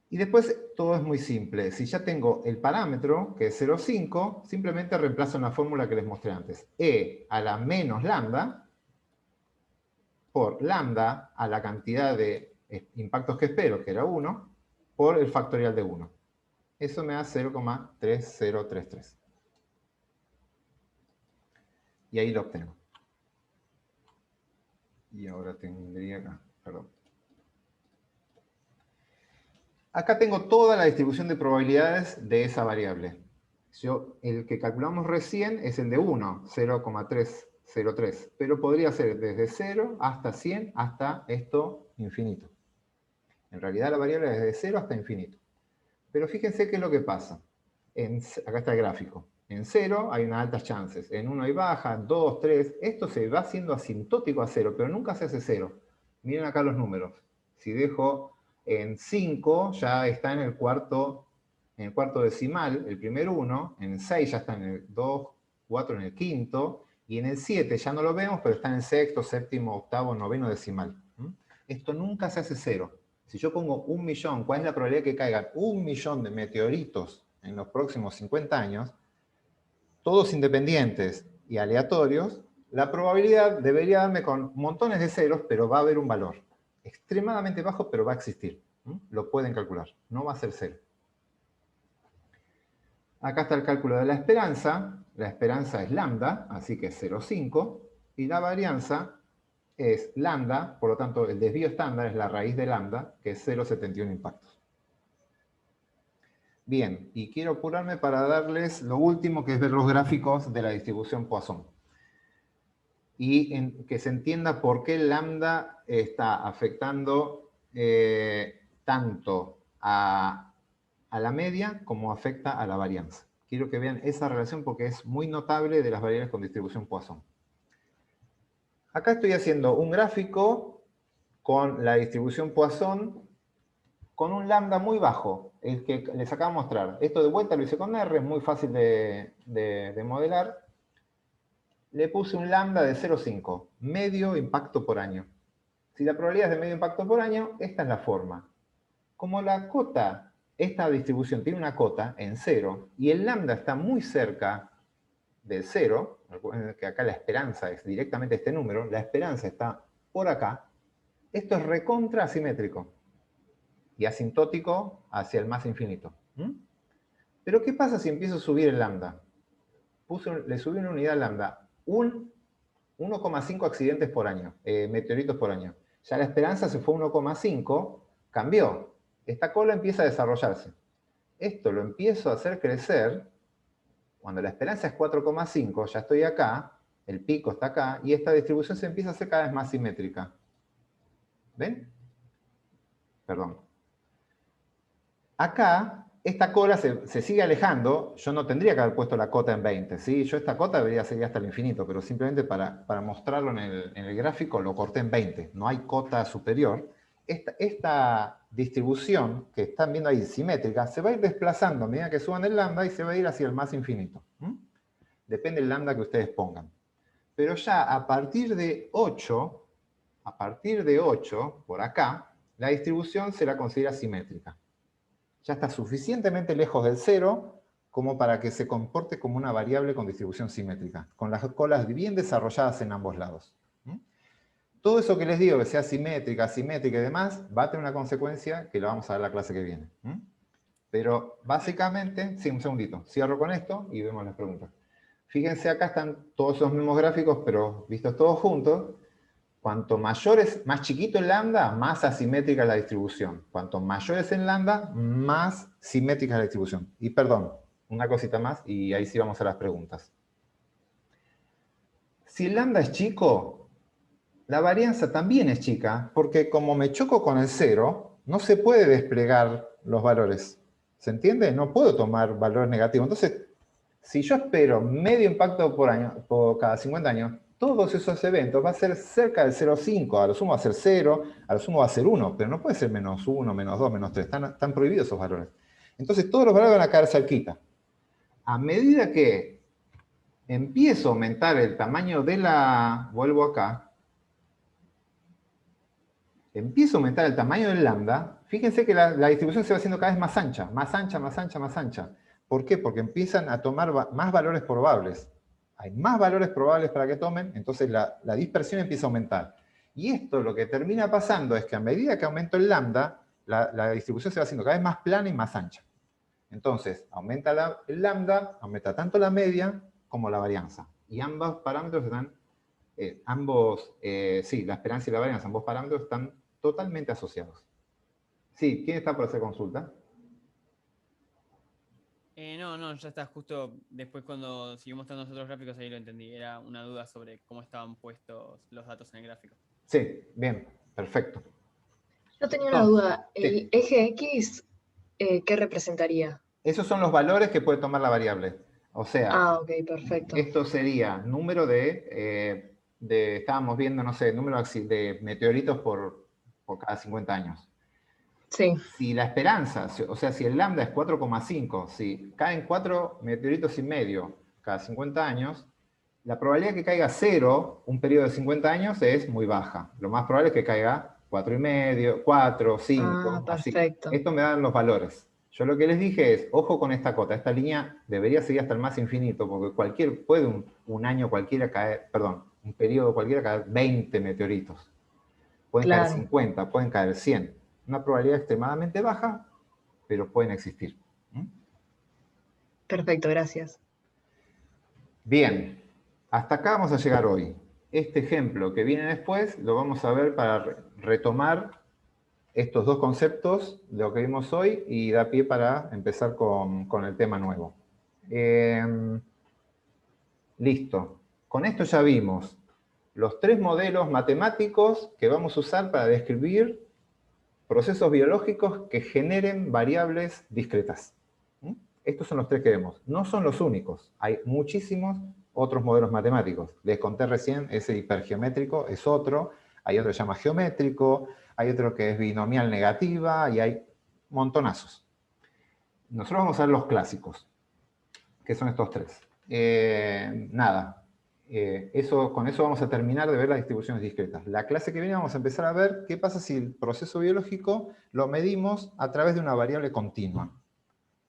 Y después todo es muy simple. Si ya tengo el parámetro, que es 0,5, simplemente reemplazo en la fórmula que les mostré antes. E a la menos lambda por lambda a la cantidad de impactos que espero, que era 1, por el factorial de 1. Eso me da 0,3033. Y ahí lo obtengo. Y ahora tendría acá, perdón. Acá tengo toda la distribución de probabilidades de esa variable. El que calculamos recién es el de 1, 0,303. Pero podría ser desde 0 hasta 100 hasta esto infinito. En realidad la variable es de 0 hasta infinito. Pero fíjense qué es lo que pasa. Acá está el gráfico. En 0 hay unas altas chances. En 1 hay baja, 2, 3. Esto se va haciendo asintótico a 0, pero nunca se hace 0. Miren acá los números. Si dejo en 5, ya está en el cuarto decimal, el primer 1. En 6 ya está en el 2, 4 en el quinto. Y en el 7 ya no lo vemos, pero está en el sexto, séptimo, octavo, noveno decimal. Esto nunca se hace 0. Si yo pongo 1.000.000, ¿cuál es la probabilidad de que caigan 1.000.000 de meteoritos en los próximos 50 años? Todos independientes y aleatorios. La probabilidad debería darme con montones de ceros, pero va a haber un valor. Extremadamente bajo, pero va a existir. Lo pueden calcular. No va a ser 0. Acá está el cálculo de la esperanza. La esperanza es lambda, así que es 0,5. Y la varianza es lambda, por lo tanto el desvío estándar es la raíz de lambda, que es 0,71 impactos. Bien, y quiero apurarme para darles lo último, que es ver los gráficos de la distribución Poisson. Y que se entienda por qué lambda está afectando tanto a la media como afecta a la varianza. Quiero que vean esa relación porque es muy notable de las variables con distribución Poisson. Acá estoy haciendo un gráfico con la distribución Poisson con un lambda muy bajo, el que les acabo de mostrar. Esto de vuelta lo hice con R, es muy fácil de modelar. Le puse un lambda de 0,5, medio impacto por año. Si la probabilidad es de medio impacto por año, esta es la forma. Como la cota, esta distribución tiene una cota en 0, y el lambda está muy cerca del 0, recuerden que acá la esperanza es directamente este número, la esperanza está por acá, esto es recontra asimétrico y asintótico hacia el más infinito. Pero ¿qué pasa si empiezo a subir el lambda? Le subí una unidad lambda, 1,5 accidentes por año, meteoritos por año. Ya la esperanza se fue a 1,5, cambió. Esta cola empieza a desarrollarse. Esto lo empiezo a hacer crecer. Cuando la esperanza es 4,5, ya estoy acá, el pico está acá, y esta distribución se empieza a hacer cada vez más simétrica. ¿Ven? Perdón. Acá, esta cola se sigue alejando. Yo no tendría que haber puesto la cota en 20, ¿sí? Yo esta cota debería seguir hasta el infinito, pero simplemente para mostrarlo en el gráfico lo corté en 20. No hay cota superior. Esta distribución que están viendo ahí simétrica se va a ir desplazando a medida que suban el lambda y se va a ir hacia el más infinito. Depende del lambda que ustedes pongan. Pero ya a partir de 8, por acá, la distribución se la considera simétrica. Ya está suficientemente lejos del 0 como para que se comporte como una variable con distribución simétrica, con las colas bien desarrolladas en ambos lados. Todo eso que les digo, que sea simétrica, asimétrica y demás, va a tener una consecuencia que la vamos a ver la clase que viene. Pero básicamente, sí, un segundito, cierro con esto y vemos las preguntas. Fíjense, acá están todos esos mismos gráficos, pero vistos todos juntos. Cuanto mayor es, más chiquito el lambda, más asimétrica es la distribución. Cuanto mayor es el lambda, más simétrica es la distribución. Y perdón, una cosita más y ahí sí vamos a las preguntas. Si el lambda es chico, la varianza también es chica, porque como me choco con el 0, no se puede desplegar los valores. ¿Se entiende? No puedo tomar valores negativos. Entonces, si yo espero medio impacto por año, por cada 50 años, todos esos eventos va a ser cerca del 0,5, a lo sumo va a ser 0, a lo sumo va a ser 1, pero no puede ser menos 1, menos 2, menos 3, están prohibidos esos valores. Entonces todos los valores van a caer cerquita. A medida que empiezo a aumentar el tamaño de la... Vuelvo acá. Empiezo a aumentar el tamaño del lambda. Fíjense que la distribución se va haciendo cada vez más ancha, más ancha, más ancha, más ancha. ¿Por qué? Porque empiezan a tomar más valores probables. Hay más valores probables para que tomen, entonces la dispersión empieza a aumentar. Y esto lo que termina pasando es que a medida que aumento el lambda, la distribución se va haciendo cada vez más plana y más ancha. Entonces, aumenta el lambda, aumenta tanto la media como la varianza. Y ambos parámetros están, la esperanza y la varianza, ambos parámetros están totalmente asociados. Sí, ¿quién está por hacer consulta? No, ya está, justo después cuando seguimos mostrando los otros gráficos ahí lo entendí. Era una duda sobre cómo estaban puestos los datos en el gráfico. Sí, bien, perfecto. Yo tenía una duda. ¿El eje X qué representaría? Esos son los valores que puede tomar la variable. O sea, ok, perfecto. Esto sería número estábamos viendo, no sé, número de meteoritos por cada 50 años. Sí. Si la esperanza, o sea, si el lambda es 4,5, si caen 4 meteoritos y medio cada 50 años, la probabilidad que caiga 0 un periodo de 50 años es muy baja. Lo más probable es que caiga 4,5, 4, 5, perfecto. Así. Esto me dan los valores. Yo lo que les dije es, ojo con esta cota, esta línea debería seguir hasta el más infinito, porque puede un año cualquiera caer, perdón, un periodo cualquiera caer 20 meteoritos. Pueden caer 50, pueden caer 100. Una probabilidad extremadamente baja, pero pueden existir. Perfecto, gracias. Bien, hasta acá vamos a llegar hoy. Este ejemplo que viene después lo vamos a ver para retomar estos dos conceptos de lo que vimos hoy y da pie para empezar con el tema nuevo. Listo. Con esto ya vimos los 3 modelos matemáticos que vamos a usar para describir procesos biológicos que generen variables discretas. Estos son los 3 que vemos. No son los únicos. Hay muchísimos otros modelos matemáticos. Les conté recién, ese hipergeométrico es otro. hay otro que se llama geométrico, hay otro que es binomial negativa, y hay montonazos. Nosotros vamos a ver los clásicos, que son estos tres. Con eso vamos a terminar de ver las distribuciones discretas. La clase que viene vamos a empezar a ver qué pasa si el proceso biológico lo medimos a través de una variable continua.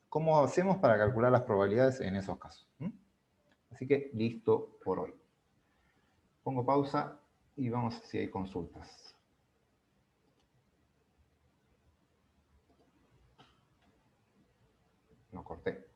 ¿Cómo hacemos para calcular las probabilidades en esos casos? Así que listo por hoy. Pongo pausa y vamos a ver si hay consultas. No corté.